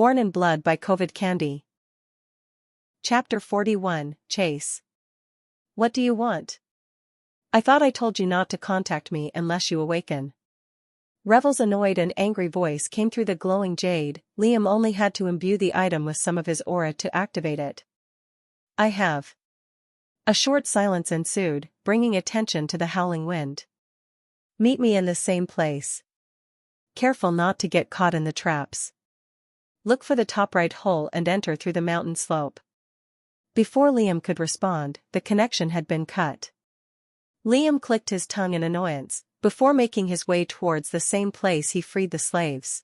Born in Blood by COVID Candy. Chapter 41, Chase. What do you want? I thought I told you not to contact me unless you awaken. Revel's annoyed and angry voice came through the glowing jade. Liam only had to imbue the item with some of his aura to activate it. I have. A short silence ensued, bringing attention to the howling wind. Meet me in the same place. Careful not to get caught in the traps. Look for the top right hole and enter through the mountain slope. Before Liam could respond, the connection had been cut. Liam clicked his tongue in annoyance, before making his way towards the same place he freed the slaves.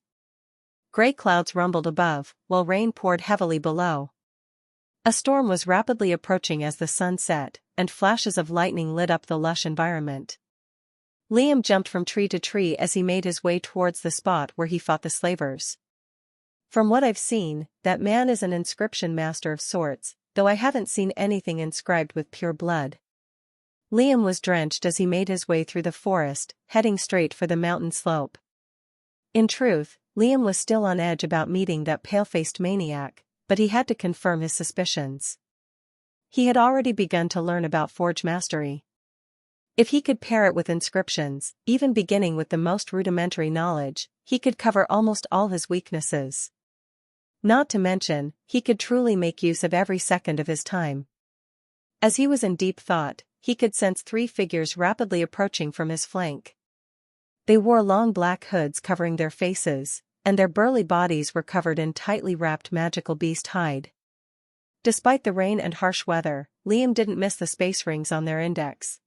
Gray clouds rumbled above, while rain poured heavily below. A storm was rapidly approaching as the sun set, and flashes of lightning lit up the lush environment. Liam jumped from tree to tree as he made his way towards the spot where he fought the slavers. From what I've seen, that man is an inscription master of sorts, though I haven't seen anything inscribed with pure blood. Liam was drenched as he made his way through the forest, heading straight for the mountain slope. In truth, Liam was still on edge about meeting that pale-faced maniac, but he had to confirm his suspicions. He had already begun to learn about forge mastery. If he could pair it with inscriptions, even beginning with the most rudimentary knowledge, he could cover almost all his weaknesses. Not to mention, he could truly make use of every second of his time. As he was in deep thought, he could sense three figures rapidly approaching from his flank. They wore long black hoods covering their faces, and their burly bodies were covered in tightly wrapped magical beast hide. Despite the rain and harsh weather, Liam didn't miss the space rings on their index.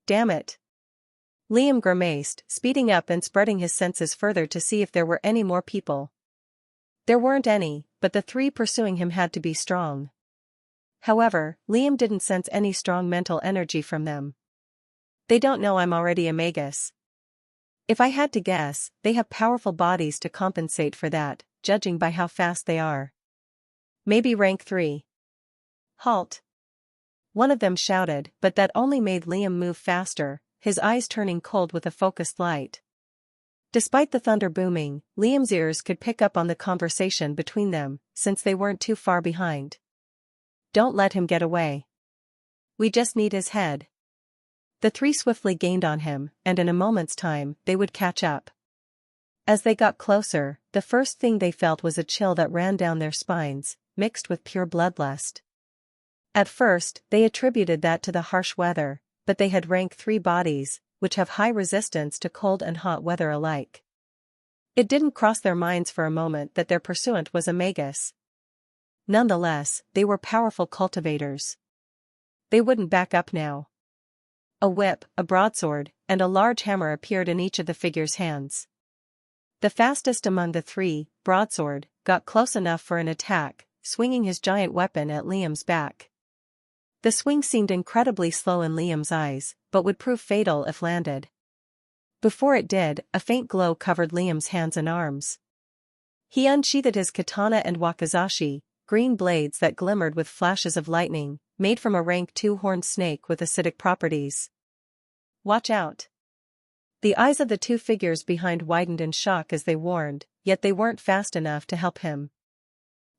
Damn it! Liam grimaced, speeding up and spreading his senses further to see if there were any more people. There weren't any, but the three pursuing him had to be strong. However, Liam didn't sense any strong mental energy from them. They don't know I'm already a magus. If I had to guess, they have powerful bodies to compensate for that, judging by how fast they are. Maybe rank 3. Halt! One of them shouted, but that only made Liam move faster, his eyes turning cold with a focused light. Despite the thunder booming, Liam's ears could pick up on the conversation between them, since they weren't too far behind. Don't let him get away. We just need his head. The three swiftly gained on him, and in a moment's time, they would catch up. As they got closer, the first thing they felt was a chill that ran down their spines, mixed with pure bloodlust. At first, they attributed that to the harsh weather, but they had rank 3 bodies, which have high resistance to cold and hot weather alike. It didn't cross their minds for a moment that their pursuant was a magus. Nonetheless, they were powerful cultivators. They wouldn't back up now. A whip, a broadsword, and a large hammer appeared in each of the figures' hands. The fastest among the three, Broadsword, got close enough for an attack, swinging his giant weapon at Liam's back. The swing seemed incredibly slow in Liam's eyes, but would prove fatal if landed. Before it did, a faint glow covered Liam's hands and arms. He unsheathed his katana and wakizashi, green blades that glimmered with flashes of lightning, made from a rank 2 horned snake with acidic properties. Watch out! The eyes of the two figures behind widened in shock as they warned, yet they weren't fast enough to help him.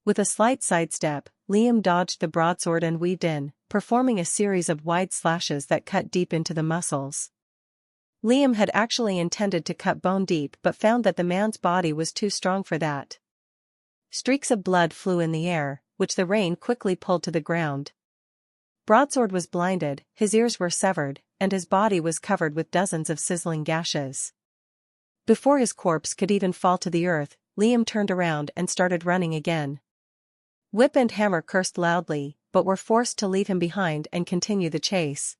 With a slight sidestep, Liam dodged the broadsword and weaved in, performing a series of wide slashes that cut deep into the muscles. Liam had actually intended to cut bone deep but found that the man's body was too strong for that. Streaks of blood flew in the air, which the rain quickly pulled to the ground. Broadsword was blinded, his ears were severed, and his body was covered with dozens of sizzling gashes. Before his corpse could even fall to the earth, Liam turned around and started running again. Whip and hammer cursed loudly, but were forced to leave him behind and continue the chase.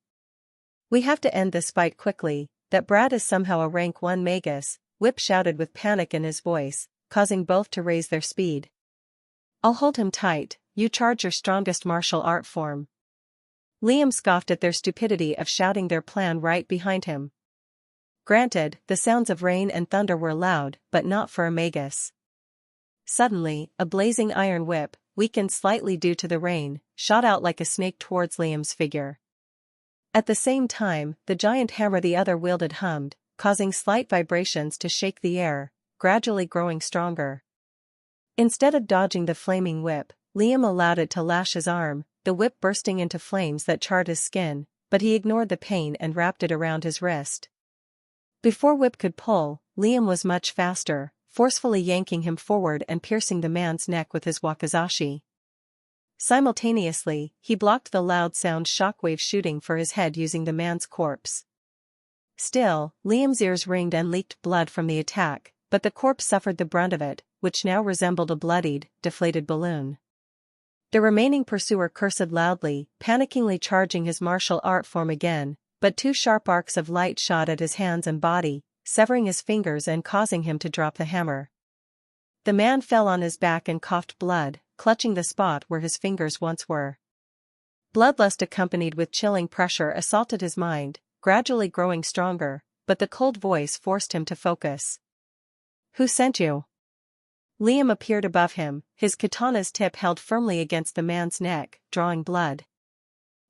We have to end this fight quickly. That brat is somehow a rank 1 magus, Whip shouted with panic in his voice, causing both to raise their speed. I'll hold him tight, you charge your strongest martial art form. Liam scoffed at their stupidity of shouting their plan right behind him. Granted, the sounds of rain and thunder were loud, but not for a magus. Suddenly, a blazing iron whip, weakened slightly due to the rain, shot out like a snake towards Liam's figure. At the same time, the giant hammer the other wielded hummed, causing slight vibrations to shake the air, gradually growing stronger. Instead of dodging the flaming whip, Liam allowed it to lash his arm, the whip bursting into flames that charred his skin, but he ignored the pain and wrapped it around his wrist. Before Whip could pull, Liam was much faster, forcefully yanking him forward and piercing the man's neck with his wakizashi. Simultaneously, he blocked the loud sound shockwave shooting for his head using the man's corpse. Still, Liam's ears ringed and leaked blood from the attack, but the corpse suffered the brunt of it, which now resembled a bloodied, deflated balloon. The remaining pursuer cursed loudly, panickingly charging his martial art form again, but two sharp arcs of light shot at his hands and body, severing his fingers and causing him to drop the hammer. The man fell on his back and coughed blood, clutching the spot where his fingers once were. Bloodlust accompanied with chilling pressure assaulted his mind, gradually growing stronger, but the cold voice forced him to focus. "Who sent you?" Liam appeared above him, his katana's tip held firmly against the man's neck, drawing blood.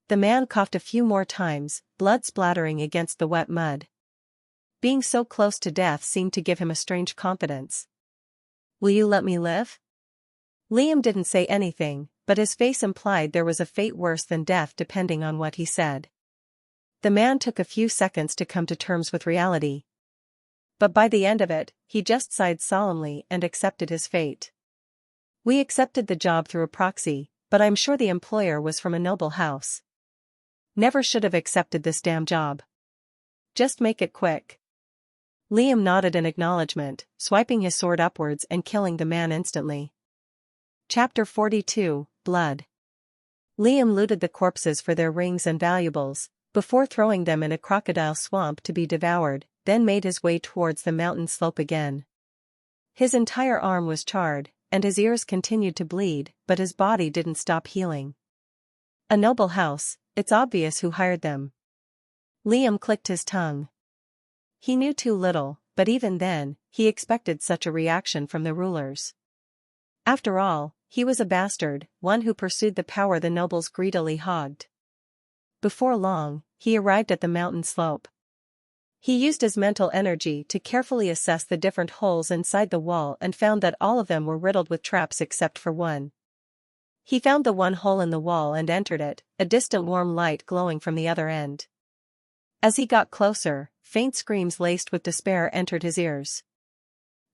The man coughed a few more times, blood splattering against the wet mud. Being so close to death seemed to give him a strange confidence. "Will you let me live?" Liam didn't say anything, but his face implied there was a fate worse than death depending on what he said. The man took a few seconds to come to terms with reality. But by the end of it, he just sighed solemnly and accepted his fate. "We accepted the job through a proxy, but I'm sure the employer was from a noble house. Never should have accepted this damn job. Just make it quick." Liam nodded in acknowledgement, swiping his sword upwards and killing the man instantly. Chapter 42, Blood. Liam looted the corpses for their rings and valuables, before throwing them in a crocodile swamp to be devoured, then made his way towards the mountain slope again. His entire arm was charred, and his ears continued to bleed, but his body didn't stop healing. A noble house, it's obvious who hired them. Liam clicked his tongue. He knew too little, but even then, he expected such a reaction from the rulers. After all, he was a bastard, one who pursued the power the nobles greedily hogged. Before long, he arrived at the mountain slope. He used his mental energy to carefully assess the different holes inside the wall and found that all of them were riddled with traps except for one. He found the one hole in the wall and entered it, a distant warm light glowing from the other end. As he got closer, faint screams laced with despair entered his ears.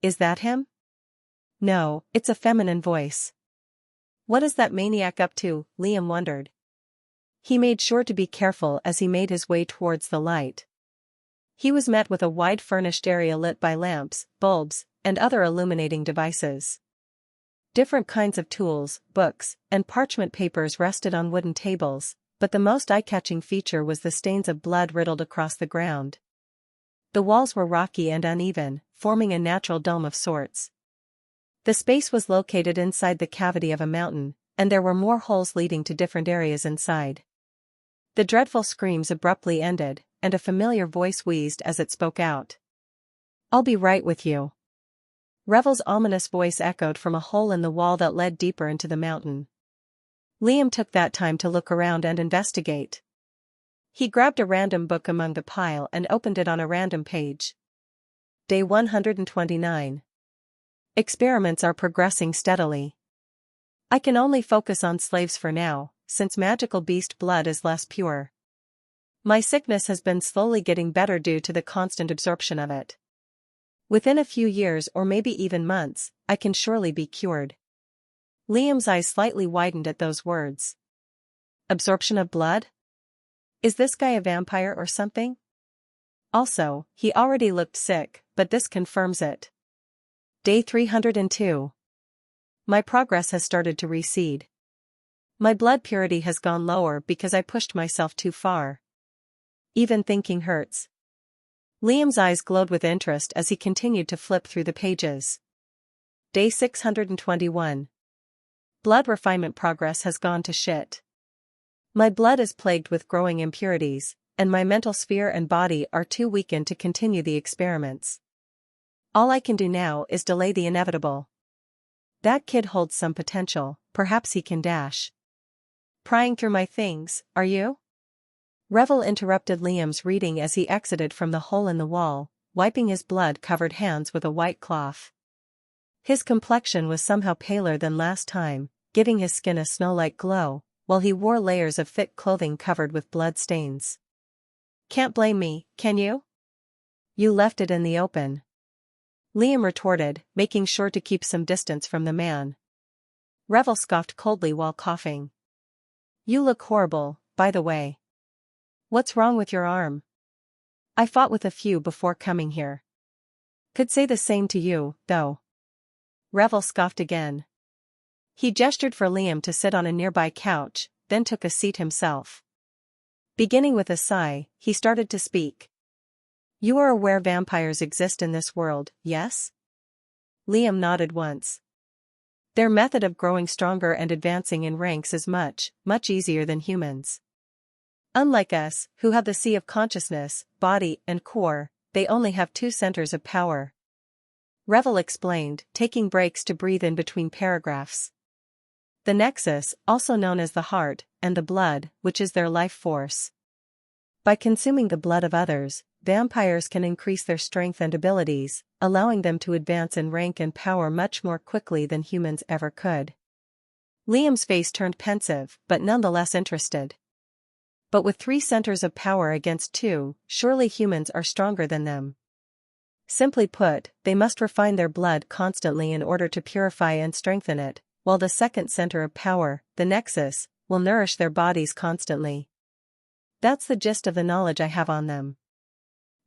"Is that him?" "No, it's a feminine voice." "What is that maniac up to?" Liam wondered. He made sure to be careful as he made his way towards the light. He was met with a wide furnished area lit by lamps, bulbs, and other illuminating devices. Different kinds of tools, books, and parchment papers rested on wooden tables, but the most eye-catching feature was the stains of blood riddled across the ground. The walls were rocky and uneven, forming a natural dome of sorts. The space was located inside the cavity of a mountain, and there were more holes leading to different areas inside. The dreadful screams abruptly ended, and a familiar voice wheezed as it spoke out. "I'll be right with you." Revel's ominous voice echoed from a hole in the wall that led deeper into the mountain. Liam took that time to look around and investigate. He grabbed a random book among the pile and opened it on a random page. Day 129. Experiments are progressing steadily. I can only focus on slaves for now, since magical beast blood is less pure. My sickness has been slowly getting better due to the constant absorption of it. Within a few years or maybe even months, I can surely be cured. Liam's eyes slightly widened at those words. Absorption of blood? Is this guy a vampire or something? Also, he already looked sick, but this confirms it. Day 302. My progress has started to recede. My blood purity has gone lower because I pushed myself too far. Even thinking hurts. Liam's eyes glowed with interest as he continued to flip through the pages. Day 621. Blood refinement progress has gone to shit. My blood is plagued with growing impurities, and my mental sphere and body are too weakened to continue the experiments. All I can do now is delay the inevitable. That kid holds some potential, perhaps he can dash. Prying through my things, are you? Revel interrupted Liam's reading as he exited from the hole in the wall, wiping his blood-covered hands with a white cloth. His complexion was somehow paler than last time, giving his skin a snow-like glow, while he wore layers of thick clothing covered with blood stains. "Can't blame me, can you? You left it in the open," Liam retorted, making sure to keep some distance from the man. Revel scoffed coldly while coughing. "You look horrible, by the way. What's wrong with your arm? I fought with a few before coming here." "Could say the same to you, though." Revel scoffed again. He gestured for Liam to sit on a nearby couch, then took a seat himself. Beginning with a sigh, he started to speak. "You are aware vampires exist in this world, yes?" Liam nodded once. "Their method of growing stronger and advancing in ranks is much, much easier than humans. Unlike us, who have the sea of consciousness, body, and core, they only have two centers of power." Revel explained, taking breaks to breathe in between paragraphs. "The nexus, also known as the heart, and the blood, which is their life force. By consuming the blood of others, vampires can increase their strength and abilities, allowing them to advance in rank and power much more quickly than humans ever could." Liam's face turned pensive, but nonetheless interested. "But with 3 centers of power against 2, surely humans are stronger than them. Simply put, they must refine their blood constantly in order to purify and strengthen it, while the second center of power, the nexus, will nourish their bodies constantly. That's the gist of the knowledge I have on them.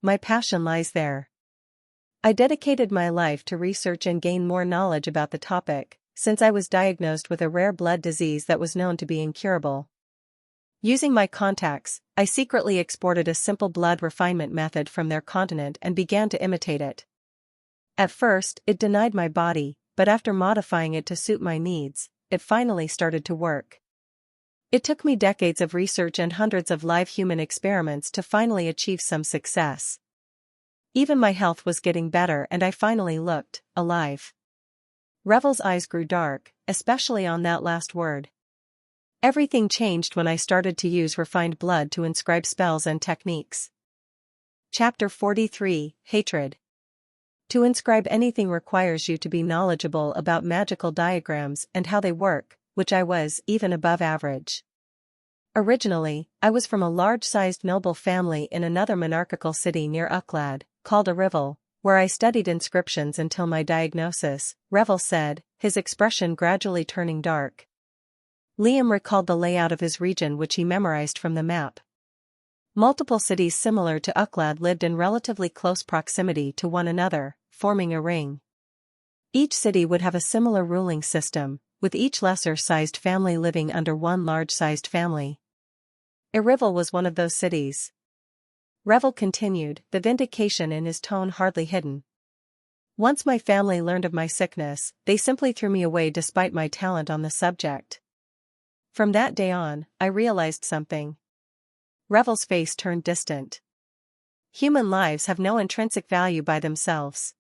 My passion lies there. I dedicated my life to research and gain more knowledge about the topic, since I was diagnosed with a rare blood disease that was known to be incurable. Using my contacts, I secretly exported a simple blood refinement method from their continent and began to imitate it. At first, it denied my body, but after modifying it to suit my needs, it finally started to work. It took me decades of research and hundreds of live human experiments to finally achieve some success. Even my health was getting better and I finally looked alive." Revel's eyes grew dark, especially on that last word. "Everything changed when I started to use refined blood to inscribe spells and techniques." Chapter 43, Hatred. To inscribe anything requires you to be knowledgeable about magical diagrams and how they work, which I was, even above average. Originally, I was from a large-sized noble family in another monarchical city near Ucladd, called Arival, where I studied inscriptions until my diagnosis, Revel said, his expression gradually turning dark. Liam recalled the layout of his region which he memorized from the map. Multiple cities similar to Ucladd lived in relatively close proximity to one another, forming a ring. Each city would have a similar ruling system, with each lesser-sized family living under one large-sized family. Arival was one of those cities. Revel continued, the vindication in his tone hardly hidden. "Once my family learned of my sickness, they simply threw me away despite my talent on the subject. From that day on, I realized something." Revel's face turned distant. "Human lives have no intrinsic value by themselves."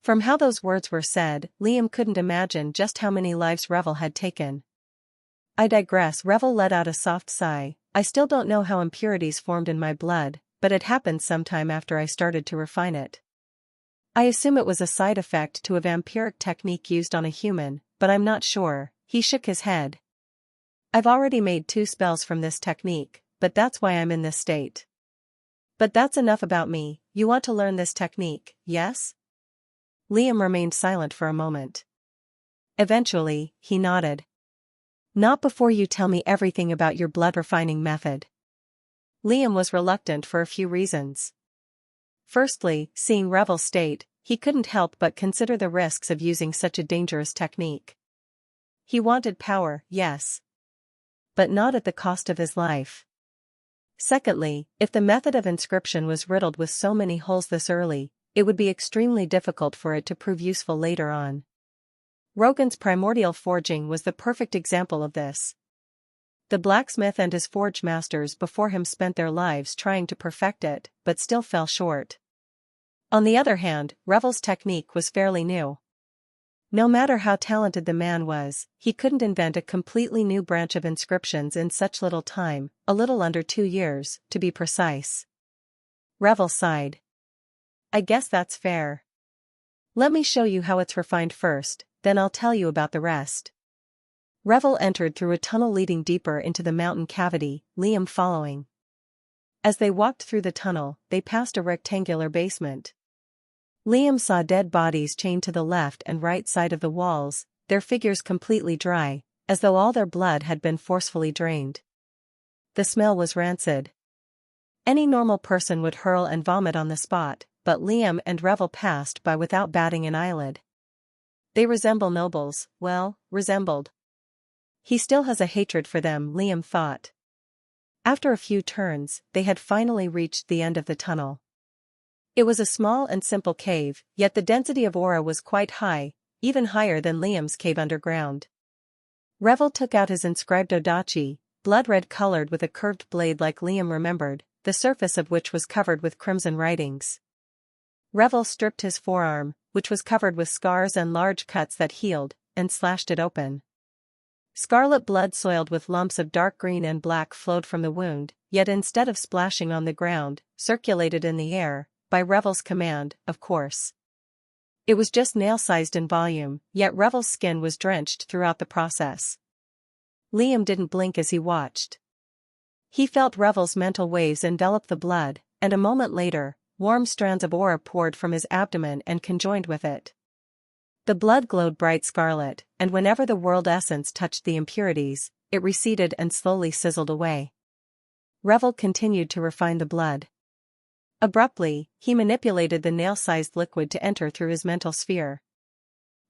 From how those words were said, Liam couldn't imagine just how many lives Revel had taken. "I digress." Revel let out a soft sigh. "I still don't know how impurities formed in my blood, but it happened sometime after I started to refine it. I assume it was a side effect to a vampiric technique used on a human, but I'm not sure." He shook his head. "I've already made 2 spells from this technique, but that's why I'm in this state." "But that's enough about me, you want to learn this technique, yes?" Liam remained silent for a moment. Eventually, he nodded. "Not before you tell me everything about your blood refining method." Liam was reluctant for a few reasons. Firstly, seeing Revel's state, he couldn't help but consider the risks of using such a dangerous technique. He wanted power, yes, but not at the cost of his life. Secondly, if the method of inscription was riddled with so many holes this early, it would be extremely difficult for it to prove useful later on. Rogan's primordial forging was the perfect example of this. The blacksmith and his forge masters before him spent their lives trying to perfect it, but still fell short. On the other hand, Revel's technique was fairly new. No matter how talented the man was, he couldn't invent a completely new branch of inscriptions in such little time, a little under 2 years, to be precise. Revel sighed. "I guess that's fair." Let me show you how it's refined first, then I'll tell you about the rest. Revel entered through a tunnel leading deeper into the mountain cavity, Liam following. As they walked through the tunnel, they passed a rectangular basement. Liam saw dead bodies chained to the left and right side of the walls, their figures completely dry, as though all their blood had been forcefully drained. The smell was rancid. Any normal person would hurl and vomit on the spot, but Liam and Revel passed by without batting an eyelid. They resemble nobles, well, resembled. He still has a hatred for them, Liam thought. After a few turns, they had finally reached the end of the tunnel. It was a small and simple cave, yet the density of aura was quite high, even higher than Liam's cave underground. Revel took out his inscribed odachi, blood-red colored with a curved blade like Liam remembered, the surface of which was covered with crimson writings. Revel stripped his forearm, which was covered with scars and large cuts that healed, and slashed it open. Scarlet blood soiled with lumps of dark green and black flowed from the wound, yet instead of splashing on the ground, circulated in the air, by Revel's command, of course. It was just nail-sized in volume, yet Revel's skin was drenched throughout the process. Liam didn't blink as he watched. He felt Revel's mental waves envelop the blood, and a moment later, warm strands of aura poured from his abdomen and conjoined with it. The blood glowed bright scarlet, and whenever the world essence touched the impurities, it receded and slowly sizzled away. Revel continued to refine the blood. Abruptly, he manipulated the nail-sized liquid to enter through his mental sphere.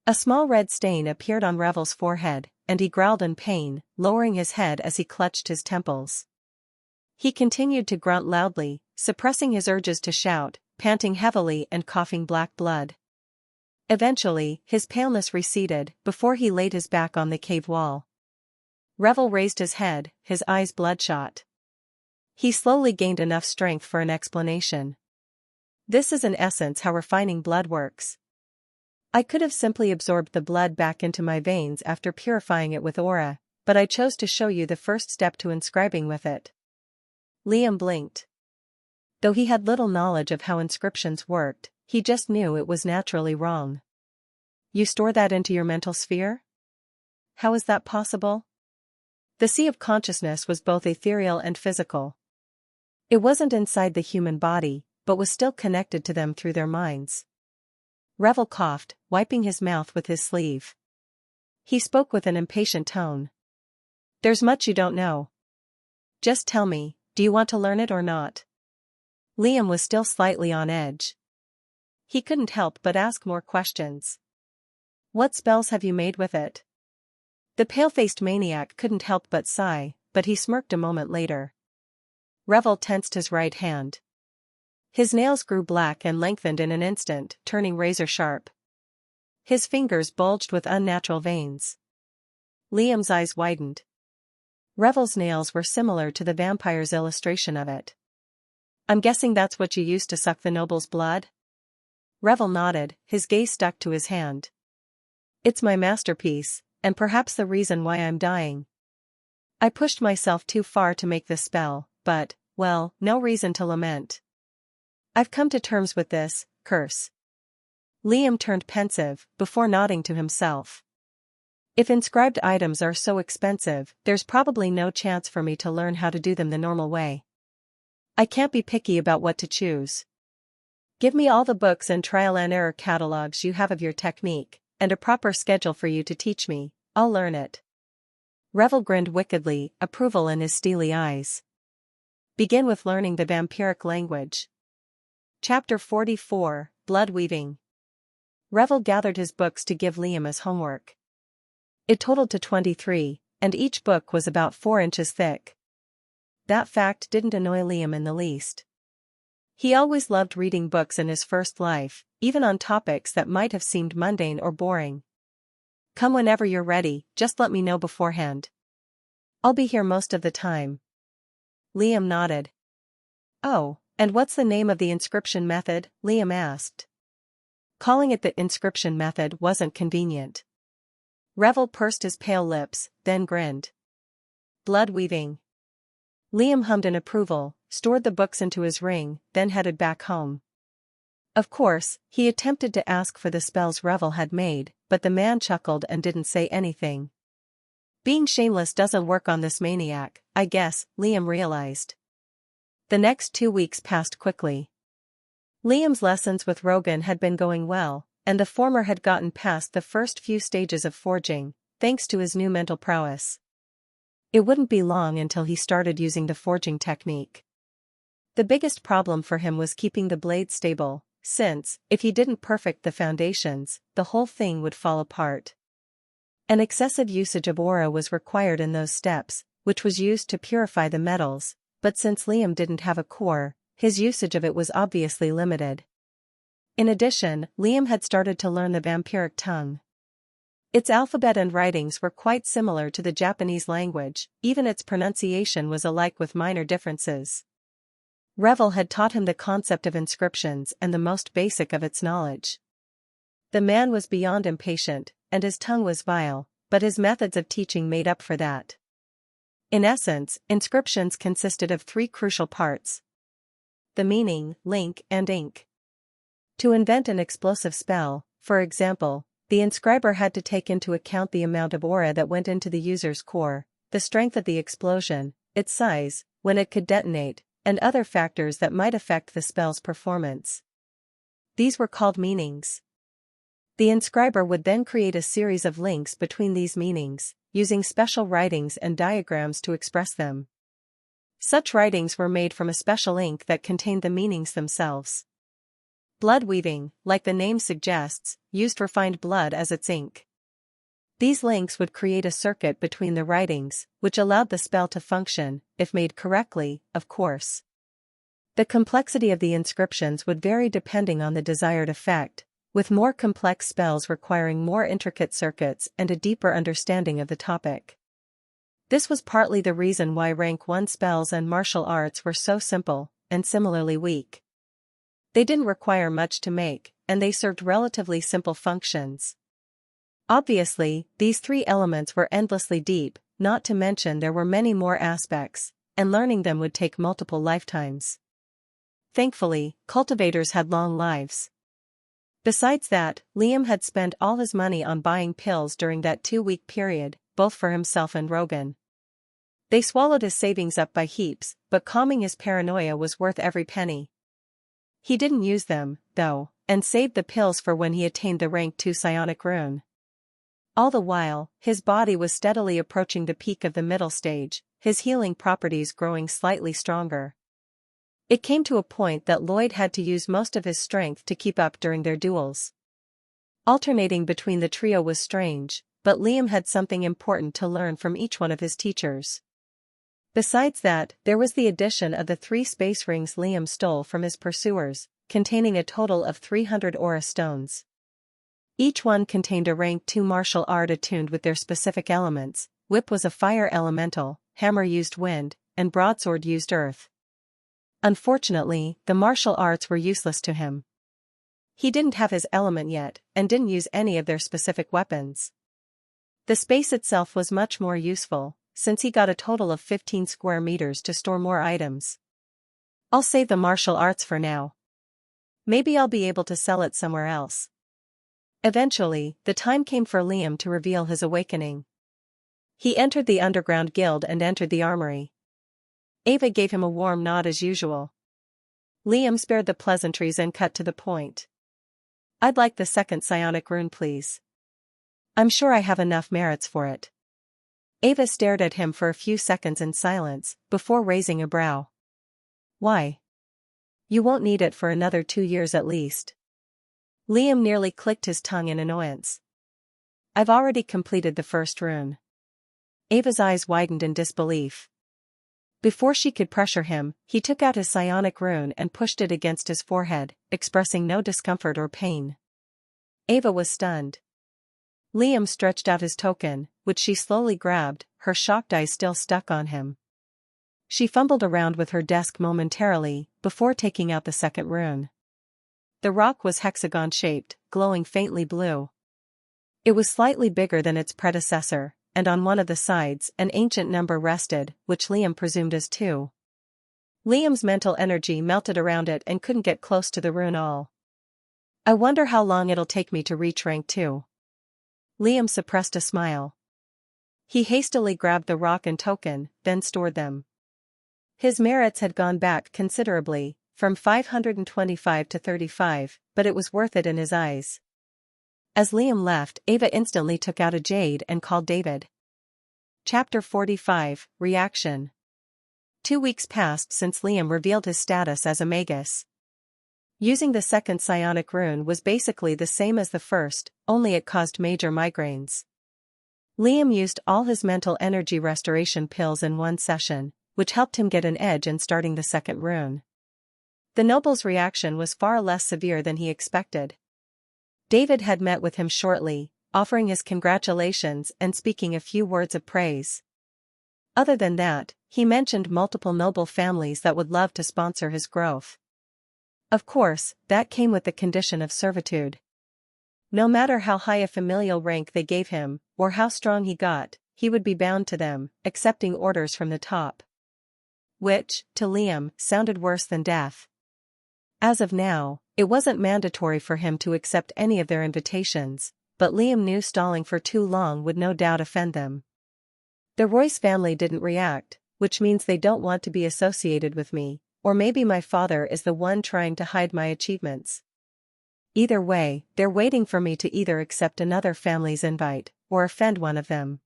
A small red stain appeared on Revel's forehead, and he growled in pain, lowering his head as he clutched his temples. He continued to grunt loudly, suppressing his urges to shout, panting heavily and coughing black blood. Eventually, his paleness receded before he laid his back on the cave wall. Revel raised his head, his eyes bloodshot. He slowly gained enough strength for an explanation. This is in essence how refining blood works. I could have simply absorbed the blood back into my veins after purifying it with aura, but I chose to show you the first step to inscribing with it. Liam blinked. Though he had little knowledge of how inscriptions worked, he just knew it was naturally wrong. You store that into your mental sphere? How is that possible? The sea of consciousness was both ethereal and physical. It wasn't inside the human body, but was still connected to them through their minds. Revel coughed, wiping his mouth with his sleeve. He spoke with an impatient tone. There's much you don't know. Just tell me, do you want to learn it or not? Liam was still slightly on edge. He couldn't help but ask more questions. What spells have you made with it? The pale-faced maniac couldn't help but sigh, but he smirked a moment later. Revel tensed his right hand. His nails grew black and lengthened in an instant, turning razor-sharp. His fingers bulged with unnatural veins. Liam's eyes widened. Revel's nails were similar to the vampire's illustration of it. I'm guessing that's what you used to suck the noble's blood? Revel nodded, his gaze stuck to his hand. It's my masterpiece, and perhaps the reason why I'm dying. I pushed myself too far to make this spell, but, well, no reason to lament. I've come to terms with this curse. Liam turned pensive, before nodding to himself. If inscribed items are so expensive, there's probably no chance for me to learn how to do them the normal way. I can't be picky about what to choose. Give me all the books and trial and error catalogs you have of your technique, and a proper schedule for you to teach me, I'll learn it. Revel grinned wickedly, approval in his steely eyes. Begin with learning the vampiric language. Chapter 44, Blood Weaving. Revel gathered his books to give Liam as homework. It totaled to 23, and each book was about 4 inches thick. That fact didn't annoy Liam in the least. He always loved reading books in his first life, even on topics that might have seemed mundane or boring. Come whenever you're ready, just let me know beforehand. I'll be here most of the time. Liam nodded. Oh, and what's the name of the inscription method? Liam asked. Calling it the inscription method wasn't convenient. Revel pursed his pale lips, then grinned. Blood weaving. Liam hummed in approval, stored the books into his ring, then headed back home. Of course, he attempted to ask for the spells Revel had made, but the man chuckled and didn't say anything. Being shameless doesn't work on this maniac, I guess, Liam realized. The next 2 weeks passed quickly. Liam's lessons with Rogan had been going well, and the former had gotten past the first few stages of forging, thanks to his new mental prowess. It wouldn't be long until he started using the forging technique. The biggest problem for him was keeping the blade stable, since, if he didn't perfect the foundations, the whole thing would fall apart. An excessive usage of aura was required in those steps, which was used to purify the metals, but since Liam didn't have a core, his usage of it was obviously limited. In addition, Liam had started to learn the vampiric tongue. Its alphabet and writings were quite similar to the Japanese language, even its pronunciation was alike with minor differences. Revel had taught him the concept of inscriptions and the most basic of its knowledge. The man was beyond impatient, and his tongue was vile, but his methods of teaching made up for that. In essence, inscriptions consisted of 3 crucial parts: the meaning, link, and ink. To invent an explosive spell, for example, the inscriber had to take into account the amount of aura that went into the user's core, the strength of the explosion, its size, when it could detonate, and other factors that might affect the spell's performance. These were called meanings. The inscriber would then create a series of links between these meanings, using special writings and diagrams to express them. Such writings were made from a special ink that contained the meanings themselves. Blood weaving, like the name suggests, used refined blood as its ink. These links would create a circuit between the writings, which allowed the spell to function, if made correctly, of course. The complexity of the inscriptions would vary depending on the desired effect, with more complex spells requiring more intricate circuits and a deeper understanding of the topic. This was partly the reason why rank 1 spells and martial arts were so simple, and similarly weak. They didn't require much to make, and they served relatively simple functions. Obviously, these 3 elements were endlessly deep, not to mention there were many more aspects, and learning them would take multiple lifetimes. Thankfully, cultivators had long lives. Besides that, Liam had spent all his money on buying pills during that 2-week period, both for himself and Rogan. They swallowed his savings up by heaps, but calming his paranoia was worth every penny. He didn't use them, though, and saved the pills for when he attained the rank 2 psionic rune. All the while, his body was steadily approaching the peak of the middle stage, his healing properties growing slightly stronger. It came to a point that Lloyd had to use most of his strength to keep up during their duels. Alternating between the trio was strange, but Liam had something important to learn from each one of his teachers. Besides that, there was the addition of the 3 space rings Liam stole from his pursuers, containing a total of 300 aura stones. Each one contained a rank 2 martial art attuned with their specific elements. Whip was a fire elemental, hammer used wind, and broadsword used earth. Unfortunately, the martial arts were useless to him. He didn't have his element yet, and didn't use any of their specific weapons. The space itself was much more useful, since he got a total of 15 square meters to store more items. I'll save the martial arts for now. Maybe I'll be able to sell it somewhere else. Eventually, the time came for Liam to reveal his awakening. He entered the underground guild and entered the armory. Ava gave him a warm nod as usual. Liam spared the pleasantries and cut to the point. "I'd like the 2nd psionic rune, please. I'm sure I have enough merits for it." Ava stared at him for a few seconds in silence, before raising a brow. "Why? You won't need it for another 2 years at least." Liam nearly clicked his tongue in annoyance. "I've already completed the 1st rune." Ava's eyes widened in disbelief. Before she could pressure him, he took out his psionic rune and pushed it against his forehead, expressing no discomfort or pain. Ava was stunned. Liam stretched out his token, which she slowly grabbed, her shocked eyes still stuck on him. She fumbled around with her desk momentarily, before taking out the 2nd rune. The rock was hexagon-shaped, glowing faintly blue. It was slightly bigger than its predecessor, and on one of the sides an ancient number rested, which Liam presumed as 2. Liam's mental energy melted around it and couldn't get close to the rune all. I wonder how long it'll take me to reach rank 2. Liam suppressed a smile. He hastily grabbed the rock and token, then stored them. His merits had gone back considerably, from 525 to 35, but it was worth it in his eyes. As Liam left, Ava instantly took out a jade and called David. Chapter 45, Reaction. 2 weeks passed since Liam revealed his status as a magus. Using the second psionic rune was basically the same as the first, only it caused major migraines. Liam used all his mental energy restoration pills in one session, which helped him get an edge in starting the second rune. The noble's reaction was far less severe than he expected. David had met with him shortly, offering his congratulations and speaking a few words of praise. Other than that, he mentioned multiple noble families that would love to sponsor his growth. Of course, that came with the condition of servitude. No matter how high a familial rank they gave him, or how strong he got, he would be bound to them, accepting orders from the top. Which, to Liam, sounded worse than death. As of now, it wasn't mandatory for him to accept any of their invitations, but Liam knew stalling for too long would no doubt offend them. The Royce family didn't react, which means they don't want to be associated with me, or maybe my father is the one trying to hide my achievements. Either way, they're waiting for me to either accept another family's invite, or offend one of them.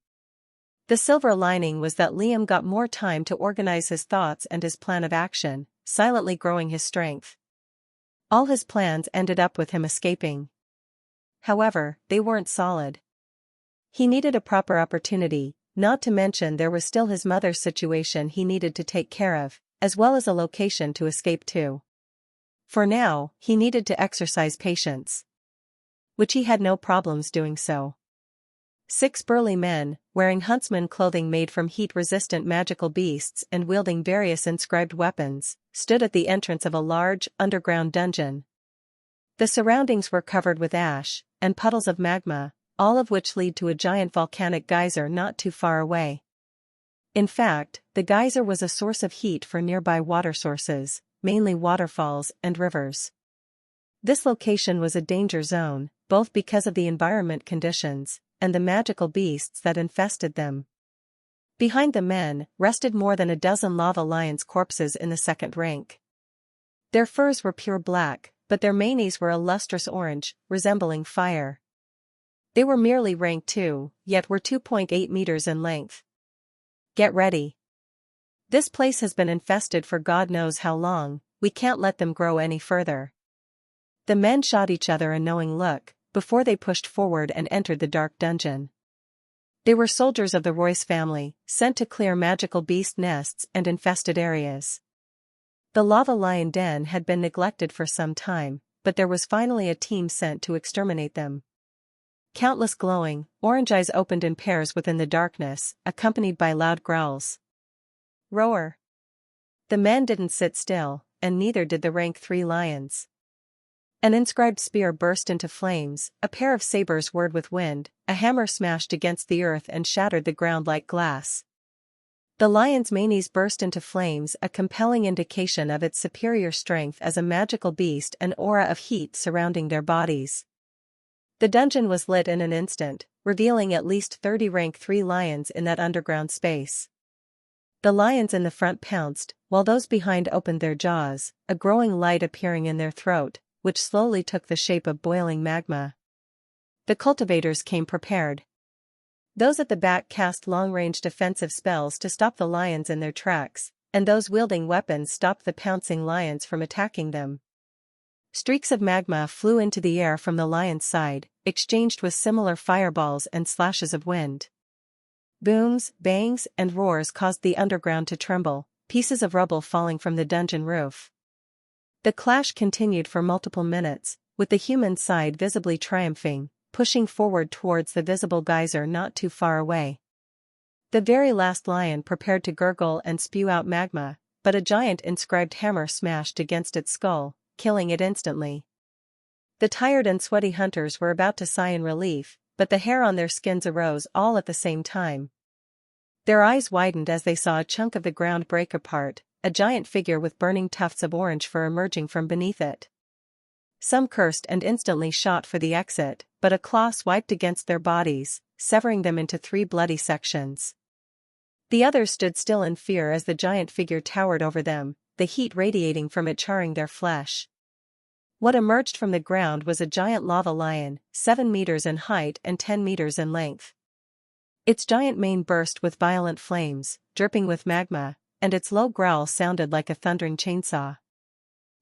The silver lining was that Liam got more time to organize his thoughts and his plan of action, silently growing his strength. All his plans ended up with him escaping. However, they weren't solid. He needed a proper opportunity, not to mention there was still his mother's situation he needed to take care of, as well as a location to escape to. For now, he needed to exercise patience. Which he had no problems doing so. 6 burly men, wearing huntsman clothing made from heat-resistant magical beasts and wielding various inscribed weapons, stood at the entrance of a large, underground dungeon. The surroundings were covered with ash, and puddles of magma, all of which lead to a giant volcanic geyser not too far away. In fact, the geyser was a source of heat for nearby water sources, mainly waterfalls and rivers. This location was a danger zone, both because of the environment conditions, and the magical beasts that infested them. Behind the men, rested more than a dozen lava lions' corpses in the second rank. Their furs were pure black, but their manes were a lustrous orange, resembling fire. They were merely rank 2, yet were 2.8 meters in length. Get ready. This place has been infested for God knows how long, we can't let them grow any further. The men shot each other a knowing look, before they pushed forward and entered the dark dungeon. They were soldiers of the Royce family, sent to clear magical beast nests and infested areas. The lava lion den had been neglected for some time, but there was finally a team sent to exterminate them. Countless glowing, orange eyes opened in pairs within the darkness, accompanied by loud growls. Roar! The men didn't sit still, and neither did the rank 3 lions. An inscribed spear burst into flames, a pair of sabers whirred with wind, a hammer smashed against the earth and shattered the ground like glass. The lion's manes burst into flames, a compelling indication of its superior strength as a magical beast, an aura of heat surrounding their bodies. The dungeon was lit in an instant, revealing at least 30 rank 3 lions in that underground space. The lions in the front pounced, while those behind opened their jaws, a growing light appearing in their throat, which slowly took the shape of boiling magma. The cultivators came prepared. Those at the back cast long-range defensive spells to stop the lions in their tracks, and those wielding weapons stopped the pouncing lions from attacking them. Streaks of magma flew into the air from the lion's side, exchanged with similar fireballs and slashes of wind. Booms, bangs, and roars caused the underground to tremble, pieces of rubble falling from the dungeon roof. The clash continued for multiple minutes, with the human side visibly triumphing, pushing forward towards the visible geyser not too far away. The very last lion prepared to gurgle and spew out magma, but a giant inscribed hammer smashed against its skull, killing it instantly. The tired and sweaty hunters were about to sigh in relief, but the hair on their skins arose all at the same time. Their eyes widened as they saw a chunk of the ground break apart, a giant figure with burning tufts of orange fur emerging from beneath it. Some cursed and instantly shot for the exit, but a claw swiped against their bodies, severing them into 3 bloody sections. The others stood still in fear as the giant figure towered over them, the heat radiating from it charring their flesh. What emerged from the ground was a giant lava lion, 7 meters in height and 10 meters in length. Its giant mane burst with violent flames, dripping with magma, and its low growl sounded like a thundering chainsaw.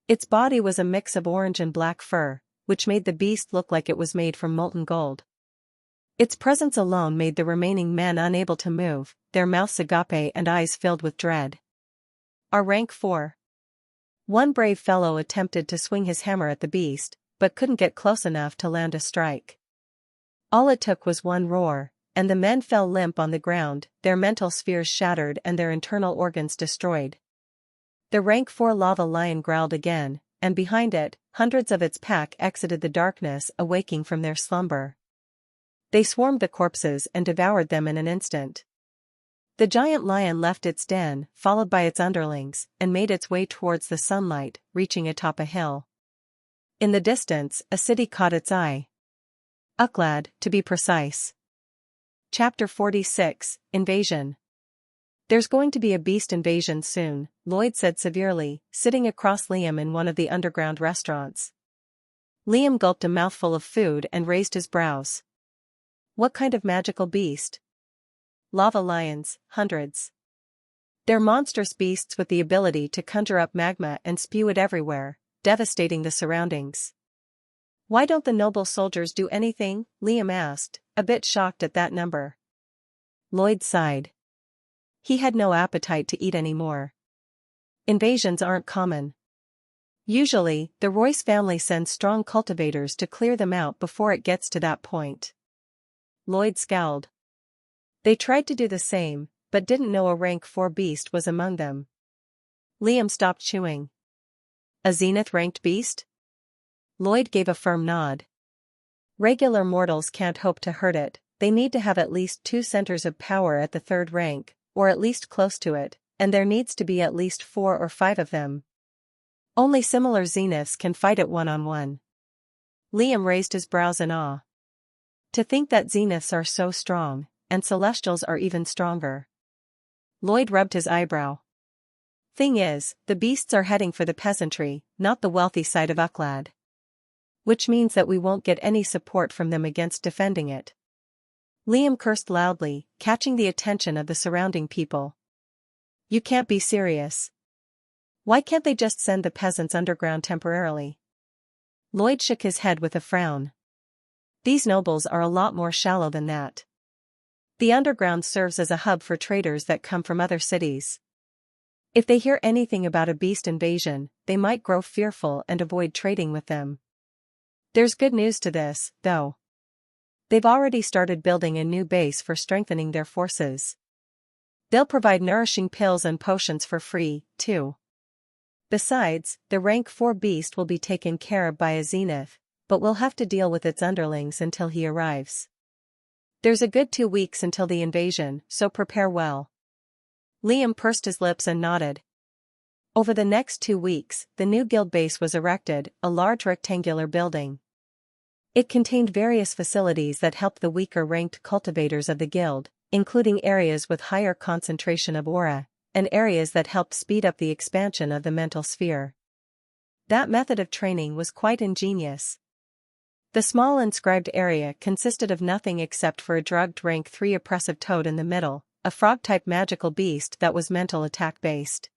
Its body was a mix of orange and black fur, which made the beast look like it was made from molten gold. Its presence alone made the remaining men unable to move, their mouths agape and eyes filled with dread. Our rank 4. One brave fellow attempted to swing his hammer at the beast, but couldn't get close enough to land a strike. All it took was one roar, and the men fell limp on the ground, their mental spheres shattered and their internal organs destroyed. The rank 4 lava lion growled again, and behind it, hundreds of its pack exited the darkness, awaking from their slumber. They swarmed the corpses and devoured them in an instant. The giant lion left its den, followed by its underlings, and made its way towards the sunlight, reaching atop a hill. In the distance, a city caught its eye. Ucladd, to be precise. Chapter 46, Invasion. There's going to be a beast invasion soon, Lloyd said severely, sitting across Liam in one of the underground restaurants. Liam gulped a mouthful of food and raised his brows. What kind of magical beast? Lava lions, hundreds. They're monstrous beasts with the ability to conjure up magma and spew it everywhere, devastating the surroundings. Why don't the noble soldiers do anything? Liam asked, a bit shocked at that number. Lloyd sighed. He had no appetite to eat anymore. Invasions aren't common. Usually, the Royce family sends strong cultivators to clear them out before it gets to that point. Lloyd scowled. They tried to do the same, but didn't know a rank 4 beast was among them. Liam stopped chewing. A zenith-ranked beast? Lloyd gave a firm nod. Regular mortals can't hope to hurt it, they need to have at least 2 centers of power at the 3rd rank, or at least close to it, and there needs to be at least 4 or 5 of them. Only similar zeniths can fight it one-on-one. Liam raised his brows in awe. To think that zeniths are so strong, and celestials are even stronger. Lloyd rubbed his eyebrow. Thing is, the beasts are heading for the peasantry, not the wealthy side of Ucladd. Which means that we won't get any support from them against defending it. Liam cursed loudly, catching the attention of the surrounding people. You can't be serious. Why can't they just send the peasants underground temporarily? Lloyd shook his head with a frown. These nobles are a lot more shallow than that. The underground serves as a hub for traders that come from other cities. If they hear anything about a beast invasion, they might grow fearful and avoid trading with them. There's good news to this, though. They've already started building a new base for strengthening their forces. They'll provide nourishing pills and potions for free, too. Besides, the rank 4 beast will be taken care of by a zenith, but we'll have to deal with its underlings until he arrives. There's a good 2 weeks until the invasion, so prepare well. Liam pursed his lips and nodded. Over the next 2 weeks, the new guild base was erected, a large rectangular building. It contained various facilities that helped the weaker-ranked cultivators of the guild, including areas with higher concentration of aura, and areas that helped speed up the expansion of the mental sphere. That method of training was quite ingenious. The small inscribed area consisted of nothing except for a drugged rank 3 oppressive toad in the middle, a frog-type magical beast that was mental attack-based.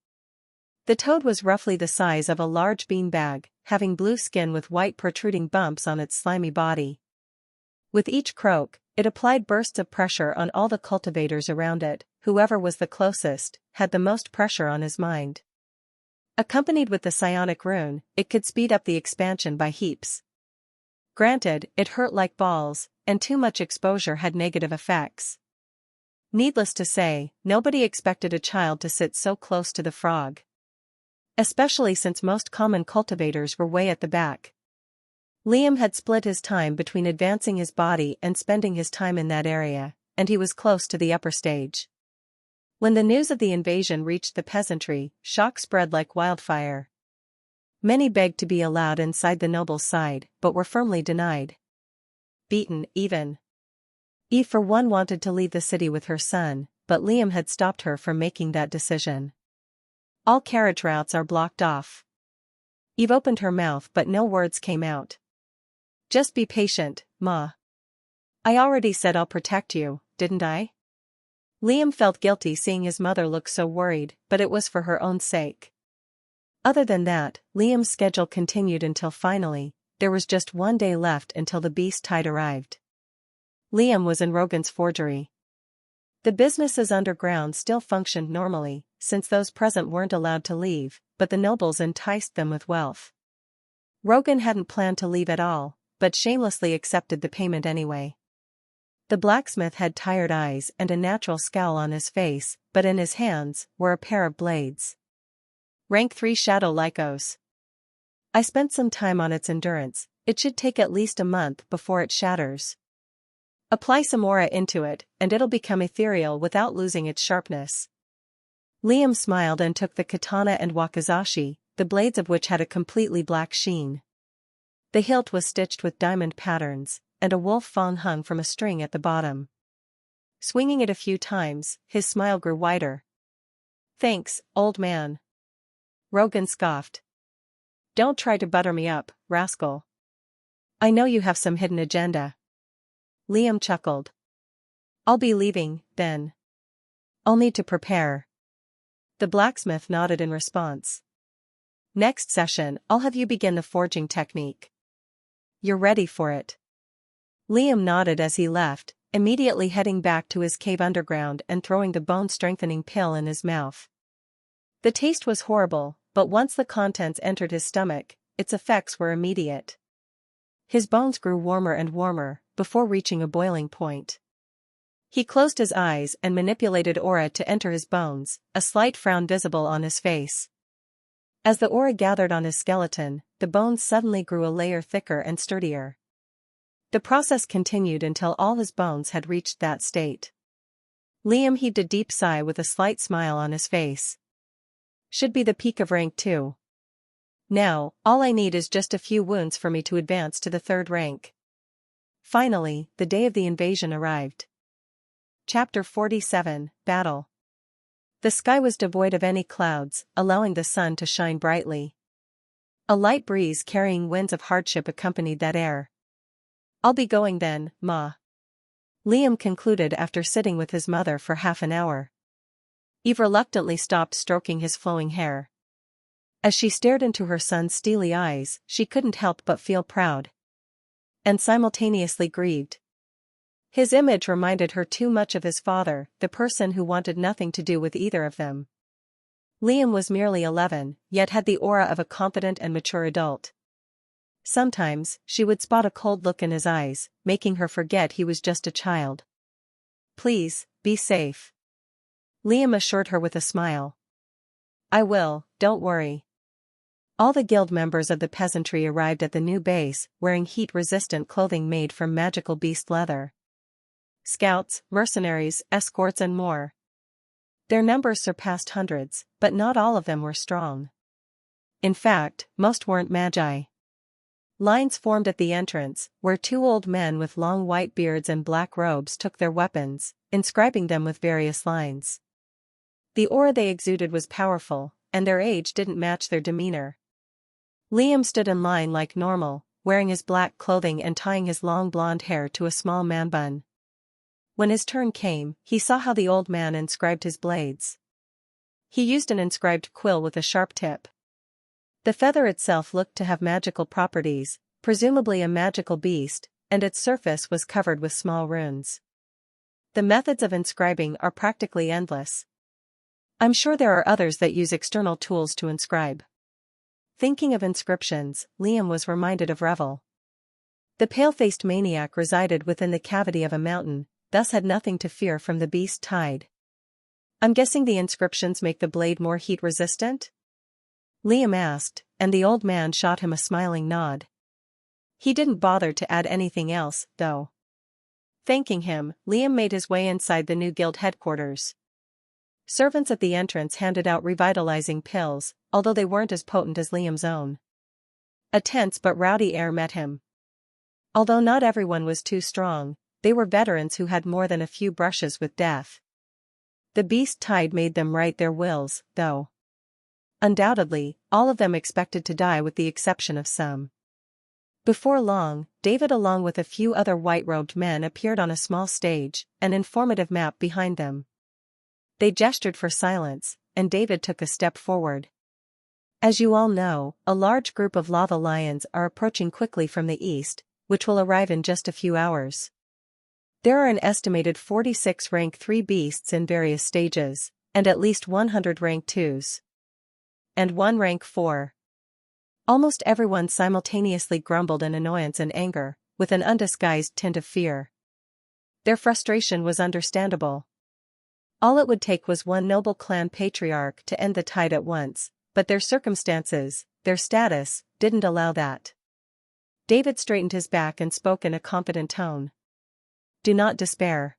The toad was roughly the size of a large beanbag, having blue skin with white protruding bumps on its slimy body. With each croak, it applied bursts of pressure on all the cultivators around it. Whoever was the closest had the most pressure on his mind. Accompanied with the psionic rune, it could speed up the expansion by heaps. Granted, it hurt like balls, and too much exposure had negative effects. Needless to say, nobody expected a child to sit so close to the frog. Especially since most common cultivators were way at the back. Liam had split his time between advancing his body and spending his time in that area, and he was close to the upper stage. When the news of the invasion reached the peasantry, shock spread like wildfire. Many begged to be allowed inside the noble's side, but were firmly denied. Beaten, even. Eve for one wanted to leave the city with her son, but Liam had stopped her from making that decision. All carriage routes are blocked off. Eve opened her mouth but no words came out. Just be patient, Ma. I already said I'll protect you, didn't I? Liam felt guilty seeing his mother look so worried, but it was for her own sake. Other than that, Liam's schedule continued until finally, there was just 1 day left until the beast tide arrived. Liam was in Rogan's forgery. The businesses underground still functioned normally, since those present weren't allowed to leave, but the nobles enticed them with wealth. Rogan hadn't planned to leave at all, but shamelessly accepted the payment anyway. The blacksmith had tired eyes and a natural scowl on his face, but in his hands were a pair of blades. Rank 3 Shadow Lycos. I spent some time on its endurance, it should take at least a month before it shatters. Apply some aura into it, and it'll become ethereal without losing its sharpness. Liam smiled and took the katana and wakizashi, the blades of which had a completely black sheen. The hilt was stitched with diamond patterns, and a wolf fawn hung from a string at the bottom. Swinging it a few times, his smile grew wider. Thanks, old man. Rogan scoffed. Don't try to butter me up, rascal. I know you have some hidden agenda. Liam chuckled. I'll be leaving, then. I'll need to prepare. The blacksmith nodded in response. Next session, I'll have you begin the forging technique. You're ready for it. Liam nodded as he left, immediately heading back to his cave underground and throwing the bone-strengthening pill in his mouth. The taste was horrible, but once the contents entered his stomach, its effects were immediate. His bones grew warmer and warmer, before reaching a boiling point. He closed his eyes and manipulated aura to enter his bones, a slight frown visible on his face. As the aura gathered on his skeleton, the bones suddenly grew a layer thicker and sturdier. The process continued until all his bones had reached that state. Liam heaved a deep sigh with a slight smile on his face. Should be the peak of rank 2. Now, all I need is just a few wounds for me to advance to the 3rd rank. Finally, the day of the invasion arrived. Chapter 47, Battle. The sky was devoid of any clouds, allowing the sun to shine brightly. A light breeze carrying winds of hardship accompanied that air. I'll be going then, Ma. Liam concluded after sitting with his mother for half an hour. Eve reluctantly stopped stroking his flowing hair. As she stared into her son's steely eyes, she couldn't help but feel proud. And simultaneously grieved. His image reminded her too much of his father, the person who wanted nothing to do with either of them. Liam was merely 11, yet had the aura of a competent and mature adult. Sometimes, she would spot a cold look in his eyes, making her forget he was just a child. Please, be safe. Liam assured her with a smile. I will, don't worry. All the guild members of the peasantry arrived at the new base, wearing heat-resistant clothing made from magical beast leather. Scouts, mercenaries, escorts and more. Their numbers surpassed hundreds, but not all of them were strong. In fact, most weren't magi. Lines formed at the entrance, where 2 old men with long white beards and black robes took their weapons, inscribing them with various lines. The aura they exuded was powerful, and their age didn't match their demeanor. Liam stood in line like normal, wearing his black clothing and tying his long blonde hair to a small man bun. When his turn came, he saw how the old man inscribed his blades. He used an inscribed quill with a sharp tip. The feather itself looked to have magical properties, presumably a magical beast, and its surface was covered with small runes. The methods of inscribing are practically endless. I'm sure there are others that use external tools to inscribe. Thinking of inscriptions, Liam was reminded of Revel. The pale-faced maniac resided within the cavity of a mountain, thus had nothing to fear from the beast tide. I'm guessing the inscriptions make the blade more heat-resistant? Liam asked, and the old man shot him a smiling nod. He didn't bother to add anything else, though. Thanking him, Liam made his way inside the new guild headquarters. Servants at the entrance handed out revitalizing pills, although they weren't as potent as Liam's own. A tense but rowdy air met him. Although not everyone was too strong, they were veterans who had more than a few brushes with death. The beast tide made them right their wills, though. Undoubtedly, all of them expected to die with the exception of some. Before long, David along with a few other white-robed men appeared on a small stage, an informative map behind them. They gestured for silence, and David took a step forward. As you all know, a large group of lava lions are approaching quickly from the east, which will arrive in just a few hours. There are an estimated 46 rank 3 beasts in various stages, and at least 100 rank 2s. And 1 rank 4. Almost everyone simultaneously grumbled in annoyance and anger, with an undisguised tint of fear. Their frustration was understandable. All it would take was one noble clan patriarch to end the tide at once, but their circumstances, their status, didn't allow that. David straightened his back and spoke in a confident tone. Do not despair.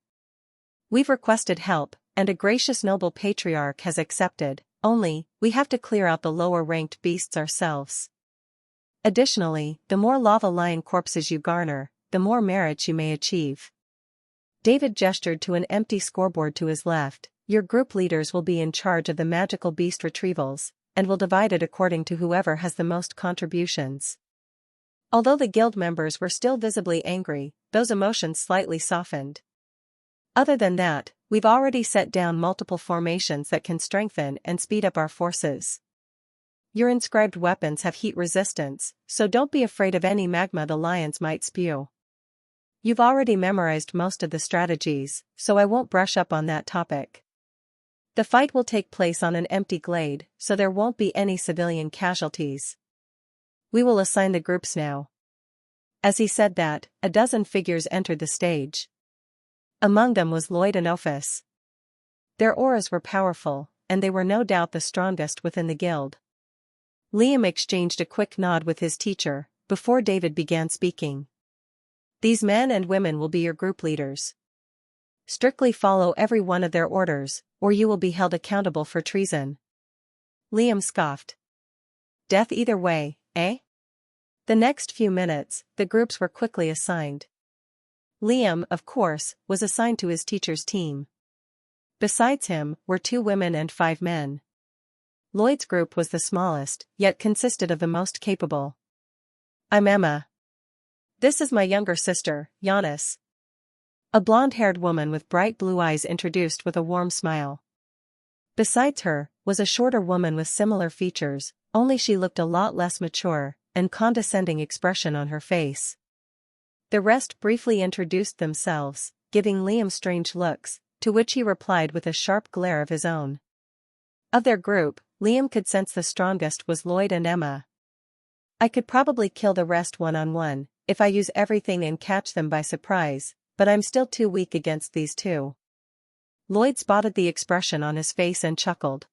We've requested help, and a gracious noble patriarch has accepted, only, we have to clear out the lower-ranked beasts ourselves. Additionally, the more lava lion corpses you garner, the more merit you may achieve. David gestured to an empty scoreboard to his left. Your group leaders will be in charge of the magical beast retrievals, and will divide it according to whoever has the most contributions. Although the guild members were still visibly angry, those emotions slightly softened. Other than that, we've already set down multiple formations that can strengthen and speed up our forces. Your inscribed weapons have heat resistance, so don't be afraid of any magma the lions might spew. You've already memorized most of the strategies, so I won't brush up on that topic. The fight will take place on an empty glade, so there won't be any civilian casualties. We will assign the groups now. As he said that, a dozen figures entered the stage. Among them was Lloyd and Ophis. Their auras were powerful, and they were no doubt the strongest within the guild. Liam exchanged a quick nod with his teacher, before David began speaking. These men and women will be your group leaders. Strictly follow every one of their orders, or you will be held accountable for treason. Liam scoffed. Death either way, eh? The next few minutes, the groups were quickly assigned. Liam, of course, was assigned to his teacher's team. Besides him, were 2 women and 5 men. Lloyd's group was the smallest, yet consisted of the most capable. I'm Emma. This is my younger sister, Giannis. A blonde-haired woman with bright blue eyes introduced with a warm smile. Besides her, was a shorter woman with similar features, only she looked a lot less mature, and condescending expression on her face. The rest briefly introduced themselves, giving Liam strange looks, to which he replied with a sharp glare of his own. Of their group, Liam could sense the strongest was Lloyd and Emma. I could probably kill the rest one-on-one, if I use everything and catch them by surprise, but I'm still too weak against these 2. Lloyd spotted the expression on his face and chuckled.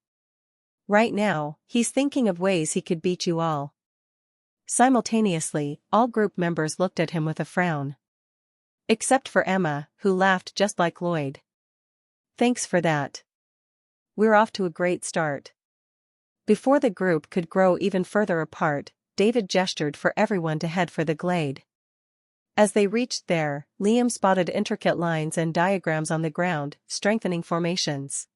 Right now, he's thinking of ways he could beat you all. Simultaneously, all group members looked at him with a frown. Except for Emma, who laughed just like Lloyd. Thanks for that. We're off to a great start. Before the group could grow even further apart, David gestured for everyone to head for the glade. As they reached there, Liam spotted intricate lines and diagrams on the ground, strengthening formations.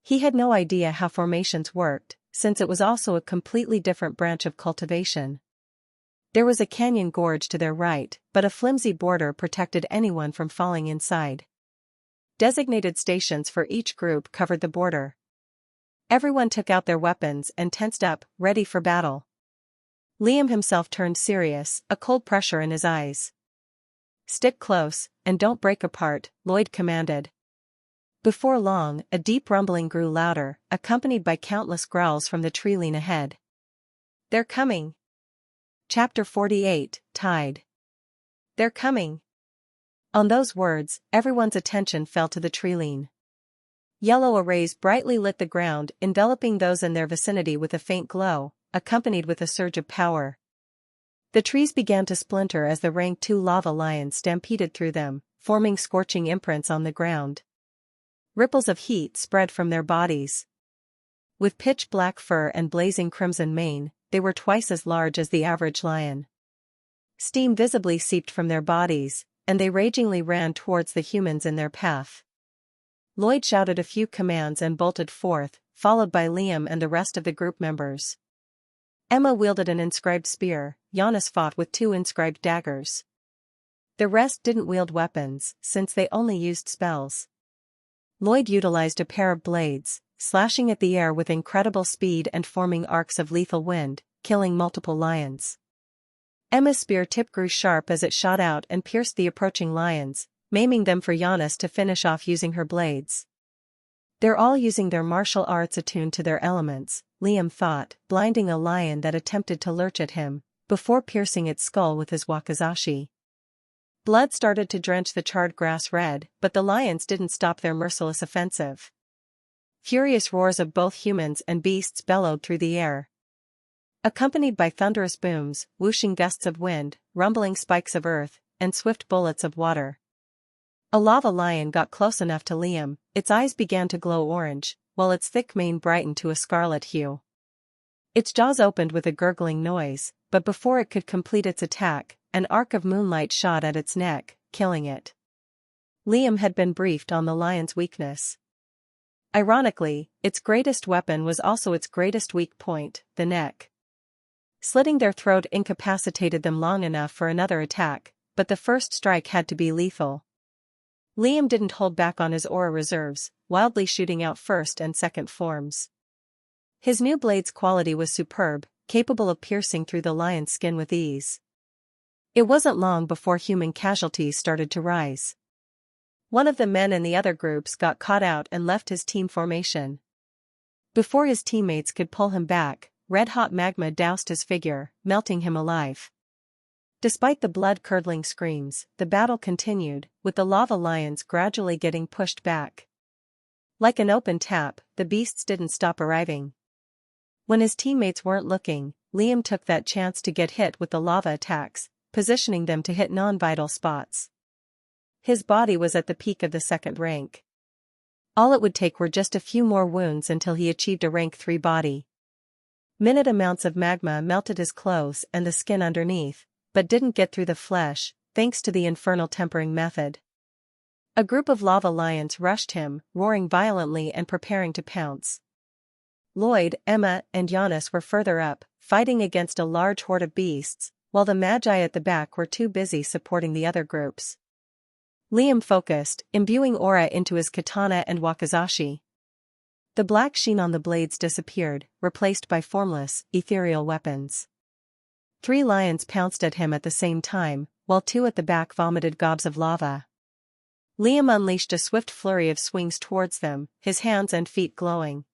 He had no idea how formations worked, since it was also a completely different branch of cultivation. There was a canyon gorge to their right, but a flimsy border protected anyone from falling inside. Designated stations for each group covered the border. Everyone took out their weapons and tensed up, ready for battle. Liam himself turned serious, a cold pressure in his eyes. Stick close, and don't break apart, Lloyd commanded. Before long, a deep rumbling grew louder, accompanied by countless growls from the treeline ahead. They're coming. Chapter 48, Tide. They're coming. On those words, everyone's attention fell to the treeline. Yellow arrays brightly lit the ground, enveloping those in their vicinity with a faint glow, accompanied with a surge of power. The trees began to splinter as the rank 2 lava lions stampeded through them, forming scorching imprints on the ground. Ripples of heat spread from their bodies. With pitch-black fur and blazing crimson mane, they were twice as large as the average lion. Steam visibly seeped from their bodies, and they ragingly ran towards the humans in their path. Lloyd shouted a few commands and bolted forth, followed by Liam and the rest of the group members. Emma wielded an inscribed spear, Giannis fought with 2 inscribed daggers. The rest didn't wield weapons, since they only used spells. Lloyd utilized a pair of blades, slashing at the air with incredible speed and forming arcs of lethal wind, killing multiple lions. Emma's spear tip grew sharp as it shot out and pierced the approaching lions, maiming them for Giannis to finish off using her blades. They're all using their martial arts attuned to their elements, Liam thought, blinding a lion that attempted to lurch at him, before piercing its skull with his wakizashi. Blood started to drench the charred grass red, but the lions didn't stop their merciless offensive. Furious roars of both humans and beasts bellowed through the air, accompanied by thunderous booms, whooshing gusts of wind, rumbling spikes of earth, and swift bullets of water. A lava lion got close enough to Liam, its eyes began to glow orange, while its thick mane brightened to a scarlet hue. Its jaws opened with a gurgling noise, but before it could complete its attack, an arc of moonlight shot at its neck, killing it. Liam had been briefed on the lion's weakness. Ironically, its greatest weapon was also its greatest weak point, the neck. Slitting their throat incapacitated them long enough for another attack, but the first strike had to be lethal. Liam didn't hold back on his aura reserves, wildly shooting out first and second forms. His new blade's quality was superb, capable of piercing through the lion's skin with ease. It wasn't long before human casualties started to rise. One of the men in the other groups got caught out and left his team formation. Before his teammates could pull him back, red-hot magma doused his figure, melting him alive. Despite the blood-curdling screams, the battle continued, with the lava lions gradually getting pushed back. Like an open tap, the beasts didn't stop arriving. When his teammates weren't looking, Liam took that chance to get hit with the lava attacks, positioning them to hit non-vital spots. His body was at the peak of the second rank. All it would take were just a few more wounds until he achieved a rank 3 body. Minute amounts of magma melted his clothes and the skin underneath, but didn't get through the flesh, thanks to the infernal tempering method. A group of lava lions rushed him, roaring violently and preparing to pounce. Lloyd, Emma, and Giannis were further up, fighting against a large horde of beasts, while the Magi at the back were too busy supporting the other groups. Liam focused, imbuing aura into his katana and wakizashi. The black sheen on the blades disappeared, replaced by formless, ethereal weapons. 3 lions pounced at him at the same time, while 2 at the back vomited gobs of lava. Liam unleashed a swift flurry of swings towards them, his hands and feet glowing.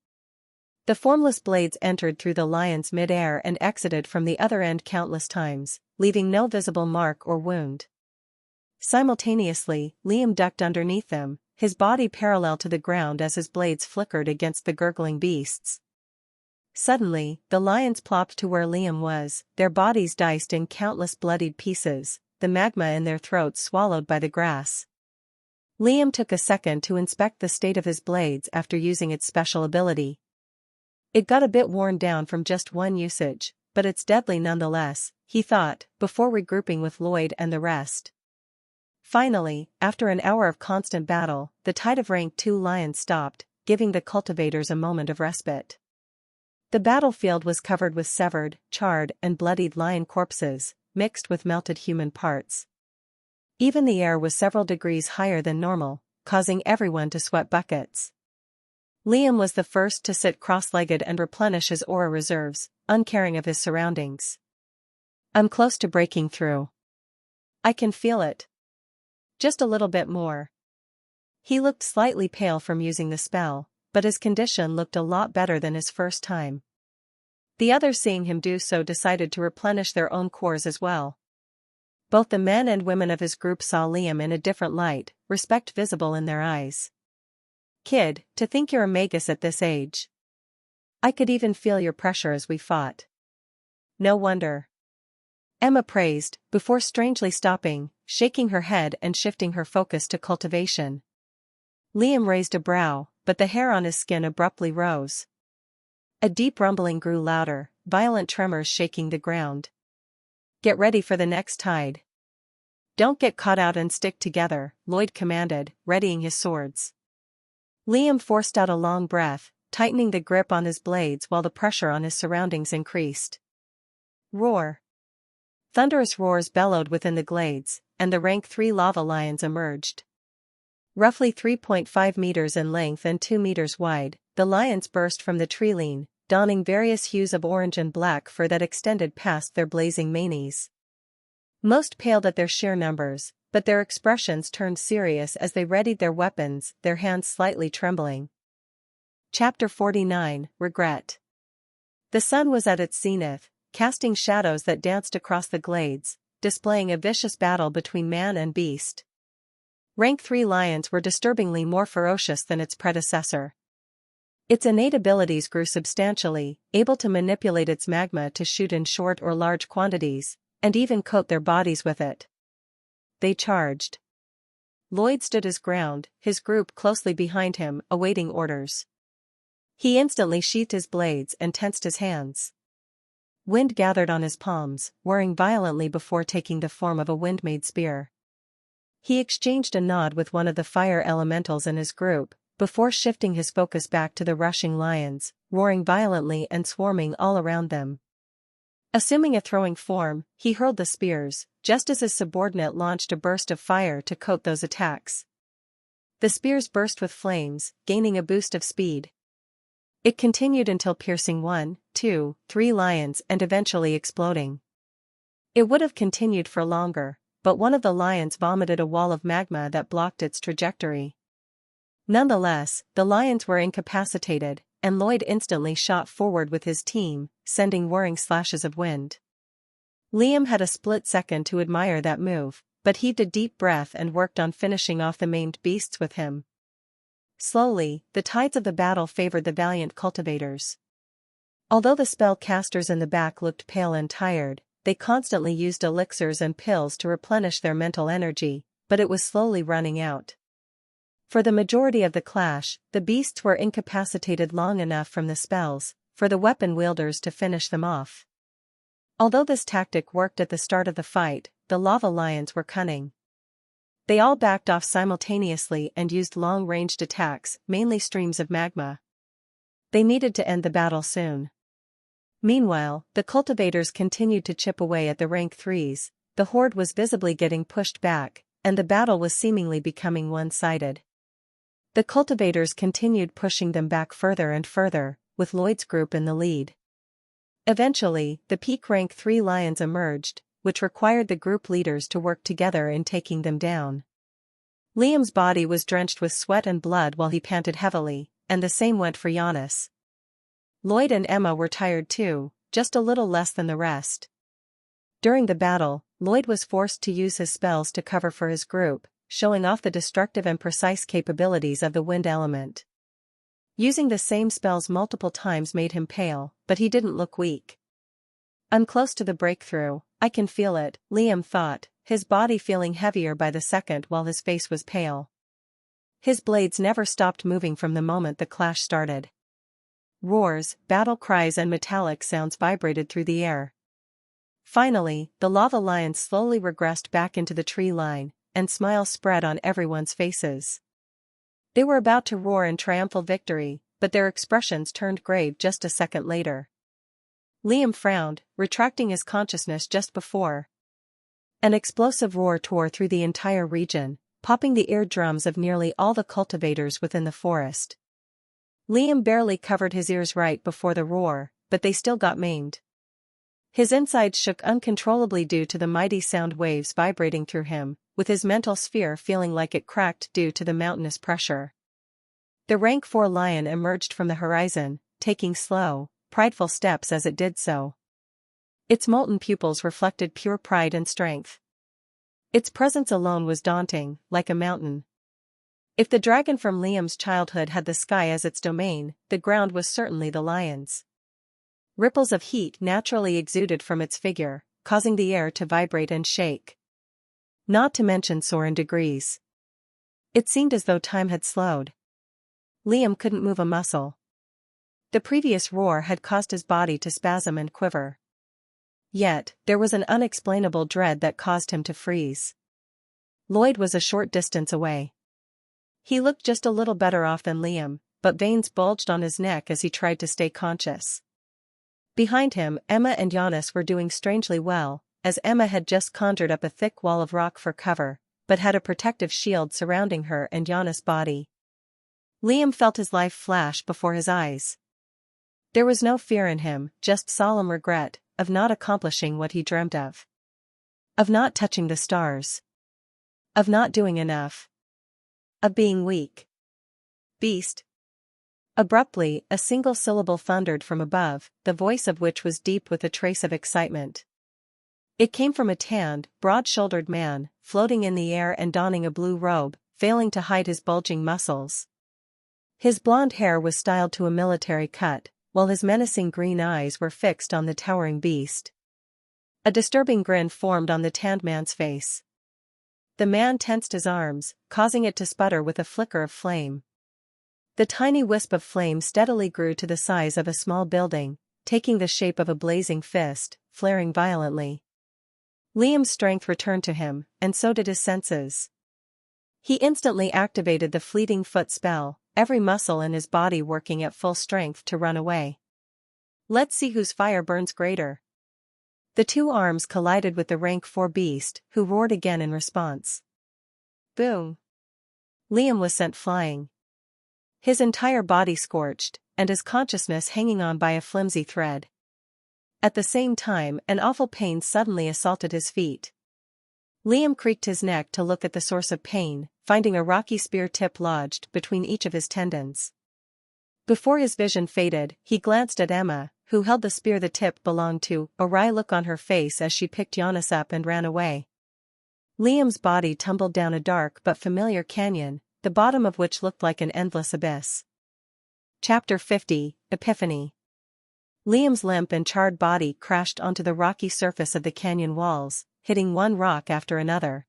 The formless blades entered through the lions mid-air and exited from the other end countless times, leaving no visible mark or wound. Simultaneously, Liam ducked underneath them, his body parallel to the ground as his blades flickered against the gurgling beasts. Suddenly, the lions plopped to where Liam was, their bodies diced in countless bloodied pieces, the magma in their throats swallowed by the grass. Liam took a second to inspect the state of his blades after using its special ability. It got a bit worn down from just one usage, but it's deadly nonetheless, he thought, before regrouping with Lloyd and the rest. Finally, after an hour of constant battle, the tide of rank 2 lions stopped, giving the cultivators a moment of respite. The battlefield was covered with severed, charred, and bloodied lion corpses, mixed with melted human parts. Even the air was several degrees higher than normal, causing everyone to sweat buckets. Liam was the first to sit cross-legged and replenish his aura reserves, uncaring of his surroundings. I'm close to breaking through. I can feel it. Just a little bit more. He looked slightly pale from using the spell, but his condition looked a lot better than his first time. The others seeing him do so decided to replenish their own cores as well. Both the men and women of his group saw Liam in a different light, respect visible in their eyes. Kid, to think you're a magus at this age. I could even feel your pressure as we fought. No wonder. Emma praised, before strangely stopping, shaking her head and shifting her focus to cultivation. Liam raised a brow, but the hair on his skin abruptly rose. A deep rumbling grew louder, violent tremors shaking the ground. "Get ready for the next tide. Don't get caught out and stick together," Lloyd commanded, readying his swords. Liam forced out a long breath, tightening the grip on his blades while the pressure on his surroundings increased. Roar. Thunderous roars bellowed within the glades, and the rank 3 lava lions emerged. Roughly 3.5 meters in length and 2 meters wide, the lions burst from the tree-line, donning various hues of orange and black fur that extended past their blazing manes. Most paled at their sheer numbers, but their expressions turned serious as they readied their weapons, their hands slightly trembling. Chapter 49, Regret. The sun was at its zenith, casting shadows that danced across the glades, displaying a vicious battle between man and beast. Rank 3 lions were disturbingly more ferocious than its predecessor. Its innate abilities grew substantially, able to manipulate its magma to shoot in short or large quantities, and even coat their bodies with it. They charged. Lloyd stood his ground, his group closely behind him, awaiting orders. He instantly sheathed his blades and tensed his hands. Wind gathered on his palms, whirring violently before taking the form of a wind-made spear. He exchanged a nod with one of the fire elementals in his group, before shifting his focus back to the rushing lions, roaring violently and swarming all around them. Assuming a throwing form, he hurled the spears, just as his subordinate launched a burst of fire to coat those attacks. The spears burst with flames, gaining a boost of speed. It continued until piercing 1, 2, 3 lions and eventually exploding. It would have continued for longer, but one of the lions vomited a wall of magma that blocked its trajectory. Nonetheless, the lions were incapacitated, and Lloyd instantly shot forward with his team, sending whirring slashes of wind. Liam had a split second to admire that move, but heaved a deep breath and worked on finishing off the maimed beasts with him. Slowly, the tides of the battle favored the valiant cultivators. Although the spell casters in the back looked pale and tired, they constantly used elixirs and pills to replenish their mental energy, but it was slowly running out. For the majority of the clash, the beasts were incapacitated long enough from the spells, for the weapon wielders to finish them off. Although this tactic worked at the start of the fight, the lava lions were cunning. They all backed off simultaneously and used long-ranged attacks, mainly streams of magma. They needed to end the battle soon. Meanwhile, the cultivators continued to chip away at the rank 3s, the horde was visibly getting pushed back, and the battle was seemingly becoming one-sided. The cultivators continued pushing them back further and further, with Lloyd's group in the lead. Eventually, the peak rank 3 lions emerged, which required the group leaders to work together in taking them down. Liam's body was drenched with sweat and blood while he panted heavily, and the same went for Giannis. Lloyd and Emma were tired too, just a little less than the rest. During the battle, Lloyd was forced to use his spells to cover for his group, showing off the destructive and precise capabilities of the wind element. Using the same spells multiple times made him pale, but he didn't look weak. "I'm close to the breakthrough, I can feel it," Liam thought, his body feeling heavier by the second while his face was pale. His blades never stopped moving from the moment the clash started. Roars, battle cries and metallic sounds vibrated through the air. Finally, the lava lions slowly regressed back into the tree line, and smiles spread on everyone's faces. They were about to roar in triumphal victory, but their expressions turned grave just a second later. Liam frowned, retracting his consciousness just before. An explosive roar tore through the entire region, popping the eardrums of nearly all the cultivators within the forest. Liam barely covered his ears right before the roar, but they still got maimed. His insides shook uncontrollably due to the mighty sound waves vibrating through him, with his mental sphere feeling like it cracked due to the mountainous pressure. The rank 4 lion emerged from the horizon, taking slow, prideful steps as it did so. Its molten pupils reflected pure pride and strength. Its presence alone was daunting, like a mountain. If the dragon from Liam's childhood had the sky as its domain, the ground was certainly the lion's. Ripples of heat naturally exuded from its figure, causing the air to vibrate and shake. Not to mention soar in degrees. It seemed as though time had slowed. Liam couldn't move a muscle. The previous roar had caused his body to spasm and quiver. Yet, there was an unexplainable dread that caused him to freeze. Lloyd was a short distance away. He looked just a little better off than Liam, but veins bulged on his neck as he tried to stay conscious. Behind him, Emma and Giannis were doing strangely well, as Emma had just conjured up a thick wall of rock for cover, but had a protective shield surrounding her and Giannis' body. Liam felt his life flash before his eyes. There was no fear in him, just solemn regret, of not accomplishing what he dreamt of. Of not touching the stars. Of not doing enough. Of being weak. Beast. Abruptly, a single syllable thundered from above, the voice of which was deep with a trace of excitement. It came from a tanned, broad-shouldered man, floating in the air and donning a blue robe, failing to hide his bulging muscles. His blonde hair was styled to a military cut, while his menacing green eyes were fixed on the towering beast. A disturbing grin formed on the tanned man's face. The man tensed his arms, causing it to sputter with a flicker of flame. The tiny wisp of flame steadily grew to the size of a small building, taking the shape of a blazing fist, flaring violently. Liam's strength returned to him, and so did his senses. He instantly activated the fleeting foot spell, every muscle in his body working at full strength to run away. Let's see whose fire burns greater. The two arms collided with the rank 4 beast, who roared again in response. Boom! Liam was sent flying. His entire body scorched, and his consciousness hanging on by a flimsy thread. At the same time, an awful pain suddenly assaulted his feet. Liam creaked his neck to look at the source of pain, finding a rocky spear tip lodged between each of his tendons. Before his vision faded, he glanced at Emma, who held the spear the tip belonged to, a wry look on her face as she picked Giannis up and ran away. Liam's body tumbled down a dark but familiar canyon, the bottom of which looked like an endless abyss. Chapter 50, Epiphany. Liam's limp and charred body crashed onto the rocky surface of the canyon walls, hitting one rock after another.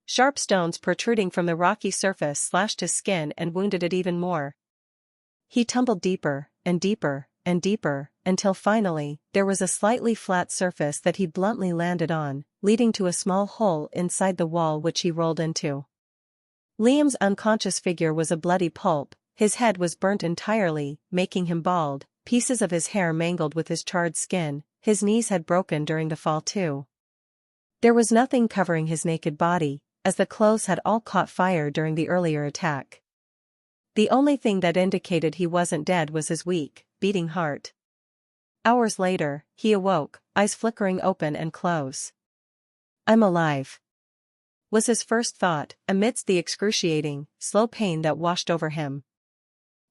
Sharp stones protruding from the rocky surface slashed his skin and wounded it even more. He tumbled deeper, and deeper, and deeper, until finally, there was a slightly flat surface that he bluntly landed on, leading to a small hole inside the wall which he rolled into. Liam's unconscious figure was a bloody pulp, his head was burnt entirely, making him bald, pieces of his hair mangled with his charred skin, his knees had broken during the fall too. There was nothing covering his naked body, as the clothes had all caught fire during the earlier attack. The only thing that indicated he wasn't dead was his weak, beating heart. Hours later, he awoke, eyes flickering open and close. I'm alive, was his first thought, amidst the excruciating, slow pain that washed over him.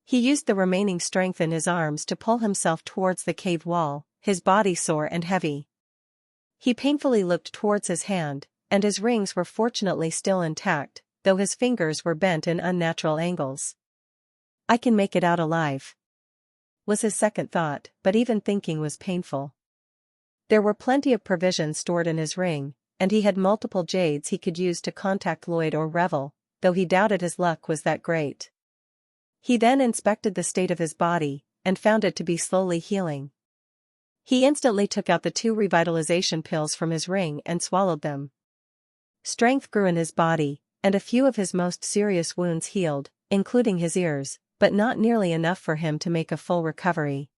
He used the remaining strength in his arms to pull himself towards the cave wall, his body sore and heavy. He painfully looked towards his hand, and his rings were fortunately still intact, though his fingers were bent in unnatural angles. I can make it out alive, was his second thought, but even thinking was painful. There were plenty of provisions stored in his ring, and he had multiple jades he could use to contact Lloyd or Revel, though he doubted his luck was that great. He then inspected the state of his body, and found it to be slowly healing. He instantly took out the 2 revitalization pills from his ring and swallowed them. Strength grew in his body, and a few of his most serious wounds healed, including his ears, but not nearly enough for him to make a full recovery.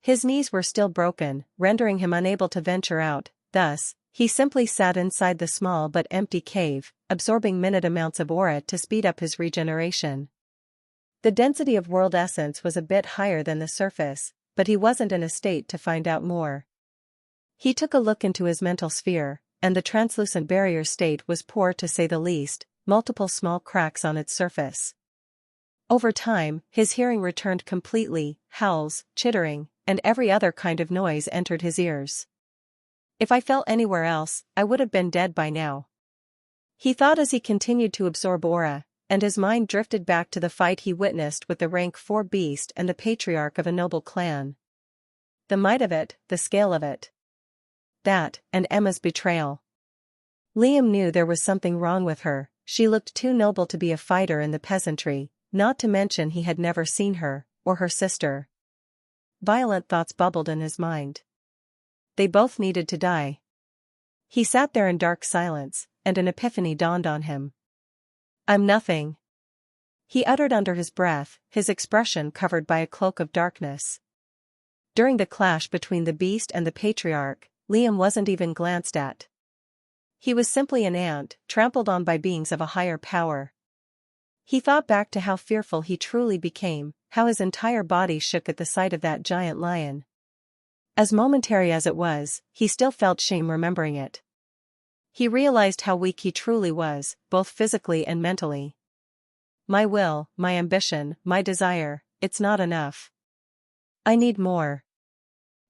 His knees were still broken, rendering him unable to venture out, thus, he simply sat inside the small but empty cave, absorbing minute amounts of aura to speed up his regeneration. The density of world essence was a bit higher than the surface, but he wasn't in a state to find out more. He took a look into his mental sphere, and the translucent barrier state was poor to say the least, multiple small cracks on its surface. Over time, his hearing returned completely, howls, chittering, and every other kind of noise entered his ears. If I fell anywhere else, I would have been dead by now, he thought as he continued to absorb aura, and his mind drifted back to the fight he witnessed with the rank 4 beast and the patriarch of a noble clan. The might of it, the scale of it. That, and Emma's betrayal. Liam knew there was something wrong with her, she looked too noble to be a fighter in the peasantry, not to mention he had never seen her, or her sister, violent thoughts bubbled in his mind. They both needed to die. He sat there in dark silence, and an epiphany dawned on him. "I'm nothing," he uttered under his breath, his expression covered by a cloak of darkness. During the clash between the beast and the patriarch, Liam wasn't even glanced at. He was simply an ant, trampled on by beings of a higher power. He thought back to how fearful he truly became, how his entire body shook at the sight of that giant lion. As momentary as it was, he still felt shame remembering it. He realized how weak he truly was, both physically and mentally. "My will, my ambition, my desire, it's not enough. I need more."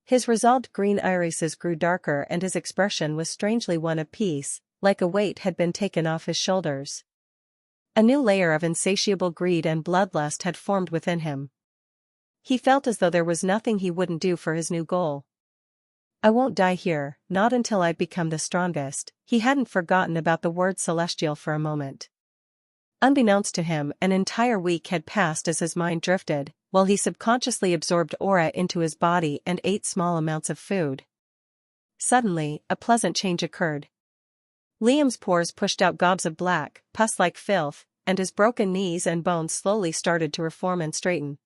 His resolved green irises grew darker and his expression was strangely one of peace, like a weight had been taken off his shoulders. A new layer of insatiable greed and bloodlust had formed within him. He felt as though there was nothing he wouldn't do for his new goal. "I won't die here, not until I've become the strongest." He hadn't forgotten about the word celestial for a moment. Unbeknownst to him, an entire week had passed as his mind drifted, while he subconsciously absorbed aura into his body and ate small amounts of food. Suddenly, a pleasant change occurred. Liam's pores pushed out gobs of black, pus-like filth, and his broken knees and bones slowly started to reform and straighten.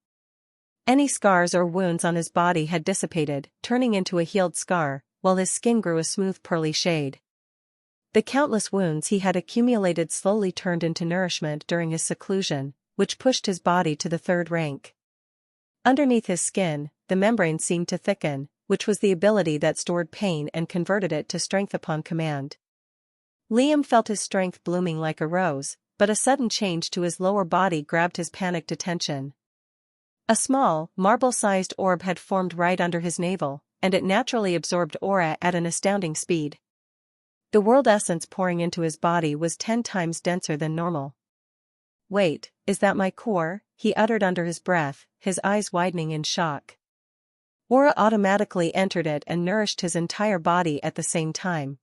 Any scars or wounds on his body had dissipated, turning into a healed scar, while his skin grew a smooth pearly shade. The countless wounds he had accumulated slowly turned into nourishment during his seclusion, which pushed his body to the third rank. Underneath his skin, the membrane seemed to thicken, which was the ability that stored pain and converted it to strength upon command. Liam felt his strength blooming like a rose, but a sudden change to his lower body grabbed his panicked attention. A small, marble-sized orb had formed right under his navel, and it naturally absorbed aura at an astounding speed. The world essence pouring into his body was 10 times denser than normal. "Wait, is that my core?" he uttered under his breath, his eyes widening in shock. Aura automatically entered it and nourished his entire body at the same time.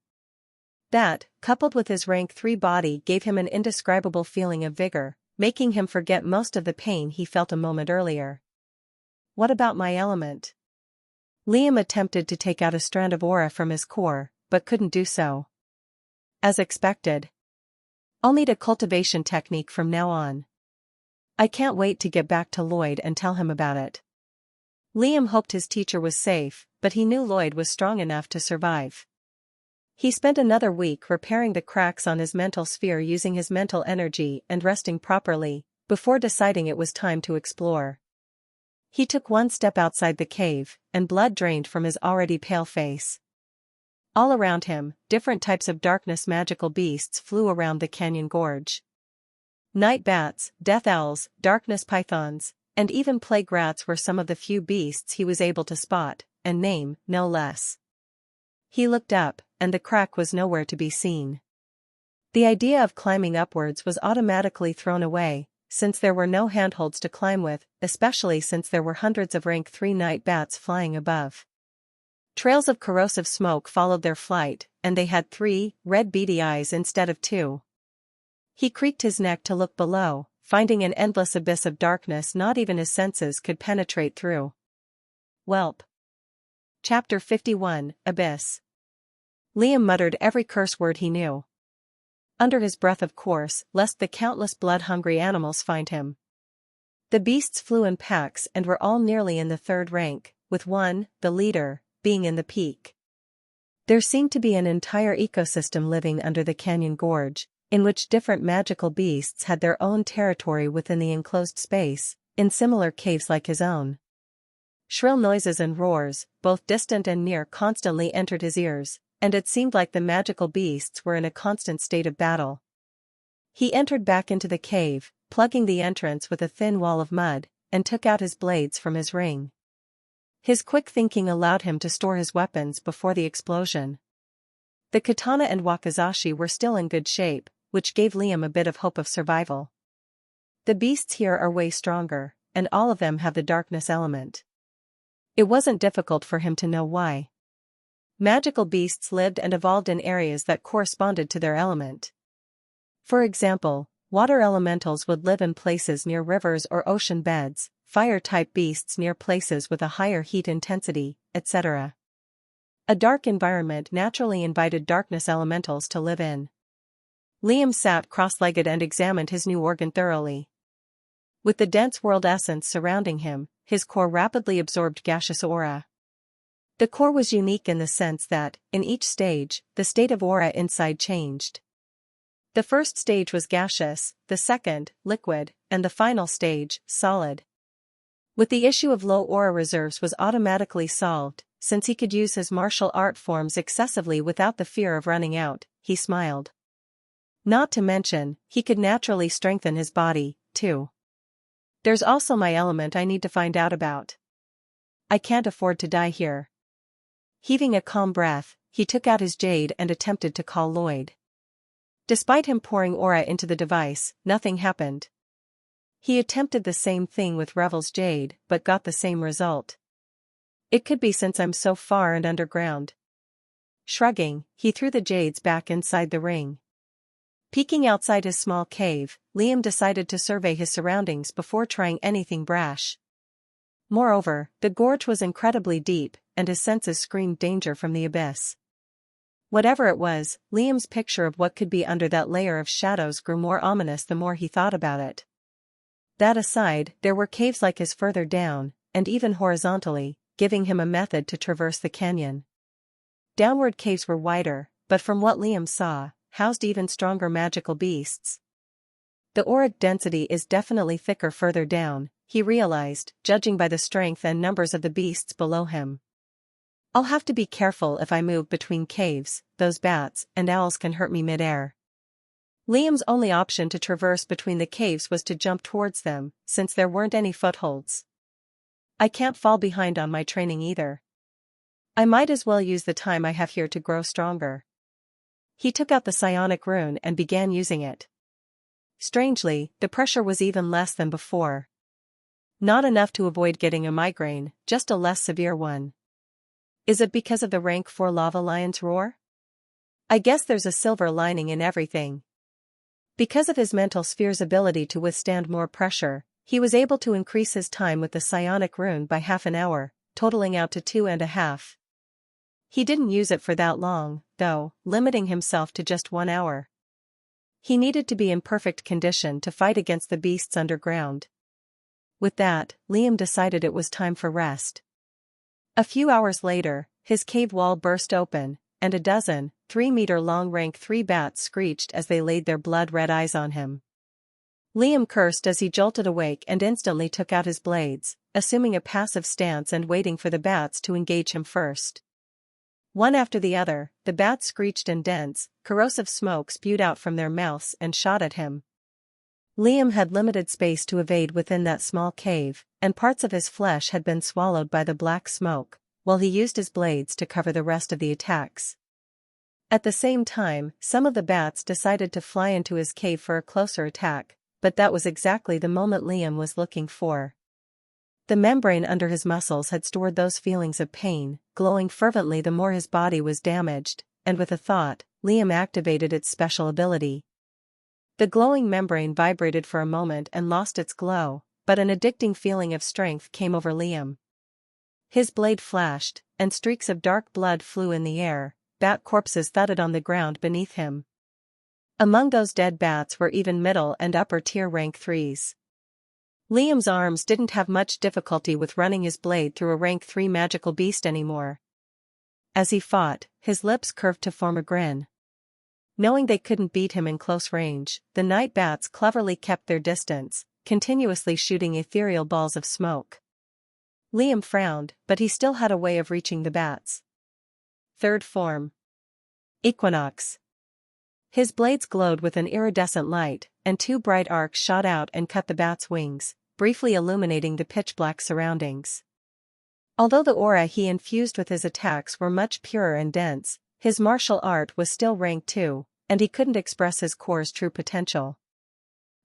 That, coupled with his rank 3 body, gave him an indescribable feeling of vigor, making him forget most of the pain he felt a moment earlier. "What about my element?" Liam attempted to take out a strand of aura from his core, but couldn't do so. As expected. "I'll need a cultivation technique from now on. I can't wait to get back to Lloyd and tell him about it." Liam hoped his teacher was safe, but he knew Lloyd was strong enough to survive. He spent another week repairing the cracks on his mental sphere using his mental energy and resting properly, before deciding it was time to explore. He took one step outside the cave, and blood drained from his already pale face. All around him, different types of darkness magical beasts flew around the canyon gorge. Night bats, death owls, darkness pythons, and even plague rats were some of the few beasts he was able to spot, and name, no less. He looked up, and the crack was nowhere to be seen. The idea of climbing upwards was automatically thrown away, since there were no handholds to climb with, especially since there were hundreds of rank 3 night bats flying above. Trails of corrosive smoke followed their flight, and they had 3 red beady eyes instead of 2. He creaked his neck to look below, finding an endless abyss of darkness not even his senses could penetrate through. Whelp. Chapter 51, Abyss. Liam muttered every curse word he knew. Under his breath, of course, lest the countless blood-hungry animals find him. The beasts flew in packs and were all nearly in the third rank, with one, the leader, being in the peak. There seemed to be an entire ecosystem living under the canyon gorge, in which different magical beasts had their own territory within the enclosed space, in similar caves like his own. Shrill noises and roars, both distant and near, constantly entered his ears, and it seemed like the magical beasts were in a constant state of battle. He entered back into the cave, plugging the entrance with a thin wall of mud, and took out his blades from his ring. His quick thinking allowed him to store his weapons before the explosion. The katana and wakizashi were still in good shape, which gave Liam a bit of hope of survival. The beasts here are way stronger, and all of them have the darkness element. It wasn't difficult for him to know why. Magical beasts lived and evolved in areas that corresponded to their element. For example, water elementals would live in places near rivers or ocean beds, fire-type beasts near places with a higher heat intensity, etc. A dark environment naturally invited darkness elementals to live in. Liam sat cross-legged and examined his new organ thoroughly. With the dense world essence surrounding him, his core rapidly absorbed gaseous aura. The core was unique in the sense that, in each stage, the state of aura inside changed. The first stage was gaseous, the second, liquid, and the final stage, solid. With the issue of low aura reserves was automatically solved, since he could use his martial art forms excessively without the fear of running out, he smiled. Not to mention, he could naturally strengthen his body, too. There's also my element I need to find out about. I can't afford to die here. Heaving a calm breath, he took out his jade and attempted to call Lloyd. Despite him pouring aura into the device, nothing happened. He attempted the same thing with Revel's jade, but got the same result. It could be since I'm so far and underground. Shrugging, he threw the jades back inside the ring. Peeking outside his small cave, Liam decided to survey his surroundings before trying anything brash. Moreover, the gorge was incredibly deep, and his senses screamed danger from the abyss. Whatever it was, Liam's picture of what could be under that layer of shadows grew more ominous the more he thought about it. That aside, there were caves like his further down, and even horizontally, giving him a method to traverse the canyon. Downward caves were wider, but from what Liam saw, housed even stronger magical beasts. The auric density is definitely thicker further down, he realized, judging by the strength and numbers of the beasts below him. I'll have to be careful if I move between caves, those bats and owls can hurt me mid-air. Liam's only option to traverse between the caves was to jump towards them, since there weren't any footholds. I can't fall behind on my training either. I might as well use the time I have here to grow stronger. He took out the psionic rune and began using it. Strangely, the pressure was even less than before. Not enough to avoid getting a migraine, just a less severe one. Is it because of the rank 4 lava lion's roar? I guess there's a silver lining in everything. Because of his mental sphere's ability to withstand more pressure, he was able to increase his time with the psionic rune by half an hour, totaling out to 2.5. He didn't use it for that long, though, limiting himself to just 1 hour. He needed to be in perfect condition to fight against the beasts underground. With that, Liam decided it was time for rest. A few hours later, his cave wall burst open, and a dozen, 3-meter-long rank 3 bats screeched as they laid their blood-red eyes on him. Liam cursed as he jolted awake and instantly took out his blades, assuming a passive stance and waiting for the bats to engage him first. One after the other, the bats screeched and dense, corrosive smoke spewed out from their mouths and shot at him. Liam had limited space to evade within that small cave, and parts of his flesh had been swallowed by the black smoke, while he used his blades to cover the rest of the attacks. At the same time, some of the bats decided to fly into his cave for a closer attack, but that was exactly the moment Liam was looking for. The membrane under his muscles had stored those feelings of pain, glowing fervently the more his body was damaged, and with a thought, Liam activated its special ability. The glowing membrane vibrated for a moment and lost its glow, but an addicting feeling of strength came over Liam. His blade flashed, and streaks of dark blood flew in the air, bat corpses thudded on the ground beneath him. Among those dead bats were even middle and upper tier rank 3s. Liam's arms didn't have much difficulty with running his blade through a rank 3 magical beast anymore. As he fought, his lips curved to form a grin. Knowing they couldn't beat him in close range, the night bats cleverly kept their distance, continuously shooting ethereal balls of smoke. Liam frowned, but he still had a way of reaching the bats. Third form. Equinox. His blades glowed with an iridescent light, and 2 bright arcs shot out and cut the bat's wings, briefly illuminating the pitch-black surroundings. Although the aura he infused with his attacks were much purer and dense, his martial art was still rank 2, and he couldn't express his core's true potential.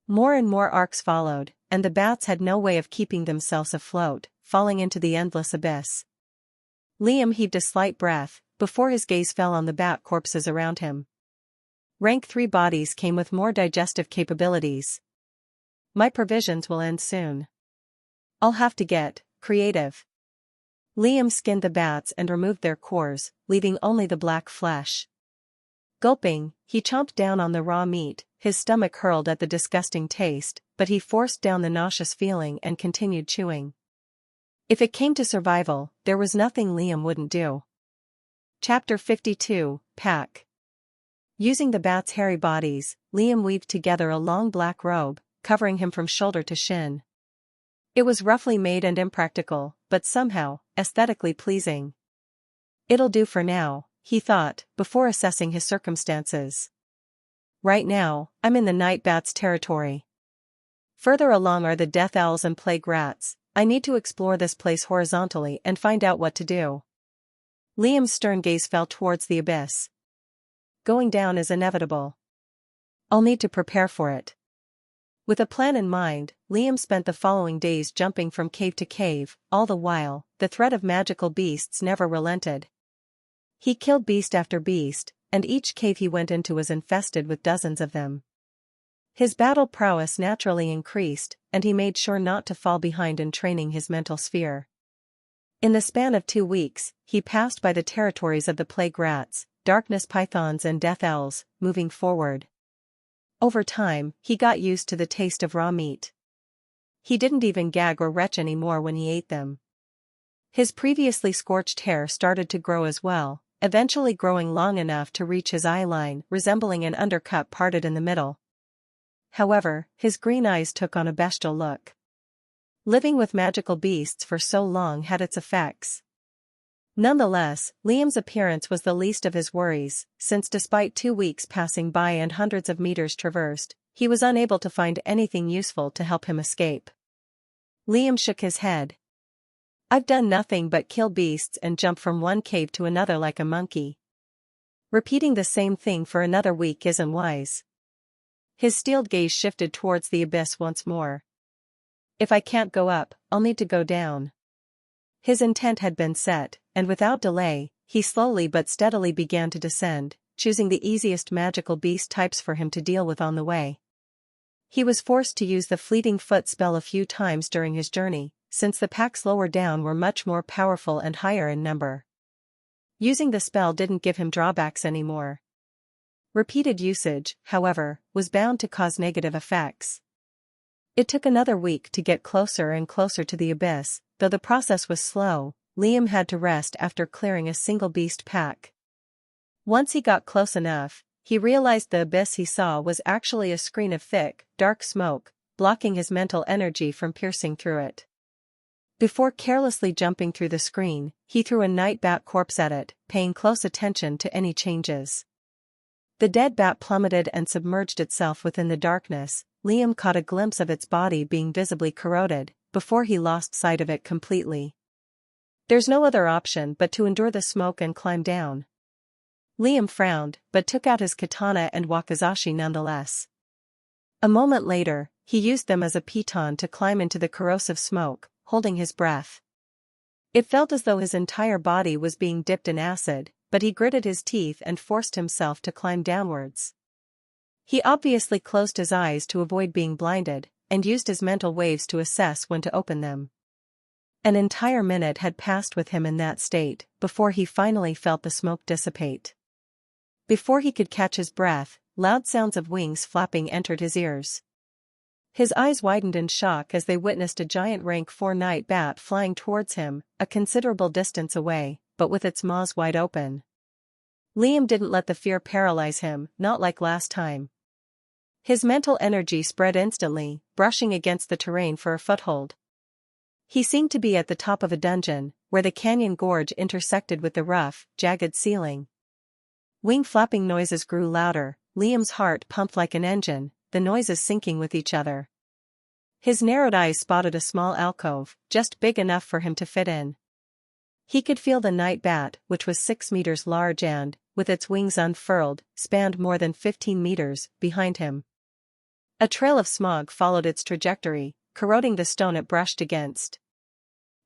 More and more arcs followed, and the bats had no way of keeping themselves afloat, falling into the endless abyss. Liam heaved a slight breath, before his gaze fell on the bat corpses around him. Rank 3 bodies came with more digestive capabilities. My provisions will end soon. I'll have to get creative. Liam skinned the bats and removed their cores, leaving only the black flesh. Gulping, he chomped down on the raw meat, his stomach hurled at the disgusting taste, but he forced down the nauseous feeling and continued chewing. If it came to survival, there was nothing Liam wouldn't do. Chapter 52, Pack. Using the bats' hairy bodies, Liam weaved together a long black robe, covering him from shoulder to shin. It was roughly made and impractical, but somehow, aesthetically pleasing. It'll do for now, he thought, before assessing his circumstances. Right now, I'm in the night bats' territory. Further along are the death owls and plague rats. I need to explore this place horizontally and find out what to do. Liam's stern gaze fell towards the abyss. Going down is inevitable. I'll need to prepare for it. With a plan in mind, Liam spent the following days jumping from cave to cave. All the while, the threat of magical beasts never relented. He killed beast after beast, and each cave he went into was infested with dozens of them. His battle prowess naturally increased, and he made sure not to fall behind in training his mental sphere. In the span of 2 weeks, he passed by the territories of the plague rats, darkness pythons and death owls, moving forward. Over time, he got used to the taste of raw meat. He didn't even gag or retch anymore when he ate them. His previously scorched hair started to grow as well, eventually growing long enough to reach his eye line, resembling an undercut parted in the middle. However, his green eyes took on a bestial look. Living with magical beasts for so long had its effects. Nonetheless, Liam's appearance was the least of his worries, since despite 2 weeks passing by and hundreds of meters traversed, he was unable to find anything useful to help him escape. Liam shook his head. I've done nothing but kill beasts and jump from one cave to another like a monkey. Repeating the same thing for another week isn't wise. His steeled gaze shifted towards the abyss once more. If I can't go up, I'll need to go down. His intent had been set, and without delay, he slowly but steadily began to descend, choosing the easiest magical beast types for him to deal with on the way. He was forced to use the fleeting foot spell a few times during his journey, since the packs lower down were much more powerful and higher in number. Using the spell didn't give him drawbacks anymore. Repeated usage, however, was bound to cause negative effects. It took another week to get closer and closer to the abyss. Though the process was slow, Liam had to rest after clearing a single beast pack. Once he got close enough, he realized the abyss he saw was actually a screen of thick, dark smoke, blocking his mental energy from piercing through it. Before carelessly jumping through the screen, he threw a night bat corpse at it, paying close attention to any changes. The dead bat plummeted and submerged itself within the darkness. Liam caught a glimpse of its body being visibly corroded, before he lost sight of it completely. There's no other option but to endure the smoke and climb down. Liam frowned, but took out his katana and wakizashi nonetheless. A moment later, he used them as a piton to climb into the corrosive smoke, holding his breath. It felt as though his entire body was being dipped in acid, but he gritted his teeth and forced himself to climb downwards. He obviously closed his eyes to avoid being blinded, and used his mental waves to assess when to open them. An entire minute had passed with him in that state, before he finally felt the smoke dissipate. Before he could catch his breath, loud sounds of wings flapping entered his ears. His eyes widened in shock as they witnessed a giant rank 4 night bat flying towards him, a considerable distance away, but with its maws wide open. Liam didn't let the fear paralyze him, not like last time. His mental energy spread instantly, brushing against the terrain for a foothold. He seemed to be at the top of a dungeon, where the canyon gorge intersected with the rough, jagged ceiling. Wing flapping noises grew louder. Liam's heart pumped like an engine, the noises syncing with each other. His narrowed eyes spotted a small alcove, just big enough for him to fit in. He could feel the night bat, which was 6 meters large and, with its wings unfurled, spanned more than 15 meters, behind him. A trail of smog followed its trajectory, corroding the stone it brushed against.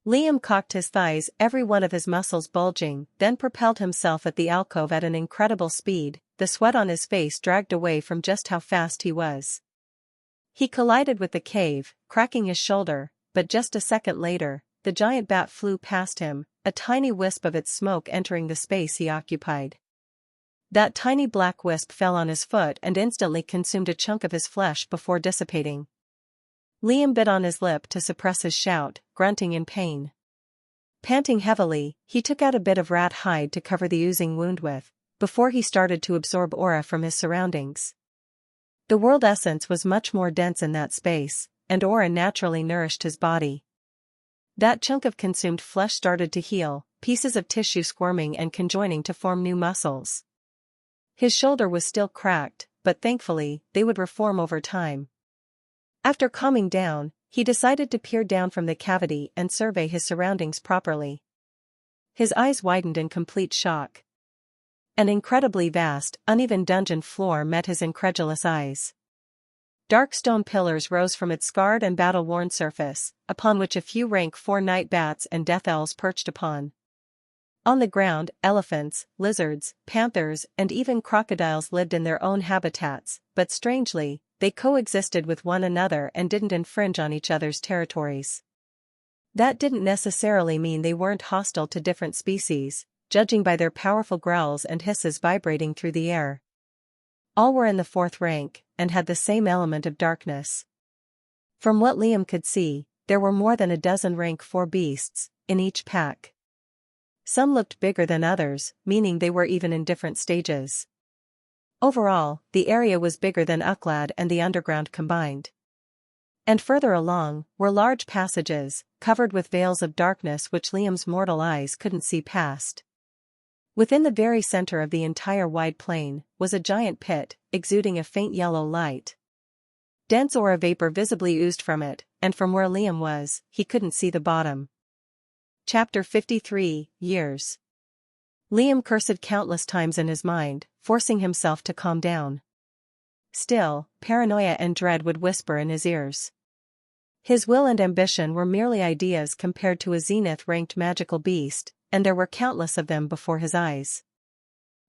Liam cocked his thighs, every one of his muscles bulging, then propelled himself at the alcove at an incredible speed. The sweat on his face dragged away from just how fast he was. He collided with the cave, cracking his shoulder, but just a second later, the giant bat flew past him, a tiny wisp of its smoke entering the space he occupied. That tiny black wisp fell on his foot and instantly consumed a chunk of his flesh before dissipating. Liam bit on his lip to suppress his shout, grunting in pain. Panting heavily, he took out a bit of rat hide to cover the oozing wound with, before he started to absorb aura from his surroundings. The world essence was much more dense in that space, and aura naturally nourished his body. That chunk of consumed flesh started to heal, pieces of tissue squirming and conjoining to form new muscles. His shoulder was still cracked, but thankfully, they would reform over time. After calming down, he decided to peer down from the cavity and survey his surroundings properly. His eyes widened in complete shock. An incredibly vast, uneven dungeon floor met his incredulous eyes. Dark stone pillars rose from its scarred and battle-worn surface, upon which a few rank 4 night bats and death owls perched upon. On the ground, elephants, lizards, panthers, and even crocodiles lived in their own habitats, but strangely, they coexisted with one another and didn't infringe on each other's territories. That didn't necessarily mean they weren't hostile to different species, judging by their powerful growls and hisses vibrating through the air. All were in the 4th rank, and had the same element of darkness. From what Liam could see, there were more than a dozen rank 4 beasts in each pack. Some looked bigger than others, meaning they were even in different stages. Overall, the area was bigger than Ucladd and the underground combined. And further along, were large passages, covered with veils of darkness which Liam's mortal eyes couldn't see past. Within the very center of the entire wide plain, was a giant pit, exuding a faint yellow light. Dense aura vapor visibly oozed from it, and from where Liam was, he couldn't see the bottom. Chapter 53, Years. Liam cursed countless times in his mind, forcing himself to calm down. Still, paranoia and dread would whisper in his ears. His will and ambition were merely ideas compared to a zenith-ranked magical beast, and there were countless of them before his eyes.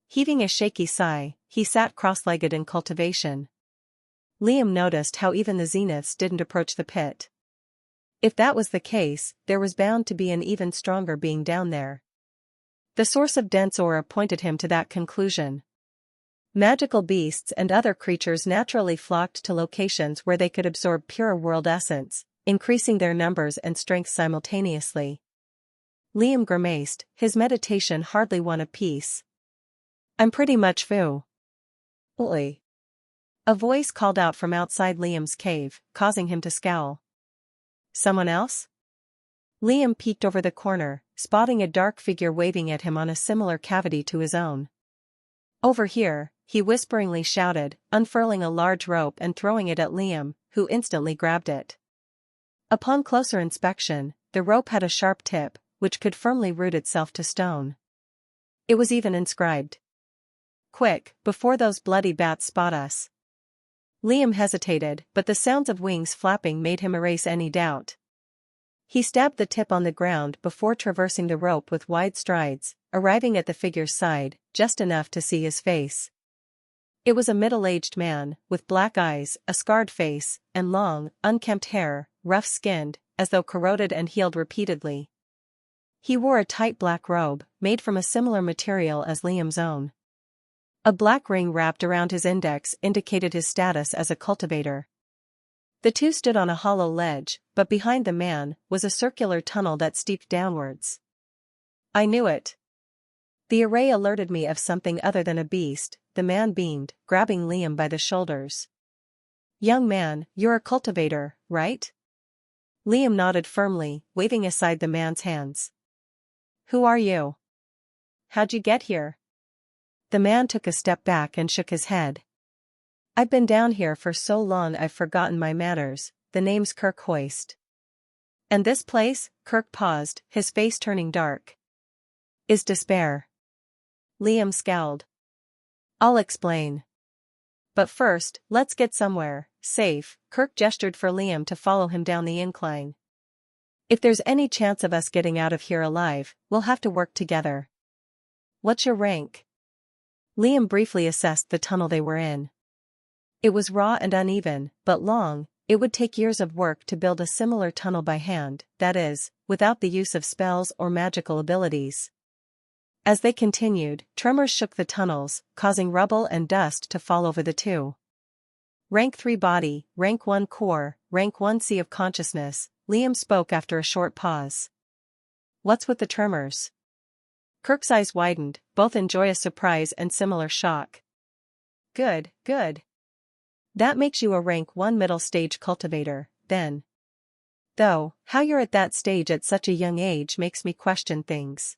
Heaving a shaky sigh, he sat cross-legged in cultivation. Liam noticed how even the zeniths didn't approach the pit. If that was the case, there was bound to be an even stronger being down there. The source of dense aura pointed him to that conclusion. Magical beasts and other creatures naturally flocked to locations where they could absorb pure world essence, increasing their numbers and strength simultaneously. Liam grimaced, his meditation hardly won a peace. "I'm pretty much foo." "Oi." A voice called out from outside Liam's cave, causing him to scowl. "Someone else?" Liam peeked over the corner, spotting a dark figure waving at him on a similar cavity to his own. "Over here," he whisperingly shouted, unfurling a large rope and throwing it at Liam, who instantly grabbed it. Upon closer inspection, the rope had a sharp tip, which could firmly root itself to stone. It was even inscribed. "Quick, before those bloody bats spot us." Liam hesitated, but the sounds of wings flapping made him erase any doubt. He stabbed the tip on the ground before traversing the rope with wide strides, arriving at the figure's side, just enough to see his face. It was a middle-aged man, with black eyes, a scarred face, and long, unkempt hair, rough-skinned, as though corroded and healed repeatedly. He wore a tight black robe, made from a similar material as Liam's own. A black ring wrapped around his index indicated his status as a cultivator. The two stood on a hollow ledge, but behind the man was a circular tunnel that steeped downwards. "I knew it." "The array alerted me of something other than a beast," the man beamed, grabbing Liam by the shoulders. "Young man, you're a cultivator, right?" Liam nodded firmly, waving aside the man's hands. "Who are you? How'd you get here?" The man took a step back and shook his head. "I've been down here for so long I've forgotten my manners. The name's Kirk Hoist." "And this place?" Kirk paused, his face turning dark. "Is despair." Liam scowled. "I'll explain. But first, let's get somewhere safe." Kirk gestured for Liam to follow him down the incline. "If there's any chance of us getting out of here alive, we'll have to work together." "What's your rank?" Liam briefly assessed the tunnel they were in. It was raw and uneven, but long, it would take years of work to build a similar tunnel by hand, that is, without the use of spells or magical abilities. As they continued, tremors shook the tunnels, causing rubble and dust to fall over the two. Rank 3 body, Rank 1 core, Rank 1 sea of consciousness, Liam spoke after a short pause. What's with the tremors? Kirk's eyes widened, both in joyous surprise and similar shock. Good, good. That makes you a Rank 1 middle stage cultivator, then. Though, how you're at that stage at such a young age makes me question things.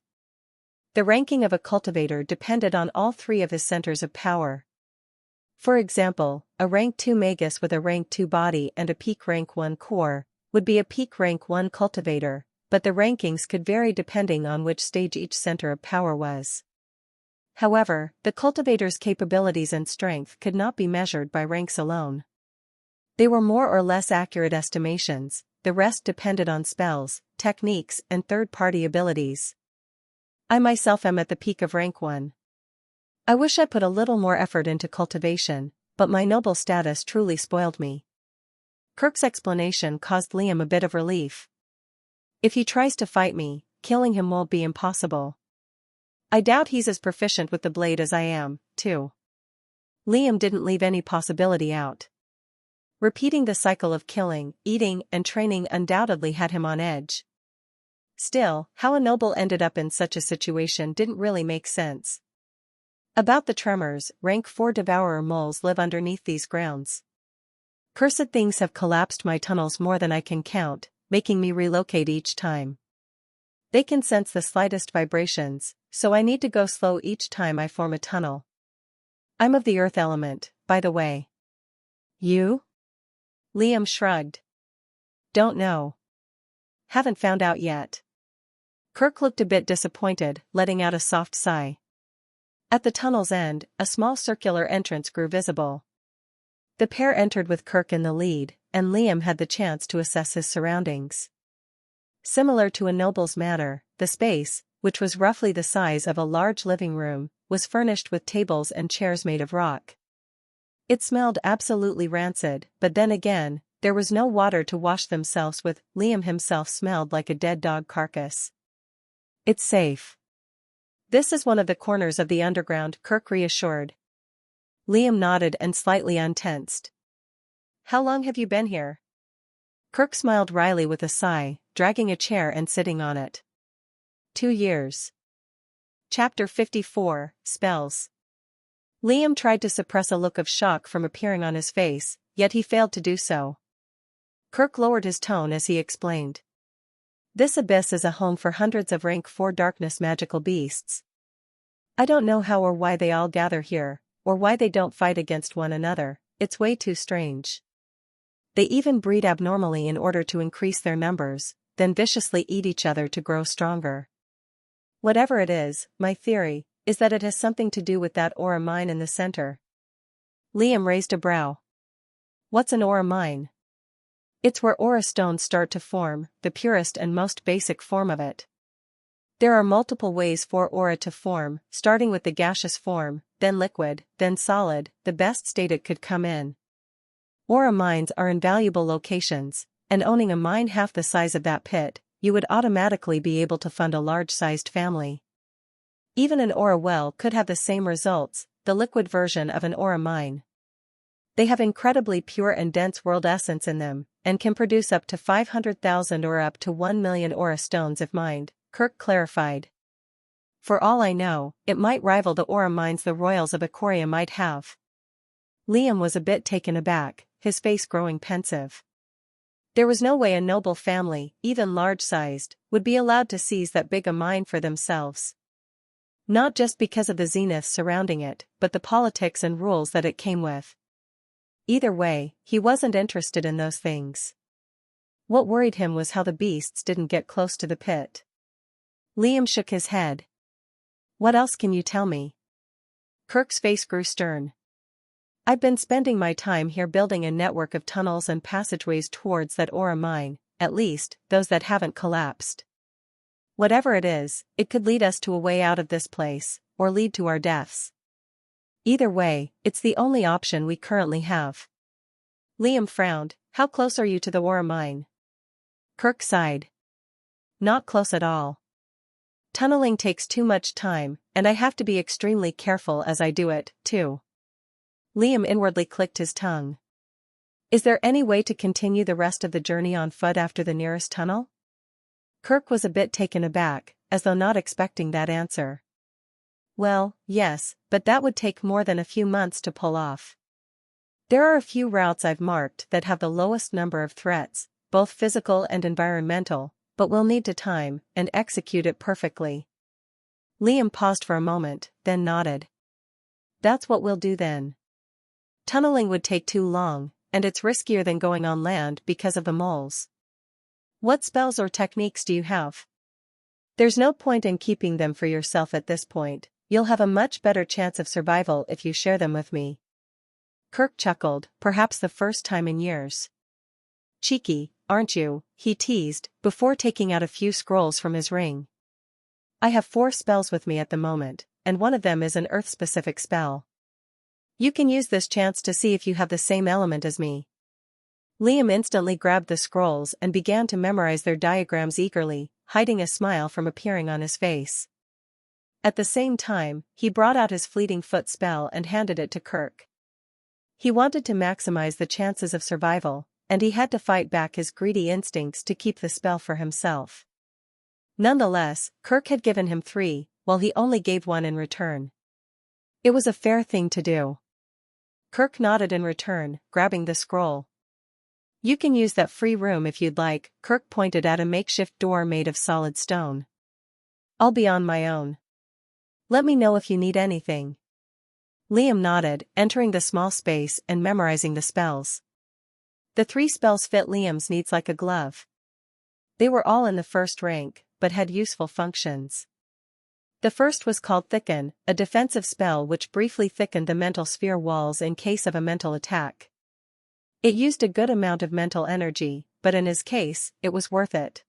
The ranking of a cultivator depended on all three of his centers of power. For example, a Rank 2 magus with a Rank 2 body and a peak Rank 1 core would be a peak Rank 1 cultivator, but the rankings could vary depending on which stage each center of power was. However, the cultivator's capabilities and strength could not be measured by ranks alone. They were more or less accurate estimations, the rest depended on spells, techniques, and third-party abilities. I myself am at the peak of Rank 1. I wish I put a little more effort into cultivation, but my noble status truly spoiled me. Kirk's explanation caused Liam a bit of relief. If he tries to fight me, killing him won't be impossible. I doubt he's as proficient with the blade as I am, too. Liam didn't leave any possibility out. Repeating the cycle of killing, eating, and training undoubtedly had him on edge. Still, how a noble ended up in such a situation didn't really make sense. About the tremors, Rank 4 devourer moles live underneath these grounds. Cursed things have collapsed my tunnels more than I can count, making me relocate each time. They can sense the slightest vibrations, so I need to go slow each time I form a tunnel. I'm of the earth element, by the way. You? Liam shrugged. Don't know. Haven't found out yet. Kirk looked a bit disappointed, letting out a soft sigh. At the tunnel's end, a small circular entrance grew visible. The pair entered with Kirk in the lead, and Liam had the chance to assess his surroundings. Similar to a noble's manor, the space, which was roughly the size of a large living room, was furnished with tables and chairs made of rock. It smelled absolutely rancid, but then again, there was no water to wash themselves with. Liam himself smelled like a dead dog carcass. It's safe. This is one of the corners of the underground, Kirk reassured. Liam nodded and slightly untensed. How long have you been here? Kirk smiled wryly with a sigh, dragging a chair and sitting on it. 2 years. Chapter 54, Spells. Liam tried to suppress a look of shock from appearing on his face, yet he failed to do so. Kirk lowered his tone as he explained. This abyss is a home for hundreds of Rank 4 darkness magical beasts. I don't know how or why they all gather here, or why they don't fight against one another, it's way too strange. They even breed abnormally in order to increase their numbers, then viciously eat each other to grow stronger. Whatever it is, my theory is that it has something to do with that aura mine in the center. Liam raised a brow. What's an aura mine? It's where aura stones start to form, the purest and most basic form of it. There are multiple ways for aura to form, starting with the gaseous form, then liquid, then solid, the best state it could come in. Aura mines are invaluable locations, and owning a mine half the size of that pit, you would automatically be able to fund a large-sized family. Even an aura well could have the same results, the liquid version of an aura mine. They have incredibly pure and dense world essence in them, and can produce up to 500,000 or up to 1 million aura stones if mined, Kirk clarified. For all I know, it might rival the aura mines the royals of Ikoria might have. Liam was a bit taken aback, his face growing pensive. There was no way a noble family, even large-sized, would be allowed to seize that big a mine for themselves. Not just because of the zeniths surrounding it, but the politics and rules that it came with. Either way, he wasn't interested in those things. What worried him was how the beasts didn't get close to the pit. Liam shook his head. What else can you tell me? Kirk's face grew stern. I've been spending my time here building a network of tunnels and passageways towards that aura mine, at least, those that haven't collapsed. Whatever it is, it could lead us to a way out of this place, or lead to our deaths. Either way, it's the only option we currently have. Liam frowned, How close are you to the ore mine? Kirk sighed. Not close at all. Tunneling takes too much time, and I have to be extremely careful as I do it, too. Liam inwardly clicked his tongue. Is there any way to continue the rest of the journey on foot after the nearest tunnel? Kirk was a bit taken aback, as though not expecting that answer. Well, yes, but that would take more than a few months to pull off. There are a few routes I've marked that have the lowest number of threats, both physical and environmental, but we'll need to time and execute it perfectly. Liam paused for a moment, then nodded. That's what we'll do then. Tunneling would take too long, and it's riskier than going on land because of the moles. What spells or techniques do you have? There's no point in keeping them for yourself at this point. You'll have a much better chance of survival if you share them with me. Kirk chuckled, perhaps the first time in years. Cheeky, aren't you? He teased, before taking out a few scrolls from his ring. I have 4 spells with me at the moment, and one of them is an earth-specific spell. You can use this chance to see if you have the same element as me. Liam instantly grabbed the scrolls and began to memorize their diagrams eagerly, hiding a smile from appearing on his face. At the same time, he brought out his fleeting foot spell and handed it to Kirk. He wanted to maximize the chances of survival, and he had to fight back his greedy instincts to keep the spell for himself. Nonetheless, Kirk had given him 3, while he only gave 1 in return. It was a fair thing to do. Kirk nodded in return, grabbing the scroll. You can use that free room if you'd like. Kirk pointed at a makeshift door made of solid stone. I'll be on my own. Let me know if you need anything. Liam nodded, entering the small space and memorizing the spells. The 3 spells fit Liam's needs like a glove. They were all in the first rank, but had useful functions. The first was called Thicken, a defensive spell which briefly thickened the mental sphere walls in case of a mental attack. It used a good amount of mental energy, but in his case, it was worth it.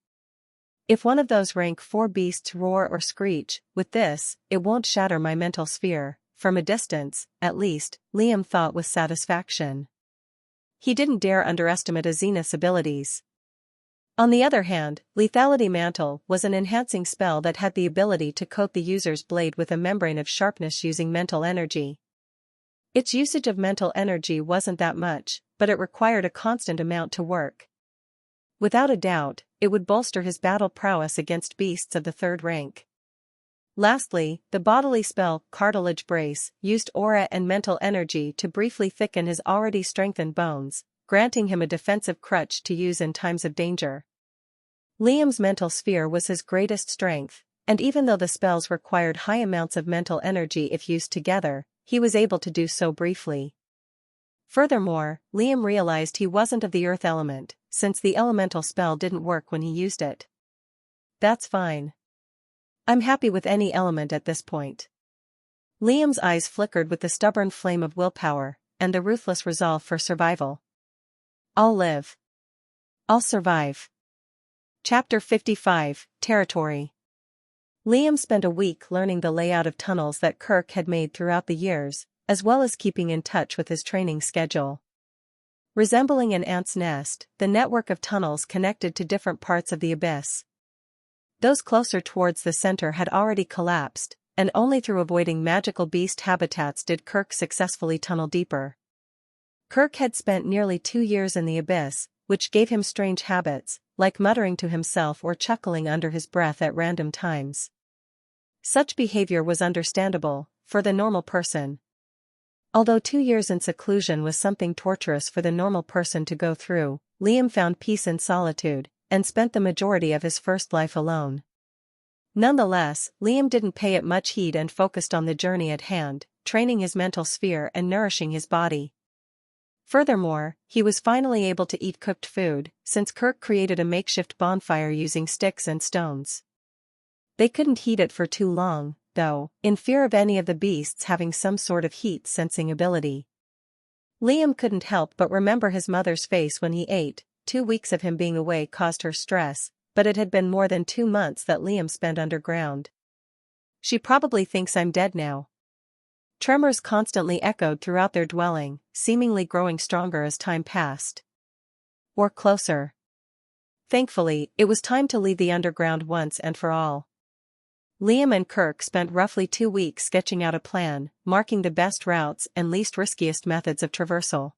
If one of those rank 4 beasts roar or screech, with this, it won't shatter my mental sphere, from a distance, at least, Liam thought with satisfaction. He didn't dare underestimate a Zenith's abilities. On the other hand, Lethality Mantle was an enhancing spell that had the ability to coat the user's blade with a membrane of sharpness using mental energy. Its usage of mental energy wasn't that much, but it required a constant amount to work. Without a doubt, it would bolster his battle prowess against beasts of the 3rd rank. Lastly, the bodily spell, Cartilage Brace, used aura and mental energy to briefly thicken his already strengthened bones, granting him a defensive crutch to use in times of danger. Liam's mental sphere was his greatest strength, and even though the spells required high amounts of mental energy if used together, he was able to do so briefly. Furthermore, Liam realized he wasn't of the earth element, since the elemental spell didn't work when he used it. That's fine. I'm happy with any element at this point. Liam's eyes flickered with the stubborn flame of willpower, and the ruthless resolve for survival. I'll live. I'll survive. Chapter 55, Territory. Liam spent a week learning the layout of tunnels that Kirk had made throughout the years, as well as keeping in touch with his training schedule. Resembling an ant's nest, the network of tunnels connected to different parts of the abyss. Those closer towards the center had already collapsed, and only through avoiding magical beast habitats did Kirk successfully tunnel deeper. Kirk had spent nearly 2 years in the abyss, which gave him strange habits, like muttering to himself or chuckling under his breath at random times. Such behavior was understandable, for the normal person. Although 2 years in seclusion was something torturous for the normal person to go through, Liam found peace in solitude, and spent the majority of his first life alone. Nonetheless, Liam didn't pay it much heed and focused on the journey at hand, training his mental sphere and nourishing his body. Furthermore, he was finally able to eat cooked food, since Kirk created a makeshift bonfire using sticks and stones. They couldn't heat it for too long, though, in fear of any of the beasts having some sort of heat-sensing ability. Liam couldn't help but remember his mother's face when he ate. 2 weeks of him being away caused her stress, but it had been more than 2 months that Liam spent underground. She probably thinks I'm dead now. Tremors constantly echoed throughout their dwelling, seemingly growing stronger as time passed. Or closer. Thankfully, it was time to leave the underground once and for all. Liam and Kirk spent roughly 2 weeks sketching out a plan, marking the best routes and least riskiest methods of traversal.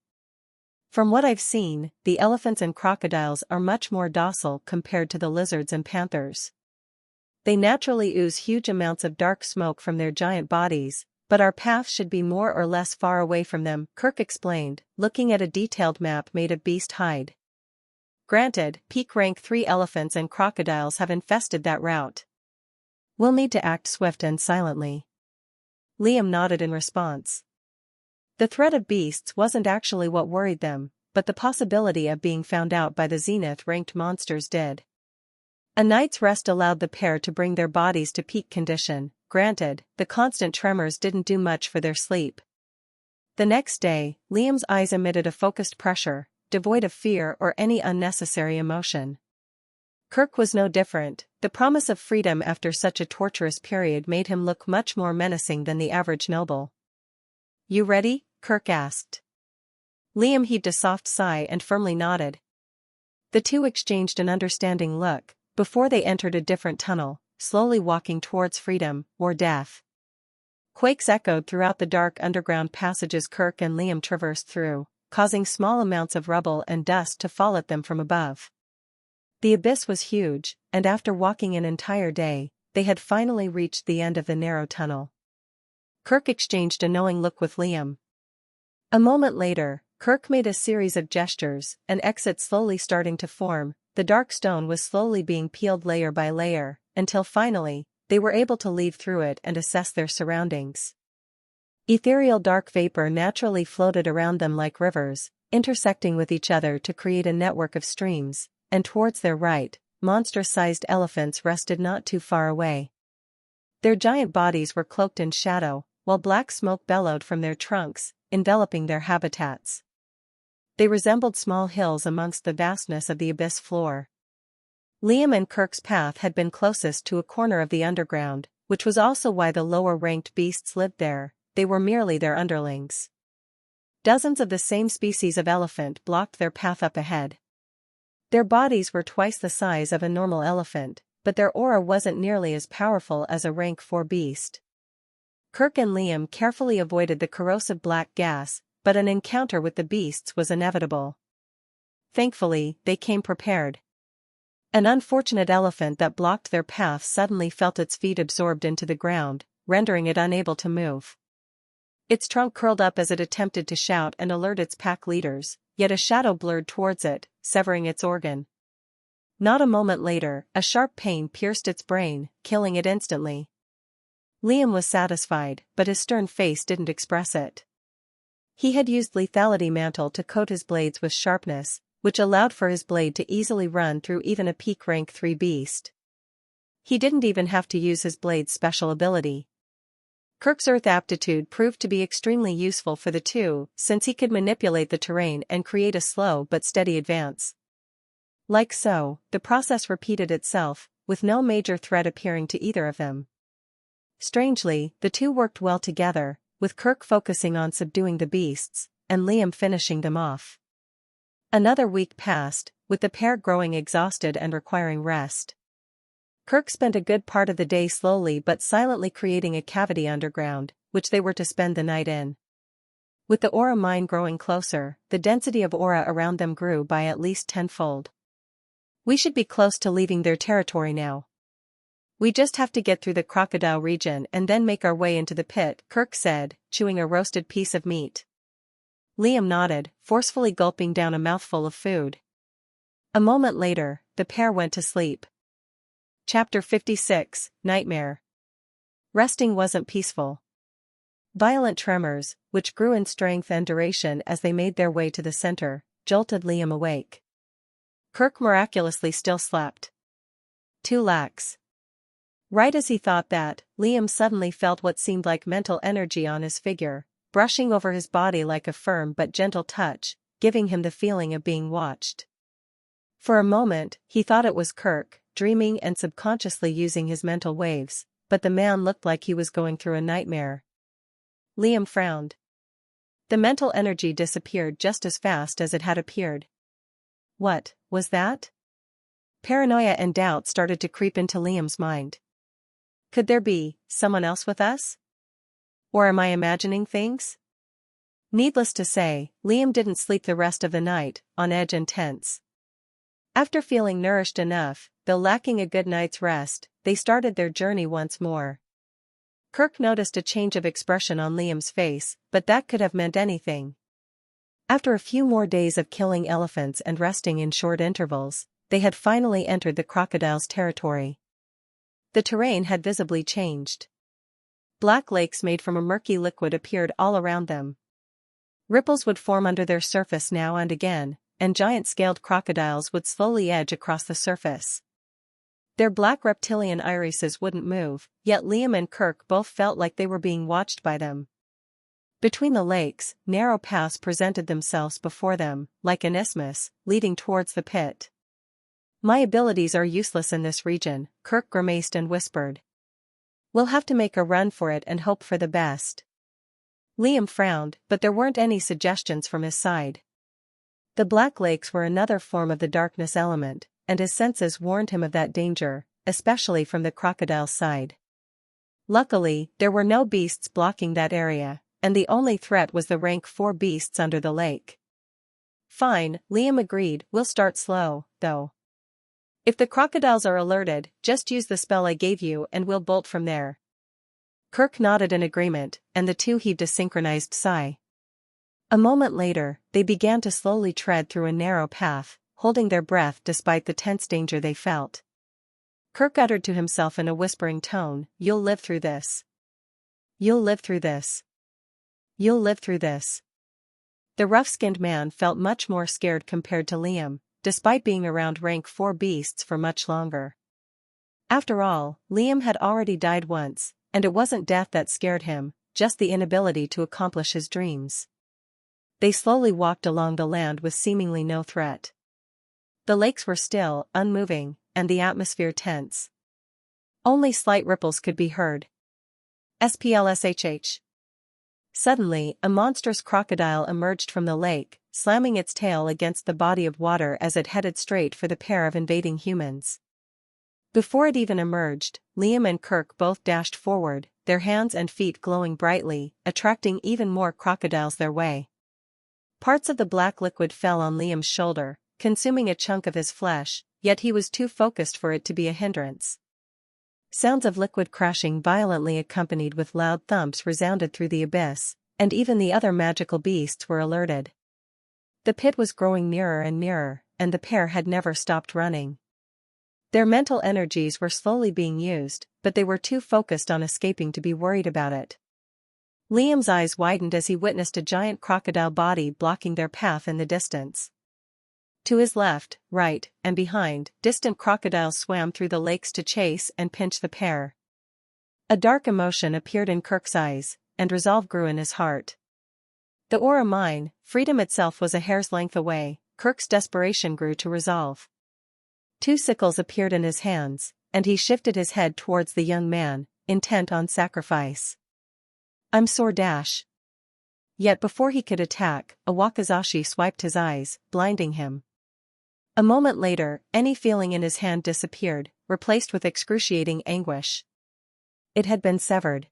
From what I've seen, the elephants and crocodiles are much more docile compared to the lizards and panthers. They naturally ooze huge amounts of dark smoke from their giant bodies, but our path should be more or less far away from them, Kirk explained, looking at a detailed map made of beast hide. Granted, peak rank 3 elephants and crocodiles have infested that route. We'll need to act swift and silently. Liam nodded in response. The threat of beasts wasn't actually what worried them, but the possibility of being found out by the zenith-ranked monsters did. A night's rest allowed the pair to bring their bodies to peak condition. Granted, the constant tremors didn't do much for their sleep. The next day, Liam's eyes emitted a focused pressure, devoid of fear or any unnecessary emotion. Kirk was no different. The promise of freedom after such a torturous period made him look much more menacing than the average noble. "You ready?" Kirk asked. Liam heaved a soft sigh and firmly nodded. The two exchanged an understanding look, before they entered a different tunnel, slowly walking towards freedom, or death. Quakes echoed throughout the dark underground passages Kirk and Liam traversed through, causing small amounts of rubble and dust to fall at them from above. The abyss was huge, and after walking an entire day, they had finally reached the end of the narrow tunnel. Kirk exchanged a knowing look with Liam. A moment later, Kirk made a series of gestures, an exit slowly starting to form. The dark stone was slowly being peeled layer by layer, until finally, they were able to leave through it and assess their surroundings. Ethereal dark vapor naturally floated around them like rivers, intersecting with each other to create a network of streams, and towards their right, monstrous-sized elephants rested not too far away. Their giant bodies were cloaked in shadow, while black smoke bellowed from their trunks, enveloping their habitats. They resembled small hills amongst the vastness of the abyss floor. Liam and Kirk's path had been closest to a corner of the underground, which was also why the lower-ranked beasts lived there. They were merely their underlings. Dozens of the same species of elephant blocked their path up ahead. Their bodies were twice the size of a normal elephant, but their aura wasn't nearly as powerful as a rank 4 beast. Kirk and Liam carefully avoided the corrosive black gas, but an encounter with the beasts was inevitable. Thankfully, they came prepared. An unfortunate elephant that blocked their path suddenly felt its feet absorbed into the ground, rendering it unable to move. Its trunk curled up as it attempted to shout and alert its pack leaders, yet a shadow blurred towards it, severing its organ. Not a moment later, a sharp pain pierced its brain, killing it instantly. Liam was satisfied, but his stern face didn't express it. He had used lethality mantle to coat his blades with sharpness, which allowed for his blade to easily run through even a peak rank 3 beast. He didn't even have to use his blade's special ability. Kirk's earth aptitude proved to be extremely useful for the two, since he could manipulate the terrain and create a slow but steady advance. Like so, the process repeated itself, with no major threat appearing to either of them. Strangely, the two worked well together, with Kirk focusing on subduing the beasts, and Liam finishing them off. Another week passed, with the pair growing exhausted and requiring rest. Kirk spent a good part of the day slowly but silently creating a cavity underground, which they were to spend the night in. With the aura mine growing closer, the density of aura around them grew by at least 10-fold. "We should be close to leaving their territory now. We just have to get through the crocodile region and then make our way into the pit," Kirk said, chewing a roasted piece of meat. Liam nodded, forcefully gulping down a mouthful of food. A moment later, the pair went to sleep. Chapter 56, Nightmare. Resting wasn't peaceful. Violent tremors, which grew in strength and duration as they made their way to the center, jolted Liam awake. Kirk miraculously still slept. Too lax. Right as he thought that, Liam suddenly felt what seemed like mental energy on his figure, brushing over his body like a firm but gentle touch, giving him the feeling of being watched. For a moment, he thought it was Kirk, dreaming and subconsciously using his mental waves, but the man looked like he was going through a nightmare. Liam frowned. The mental energy disappeared just as fast as it had appeared. What was that? Paranoia and doubt started to creep into Liam's mind. Could there be someone else with us? Or am I imagining things? Needless to say, Liam didn't sleep the rest of the night, on edge and tense. After feeling nourished enough, though lacking a good night's rest, they started their journey once more. Kirk noticed a change of expression on Liam's face, but that could have meant anything. After a few more days of killing elephants and resting in short intervals, they had finally entered the crocodile's territory. The terrain had visibly changed. Black lakes made from a murky liquid appeared all around them. Ripples would form under their surface now and again, and giant-scaled crocodiles would slowly edge across the surface. Their black reptilian irises wouldn't move, yet Liam and Kirk both felt like they were being watched by them. Between the lakes, narrow paths presented themselves before them, like an isthmus, leading towards the pit. My abilities are useless in this region, Kirk grimaced and whispered. We'll have to make a run for it and hope for the best. Liam frowned, but there weren't any suggestions from his side. The Black Lakes were another form of the darkness element, and his senses warned him of that danger, especially from the crocodile's side. Luckily, there were no beasts blocking that area, and the only threat was the rank 4 beasts under the lake. Fine, Liam agreed, we'll start slow, though. If the crocodiles are alerted, just use the spell I gave you and we'll bolt from there. Kirk nodded in agreement, and the two heaved a synchronized sigh. A moment later, they began to slowly tread through a narrow path, holding their breath despite the tense danger they felt. Kirk uttered to himself in a whispering tone, "You'll live through this. You'll live through this. You'll live through this." The rough-skinned man felt much more scared compared to Liam, despite being around rank 4 beasts for much longer. After all, Liam had already died once, and it wasn't death that scared him, just the inability to accomplish his dreams. They slowly walked along the land with seemingly no threat. The lakes were still, unmoving, and the atmosphere tense. Only slight ripples could be heard. SPLSHH. Suddenly, a monstrous crocodile emerged from the lake, slamming its tail against the body of water as it headed straight for the pair of invading humans. Before it even emerged, Liam and Kirk both dashed forward, their hands and feet glowing brightly, attracting even more crocodiles their way. Parts of the black liquid fell on Liam's shoulder, consuming a chunk of his flesh, yet he was too focused for it to be a hindrance. Sounds of liquid crashing violently accompanied with loud thumps resounded through the abyss, and even the other magical beasts were alerted. The pit was growing nearer and nearer, and the pair had never stopped running. Their mental energies were slowly being used, but they were too focused on escaping to be worried about it. Liam's eyes widened as he witnessed a giant crocodile body blocking their path in the distance. To his left, right, and behind, distant crocodiles swam through the lakes to chase and pinch the pair. A dark emotion appeared in Kirk's eyes, and resolve grew in his heart. The Aura mine, freedom itself was a hair's length away. Kirk's desperation grew to resolve. 2 sickles appeared in his hands, and he shifted his head towards the young man, intent on sacrifice. "I'm sore dash." Yet before he could attack, a wakizashi swiped his eyes, blinding him. A moment later, any feeling in his hand disappeared, replaced with excruciating anguish. It had been severed.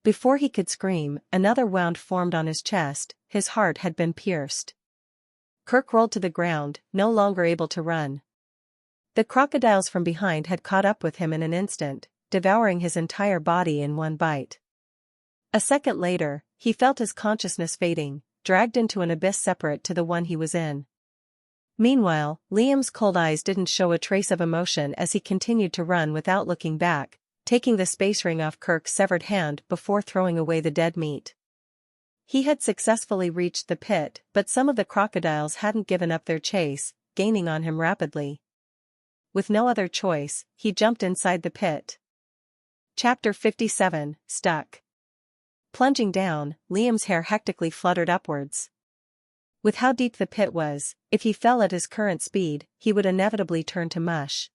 Before he could scream, another wound formed on his chest, his heart had been pierced. Kirk rolled to the ground, no longer able to run. The crocodiles from behind had caught up with him in an instant, devouring his entire body in one bite. A second later, he felt his consciousness fading, dragged into an abyss separate to the one he was in. Meanwhile, Liam's cold eyes didn't show a trace of emotion as he continued to run without looking back, taking the space ring off Kirk's severed hand before throwing away the dead meat. He had successfully reached the pit, but some of the crocodiles hadn't given up their chase, gaining on him rapidly. With no other choice, he jumped inside the pit. Chapter 57, Stuck. Plunging down, Liam's hair hectically fluttered upwards. With how deep the pit was, if he fell at his current speed, he would inevitably turn to mush.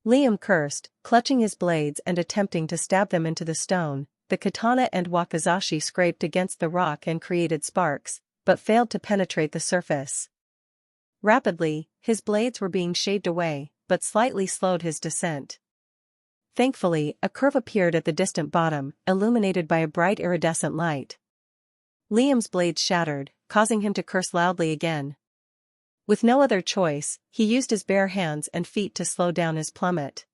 Liam cursed, clutching his blades and attempting to stab them into the stone. The katana and wakizashi scraped against the rock and created sparks, but failed to penetrate the surface. Rapidly, his blades were being shaved away, but slightly slowed his descent. Thankfully, a curve appeared at the distant bottom, illuminated by a bright iridescent light. Liam's blades shattered, causing him to curse loudly again. With no other choice, he used his bare hands and feet to slow down his plummet.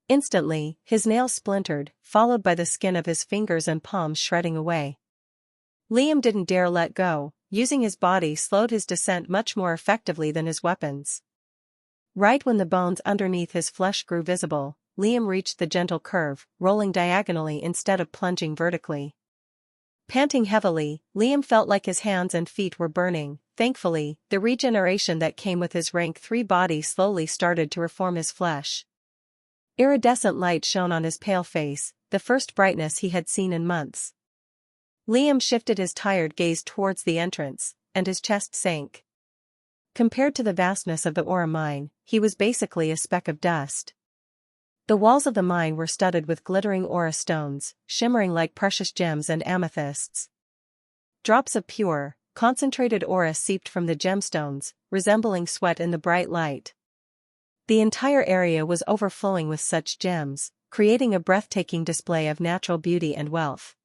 Instantly, his nails splintered, followed by the skin of his fingers and palms shredding away. Liam didn't dare let go. Using his body slowed his descent much more effectively than his weapons. Right when the bones underneath his flesh grew visible, Liam reached the gentle curve, rolling diagonally instead of plunging vertically. Panting heavily, Liam felt like his hands and feet were burning. Thankfully, the regeneration that came with his rank 3 body slowly started to reform his flesh. Iridescent light shone on his pale face, the first brightness he had seen in months. Liam shifted his tired gaze towards the entrance, and his chest sank. Compared to the vastness of the ore mine, he was basically a speck of dust. The walls of the mine were studded with glittering ore stones, shimmering like precious gems and amethysts. Drops of pure, concentrated ore seeped from the gemstones, resembling sweat in the bright light. The entire area was overflowing with such gems, creating a breathtaking display of natural beauty and wealth.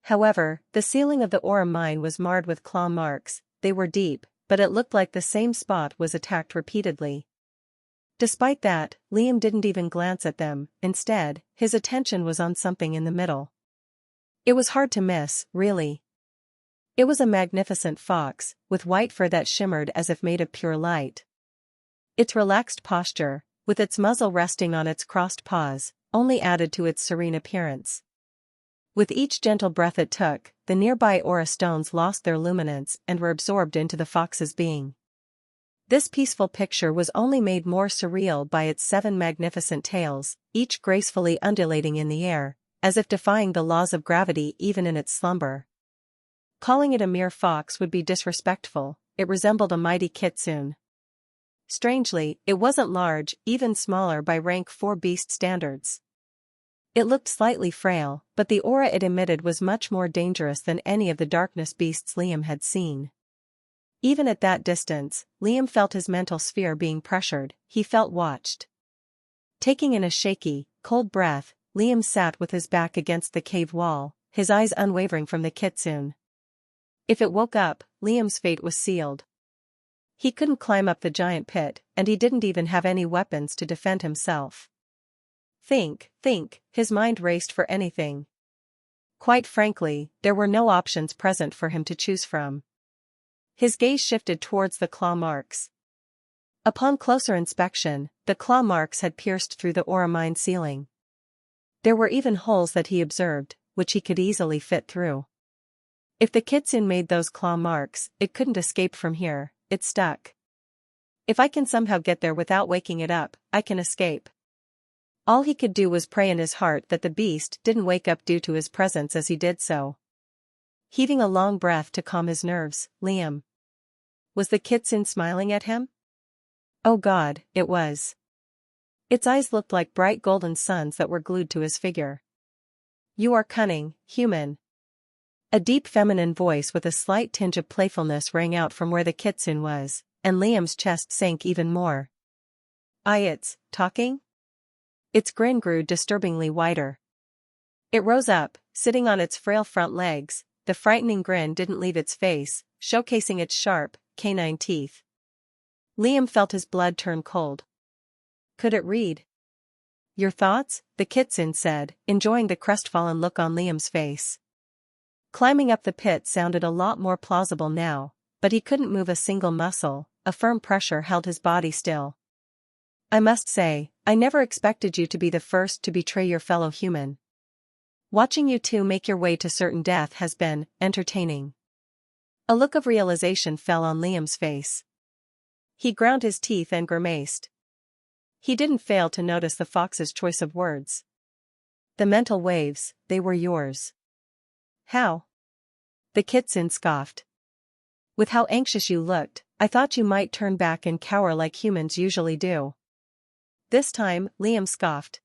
However, the ceiling of the ore mine was marred with claw marks. They were deep, but it looked like the same spot was attacked repeatedly. Despite that, Liam didn't even glance at them. Instead, his attention was on something in the middle. It was hard to miss, really. It was a magnificent fox, with white fur that shimmered as if made of pure light. Its relaxed posture, with its muzzle resting on its crossed paws, only added to its serene appearance. With each gentle breath it took, the nearby ore stones lost their luminance and were absorbed into the fox's being. This peaceful picture was only made more surreal by its 7 magnificent tails, each gracefully undulating in the air, as if defying the laws of gravity even in its slumber. Calling it a mere fox would be disrespectful. It resembled a mighty kitsune. Strangely, it wasn't large, even smaller by rank 4 beast standards. It looked slightly frail, but the aura it emitted was much more dangerous than any of the darkness beasts Liam had seen. Even at that distance, Liam felt his mental sphere being pressured. He felt watched. Taking in a shaky, cold breath, Liam sat with his back against the cave wall, his eyes unwavering from the kitsune. If it woke up, Liam's fate was sealed. He couldn't climb up the giant pit, and he didn't even have any weapons to defend himself. Think, his mind raced for anything. Quite frankly, there were no options present for him to choose from. His gaze shifted towards the claw marks. Upon closer inspection, the claw marks had pierced through the ore mine ceiling. There were even holes that he observed, which he could easily fit through. If the kitsune made those claw marks, it couldn't escape from here. It stuck. If I can somehow get there without waking it up, I can escape. All he could do was pray in his heart that the beast didn't wake up due to his presence as he did so. Heaving a long breath to calm his nerves, Liam. Was the kitsune smiling at him? Oh God, it was. Its eyes looked like bright golden suns that were glued to his figure. You are cunning, human. A deep feminine voice with a slight tinge of playfulness rang out from where the kitsune was, and Liam's chest sank even more. It's talking? Its grin grew disturbingly wider. It rose up, sitting on its frail front legs. The frightening grin didn't leave its face, showcasing its sharp, canine teeth. Liam felt his blood turn cold. Could it read? Your thoughts? The kitsune said, enjoying the crestfallen look on Liam's face. Climbing up the pit sounded a lot more plausible now, but he couldn't move a single muscle. A firm pressure held his body still. I must say, I never expected you to be the first to betray your fellow human. Watching you two make your way to certain death has been entertaining. A look of realization fell on Liam's face. He ground his teeth and grimaced. He didn't fail to notice the fox's choice of words. The mental waves, they were yours. How? The kitsune scoffed. With how anxious you looked, I thought you might turn back and cower like humans usually do. This time, Liam scoffed.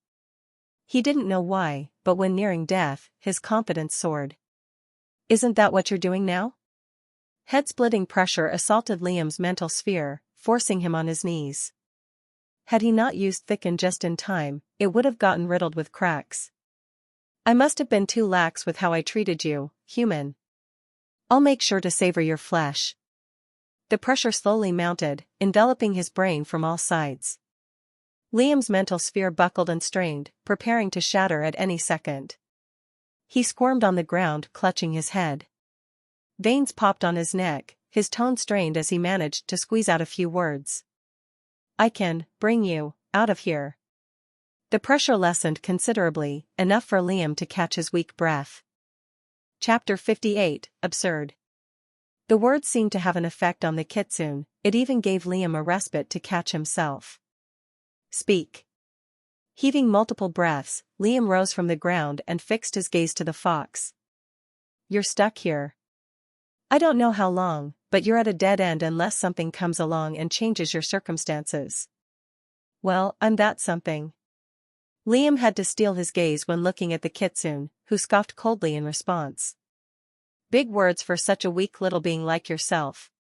He didn't know why, but when nearing death, his confidence soared. Isn't that what you're doing now? Head-splitting pressure assaulted Liam's mental sphere, forcing him on his knees. Had he not used thicken just in time, it would have gotten riddled with cracks. I must have been too lax with how I treated you, human. I'll make sure to savor your flesh. The pressure slowly mounted, enveloping his brain from all sides. Liam's mental sphere buckled and strained, preparing to shatter at any second. He squirmed on the ground, clutching his head. Veins popped on his neck, his tone strained as he managed to squeeze out a few words. I can bring you out of here. The pressure lessened considerably, enough for Liam to catch his weak breath. Chapter 58, Absurd. The words seemed to have an effect on the kitsune, it even gave Liam a respite to catch himself. Speak. Heaving multiple breaths, Liam rose from the ground and fixed his gaze to the fox. You're stuck here. I don't know how long, but you're at a dead end unless something comes along and changes your circumstances. Well, I'm that something. Liam had to steel his gaze when looking at the kitsune, who scoffed coldly in response. Big words for such a weak little being like yourself.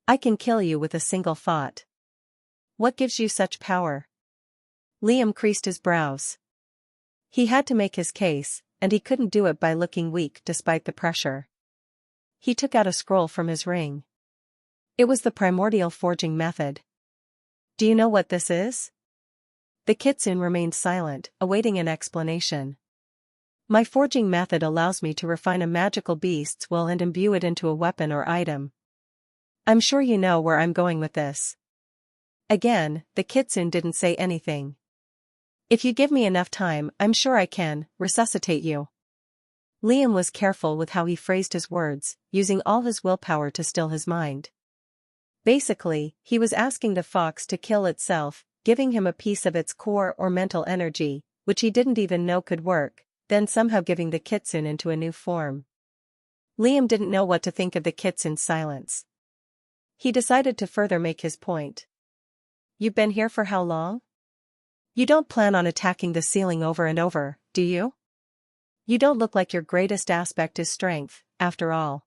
I can kill you with a single thought. What gives you such power? Liam creased his brows. He had to make his case, and he couldn't do it by looking weak despite the pressure. He took out a scroll from his ring. It was the primordial forging method. Do you know what this is? The kitsune remained silent, awaiting an explanation. My forging method allows me to refine a magical beast's will and imbue it into a weapon or item. I'm sure you know where I'm going with this. Again, the kitsune didn't say anything. If you give me enough time, I'm sure I can resuscitate you. Liam was careful with how he phrased his words, using all his willpower to still his mind. Basically, he was asking the fox to kill itself, giving him a piece of its core or mental energy, which he didn't even know could work, then somehow giving the kitsune into a new form. Liam didn't know what to think of the kitsune's silence. He decided to further make his point. You've been here for how long? You don't plan on attacking the ceiling over and over, do you? You don't look like your greatest aspect is strength, after all.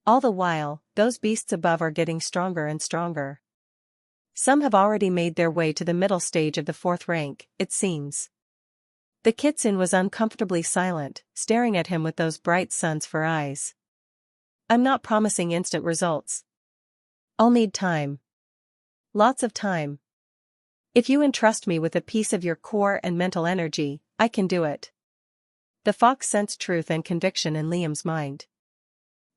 All the while, those beasts above are getting stronger and stronger. Some have already made their way to the middle stage of the 4th rank, it seems. The kitsune was uncomfortably silent, staring at him with those bright suns for eyes. I'm not promising instant results. I'll need time. Lots of time. If you entrust me with a piece of your core and mental energy, I can do it. The fox sensed truth and conviction in Liam's mind.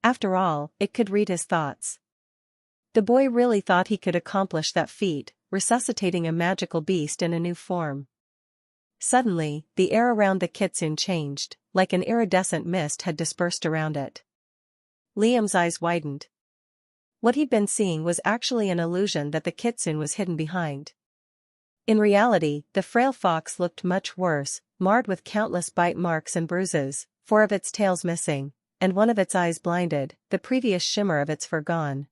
After all, it could read his thoughts. The boy really thought he could accomplish that feat, resuscitating a magical beast in a new form. Suddenly, the air around the kitsune changed, like an iridescent mist had dispersed around it. Liam's eyes widened. What he'd been seeing was actually an illusion that the kitsune was hidden behind. In reality, the frail fox looked much worse, marred with countless bite marks and bruises, 4 of its tails missing, and 1 of its eyes blinded, the previous shimmer of its fur gone.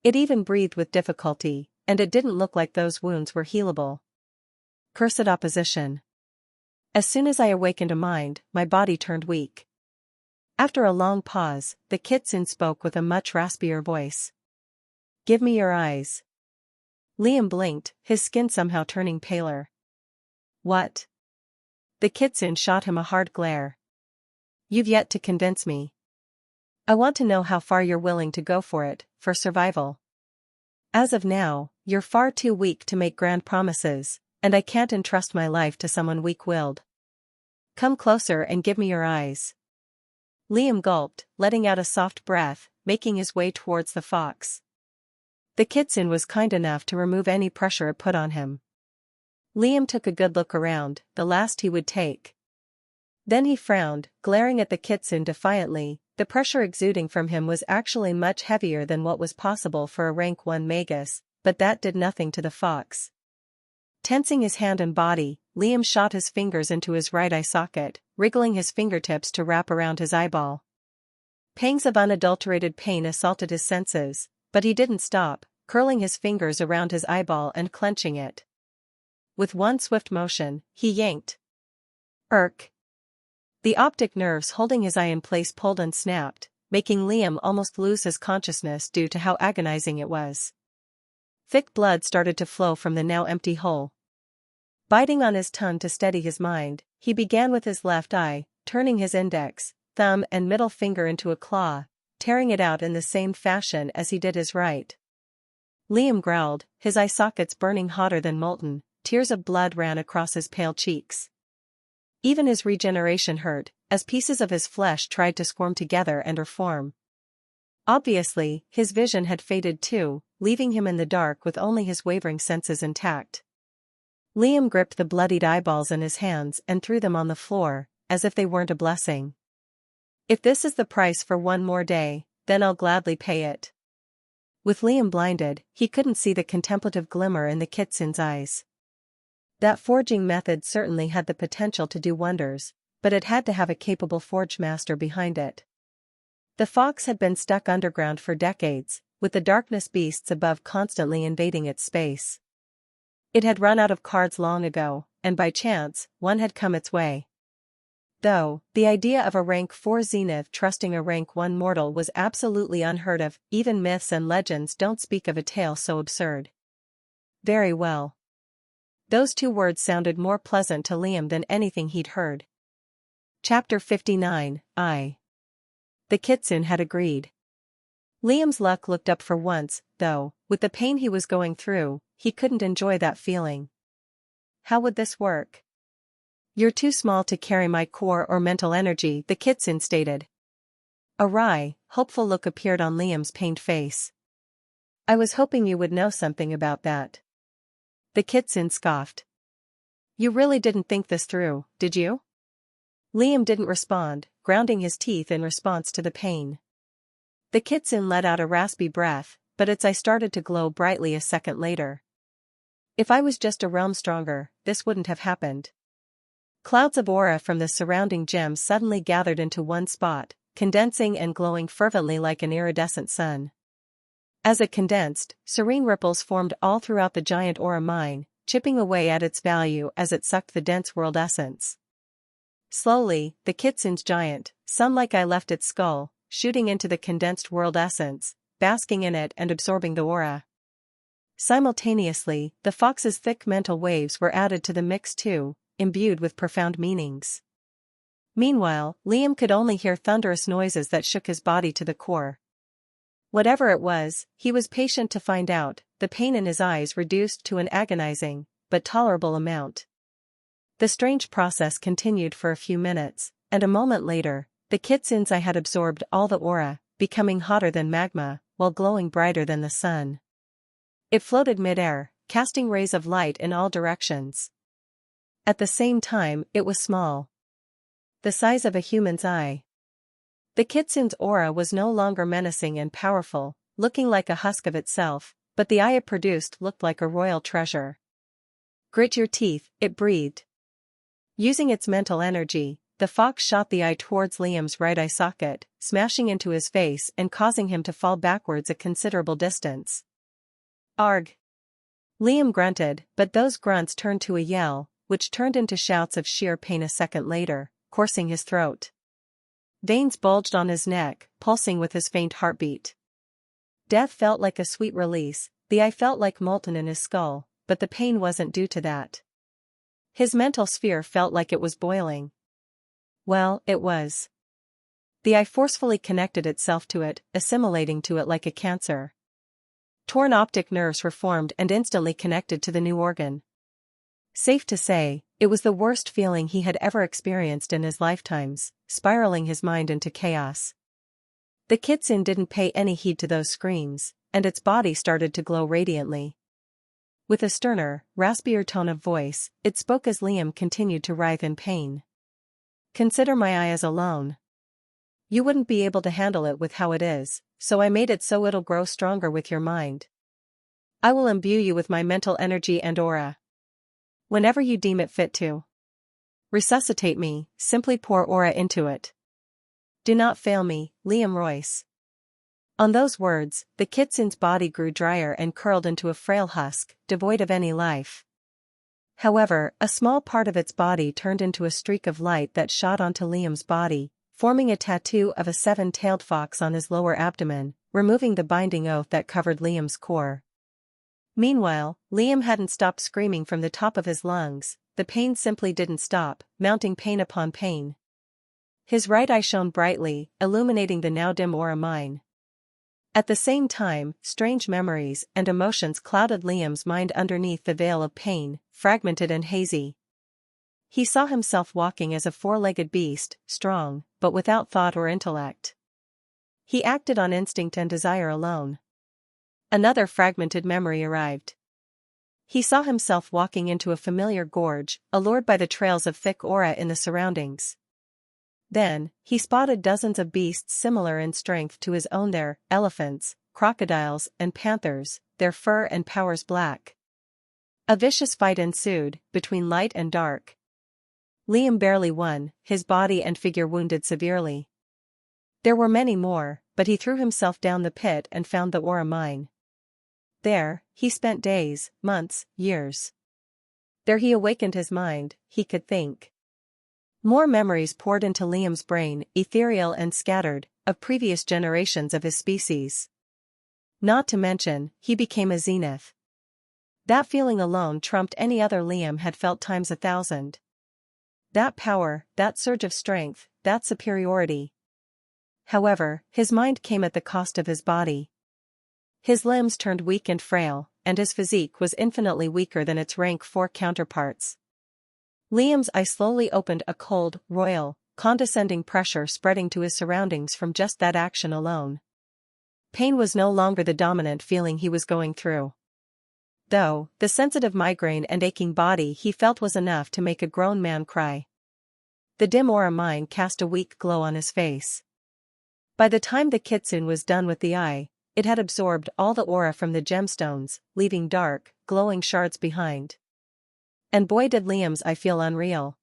It even breathed with difficulty, and it didn't look like those wounds were healable. Cursed opposition. As soon as I awakened a mind, my body turned weak. After a long pause, the kitsune spoke with a much raspier voice. Give me your eyes. Liam blinked, his skin somehow turning paler. What? The kitsune shot him a hard glare. You've yet to convince me. I want to know how far you're willing to go for it, for survival. As of now, you're far too weak to make grand promises, and I can't entrust my life to someone weak-willed. Come closer and give me your eyes. Liam gulped, letting out a soft breath, making his way towards the fox. The kitsune was kind enough to remove any pressure it put on him. Liam took a good look around, the last he would take. Then he frowned, glaring at the kitsune defiantly. The pressure exuding from him was actually much heavier than what was possible for a rank 1 magus, but that did nothing to the fox. Tensing his hand and body, Liam shot his fingers into his right eye socket, wriggling his fingertips to wrap around his eyeball. Pangs of unadulterated pain assaulted his senses, but he didn't stop, curling his fingers around his eyeball and clenching it. With one swift motion, he yanked. Irk! The optic nerves holding his eye in place pulled and snapped, making Liam almost lose his consciousness due to how agonizing it was. Thick blood started to flow from the now empty hole. Biting on his tongue to steady his mind, he began with his left eye, turning his index, thumb and middle finger into a claw, tearing it out in the same fashion as he did his right. Liam growled, his eye sockets burning hotter than molten, tears of blood ran across his pale cheeks. Even his regeneration hurt, as pieces of his flesh tried to squirm together and reform. Obviously, his vision had faded too, leaving him in the dark with only his wavering senses intact. Liam gripped the bloodied eyeballs in his hands and threw them on the floor, as if they weren't a blessing. If this is the price for one more day, then I'll gladly pay it. With Liam blinded, he couldn't see the contemplative glimmer in the kitsen's eyes. That forging method certainly had the potential to do wonders, but it had to have a capable forge master behind it. The fox had been stuck underground for decades, with the darkness beasts above constantly invading its space. It had run out of cards long ago, and by chance, one had come its way. Though, the idea of a rank 4 zenith trusting a rank 1 mortal was absolutely unheard of, even myths and legends don't speak of a tale so absurd. Very well. Those two words sounded more pleasant to Liam than anything he'd heard. Chapter 59, The kitsune had agreed. Liam's luck looked up for once, though, with the pain he was going through, he couldn't enjoy that feeling. How would this work? You're too small to carry my core or mental energy, the kitsune stated. A wry, hopeful look appeared on Liam's pained face. I was hoping you would know something about that. The kitsune scoffed. You really didn't think this through, did you? Liam didn't respond, grounding his teeth in response to the pain. The kitsune let out a raspy breath, but its eye started to glow brightly a second later. If I was just a realm stronger, this wouldn't have happened. Clouds of aura from the surrounding gems suddenly gathered into one spot, condensing and glowing fervently like an iridescent sun. As it condensed, serene ripples formed all throughout the giant aura mine, chipping away at its value as it sucked the dense world essence. Slowly, the kitsune's giant, sun-like eye left its skull, shooting into the condensed world essence, basking in it and absorbing the aura. Simultaneously, the fox's thick mental waves were added to the mix too, imbued with profound meanings. Meanwhile, Liam could only hear thunderous noises that shook his body to the core. Whatever it was, he was patient to find out, the pain in his eyes reduced to an agonizing, but tolerable amount. The strange process continued for a few minutes, and a moment later, the kitsune's eye had absorbed all the aura, becoming hotter than magma, while glowing brighter than the sun. It floated mid-air, casting rays of light in all directions. At the same time, it was small. The size of a human's eye. The kitsune's aura was no longer menacing and powerful, looking like a husk of itself, but the eye it produced looked like a royal treasure. Grit your teeth, it breathed. Using its mental energy, the fox shot the eye towards Liam's right eye socket, smashing into his face and causing him to fall backwards a considerable distance. Arg! Liam grunted, but those grunts turned to a yell, which turned into shouts of sheer pain a second later, coursing his throat. Veins bulged on his neck, pulsing with his faint heartbeat. Death felt like a sweet release, the eye felt like molten in his skull, but the pain wasn't due to that. His mental sphere felt like it was boiling. Well, it was. The eye forcefully connected itself to it, assimilating to it like a cancer. Torn optic nerves were formed and instantly connected to the new organ. Safe to say, it was the worst feeling he had ever experienced in his lifetimes, spiraling his mind into chaos. The kitsune didn't pay any heed to those screams, and its body started to glow radiantly. With a sterner, raspier tone of voice, it spoke as Liam continued to writhe in pain. Consider my eye as alone. You wouldn't be able to handle it with how it is, so I made it so it'll grow stronger with your mind. I will imbue you with my mental energy and aura. Whenever you deem it fit to resuscitate me, simply pour aura into it. Do not fail me, Liam Royce. On those words, the kitsune's body grew drier and curled into a frail husk, devoid of any life. However, a small part of its body turned into a streak of light that shot onto Liam's body, forming a tattoo of a seven-tailed fox on his lower abdomen, removing the binding oath that covered Liam's core. Meanwhile, Liam hadn't stopped screaming from the top of his lungs. The pain simply didn't stop, mounting pain upon pain. His right eye shone brightly, illuminating the now dim aura mine. At the same time, strange memories and emotions clouded Liam's mind underneath the veil of pain, fragmented and hazy. He saw himself walking as a four-legged beast, strong, but without thought or intellect. He acted on instinct and desire alone. Another fragmented memory arrived. He saw himself walking into a familiar gorge, allured by the trails of thick aura in the surroundings. Then, he spotted dozens of beasts similar in strength to his own there, elephants, crocodiles, and panthers, their fur and powers black. A vicious fight ensued, between light and dark. Liam barely won, his body and figure wounded severely. There were many more, but he threw himself down the pit and found the aura mine. There, he spent days, months, years. There he awakened his mind, he could think. More memories poured into Liam's brain, ethereal and scattered, of previous generations of his species. Not to mention, he became a zenith. That feeling alone trumped any other Liam had felt times 1,000. That power, that surge of strength, that superiority. However, his mind came at the cost of his body. His limbs turned weak and frail, and his physique was infinitely weaker than its rank 4 counterparts. Liam's eye slowly opened, a cold, royal, condescending pressure spreading to his surroundings from just that action alone. Pain was no longer the dominant feeling he was going through. Though, the sensitive migraine and aching body he felt was enough to make a grown man cry. The dim aura mine cast a weak glow on his face. By the time the kitsune was done with the eye, it had absorbed all the aura from the gemstones, leaving dark, glowing shards behind. And boy did Liam's eye feel unreal.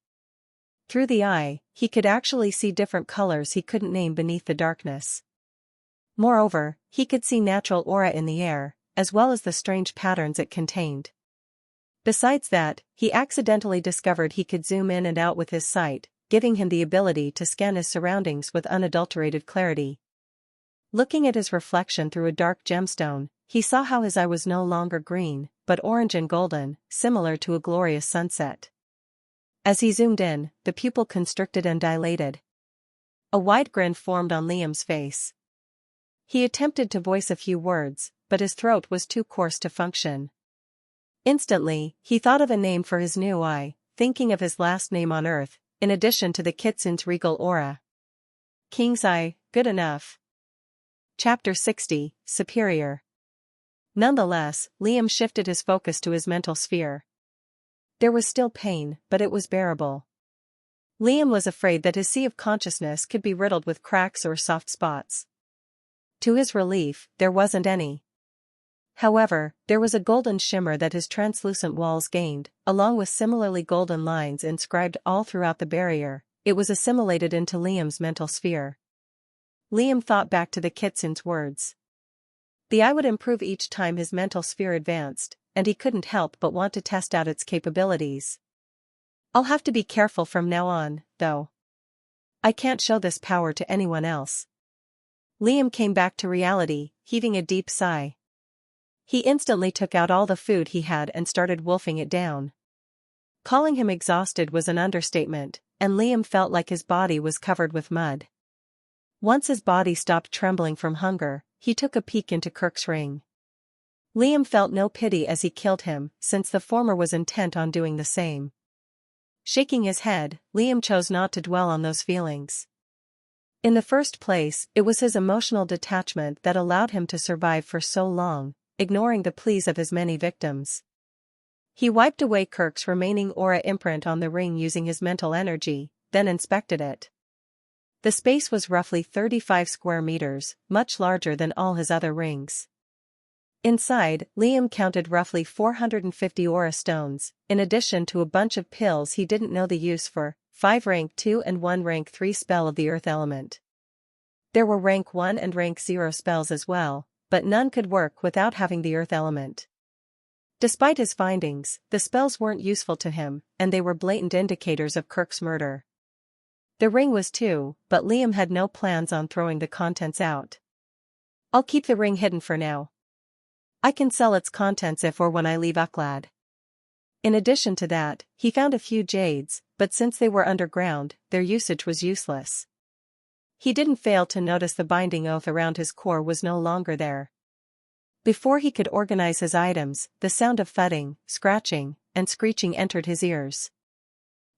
Through the eye, he could actually see different colors he couldn't name beneath the darkness. Moreover, he could see natural aura in the air, as well as the strange patterns it contained. Besides that, he accidentally discovered he could zoom in and out with his sight, giving him the ability to scan his surroundings with unadulterated clarity. Looking at his reflection through a dark gemstone, he saw how his eye was no longer green, but orange and golden, similar to a glorious sunset. As he zoomed in, the pupil constricted and dilated. A wide grin formed on Liam's face. He attempted to voice a few words, but his throat was too coarse to function. Instantly, he thought of a name for his new eye, thinking of his last name on Earth, in addition to the kitsune's regal aura. King's Eye, good enough. Chapter 60, Superior. Nonetheless, Liam shifted his focus to his mental sphere. There was still pain, but it was bearable. Liam was afraid that his sea of consciousness could be riddled with cracks or soft spots. To his relief, there wasn't any. However, there was a golden shimmer that his translucent walls gained, along with similarly golden lines inscribed all throughout the barrier. It was assimilated into Liam's mental sphere. Liam thought back to the kitsune's words. The eye would improve each time his mental sphere advanced, and he couldn't help but want to test out its capabilities. I'll have to be careful from now on, though. I can't show this power to anyone else. Liam came back to reality, heaving a deep sigh. He instantly took out all the food he had and started wolfing it down. Calling him exhausted was an understatement, and Liam felt like his body was covered with mud. Once his body stopped trembling from hunger, he took a peek into Kirk's ring. Liam felt no pity as he killed him, since the former was intent on doing the same. Shaking his head, Liam chose not to dwell on those feelings. In the first place, it was his emotional detachment that allowed him to survive for so long, ignoring the pleas of his many victims. He wiped away Kirk's remaining aura imprint on the ring using his mental energy, then inspected it. The space was roughly 35 square meters, much larger than all his other rings. Inside, Liam counted roughly 450 aura stones, in addition to a bunch of pills he didn't know the use for, 5 rank 2 and 1 rank 3 spell of the earth element. There were rank 1 and rank 0 spells as well, but none could work without having the earth element. Despite his findings, the spells weren't useful to him, and they were blatant indicators of Kirk's murder. The ring was too, but Liam had no plans on throwing the contents out. I'll keep the ring hidden for now. I can sell its contents if or when I leave Ucladd. In addition to that, he found a few jades, but since they were underground, their usage was useless. He didn't fail to notice the binding oath around his core was no longer there. Before he could organize his items, the sound of thudding, scratching, and screeching entered his ears.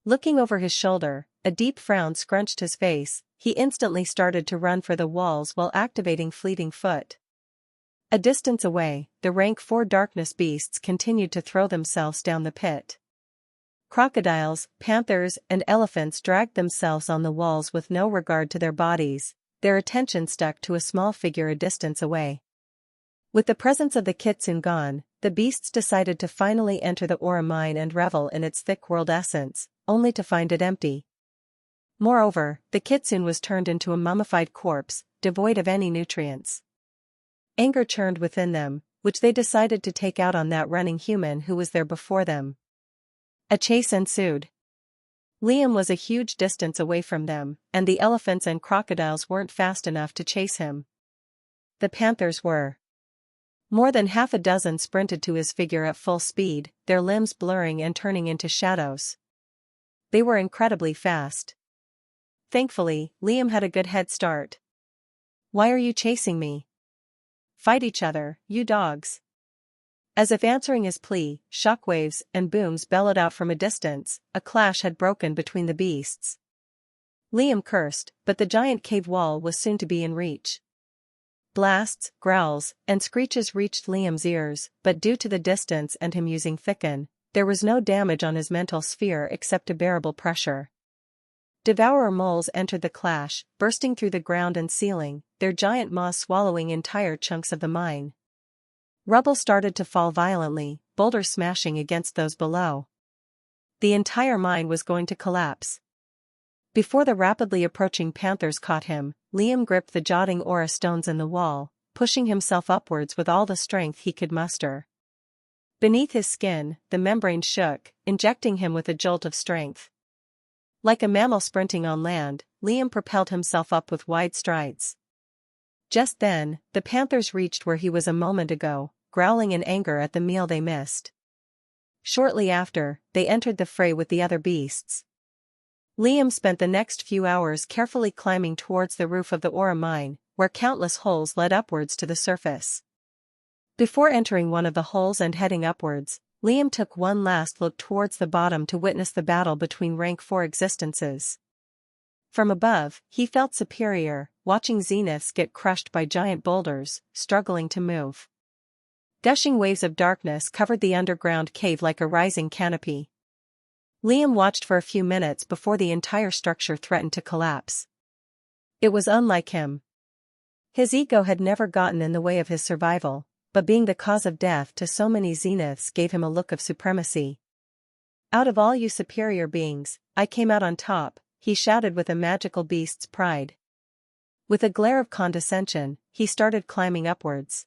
Looking over his shoulder, a deep frown scrunched his face. He instantly started to run for the walls while activating fleeting foot. A distance away, the rank 4 darkness beasts continued to throw themselves down the pit. Crocodiles, panthers, and elephants dragged themselves on the walls with no regard to their bodies, their attention stuck to a small figure a distance away. With the presence of the kitsune gone, the beasts decided to finally enter the aura mine and revel in its thick world essence, only to find it empty. Moreover, the kitsune was turned into a mummified corpse, devoid of any nutrients. Anger churned within them, which they decided to take out on that running human who was there before them. A chase ensued. Liam was a huge distance away from them, and the elephants and crocodiles weren't fast enough to chase him. The panthers were. More than half a dozen sprinted to his figure at full speed, their limbs blurring and turning into shadows. They were incredibly fast. Thankfully, Liam had a good head start. "Why are you chasing me? Fight each other, you dogs." As if answering his plea, shockwaves and booms bellowed out from a distance. A clash had broken between the beasts. Liam cursed, but the giant cave wall was soon to be in reach. Blasts, growls, and screeches reached Liam's ears, but due to the distance and him using thicken, there was no damage on his mental sphere except a bearable pressure. Devourer moles entered the clash, bursting through the ground and ceiling, their giant maws swallowing entire chunks of the mine. Rubble started to fall violently, boulders smashing against those below. The entire mine was going to collapse. Before the rapidly approaching panthers caught him, Liam gripped the jutting aura stones in the wall, pushing himself upwards with all the strength he could muster. Beneath his skin, the membrane shook, injecting him with a jolt of strength. Like a mammal sprinting on land, Liam propelled himself up with wide strides. Just then, the panthers reached where he was a moment ago, growling in anger at the meal they missed. Shortly after, they entered the fray with the other beasts. Liam spent the next few hours carefully climbing towards the roof of the aura mine, where countless holes led upwards to the surface. Before entering one of the holes and heading upwards, Liam took one last look towards the bottom to witness the battle between rank 4 existences. From above, he felt superior, watching zeniths get crushed by giant boulders, struggling to move. Gushing waves of darkness covered the underground cave like a rising canopy. Liam watched for a few minutes before the entire structure threatened to collapse. It was unlike him. His ego had never gotten in the way of his survival, but being the cause of death to so many zeniths gave him a look of supremacy. "Out of all you superior beings, I came out on top," he shouted with a magical beast's pride. With a glare of condescension, he started climbing upwards.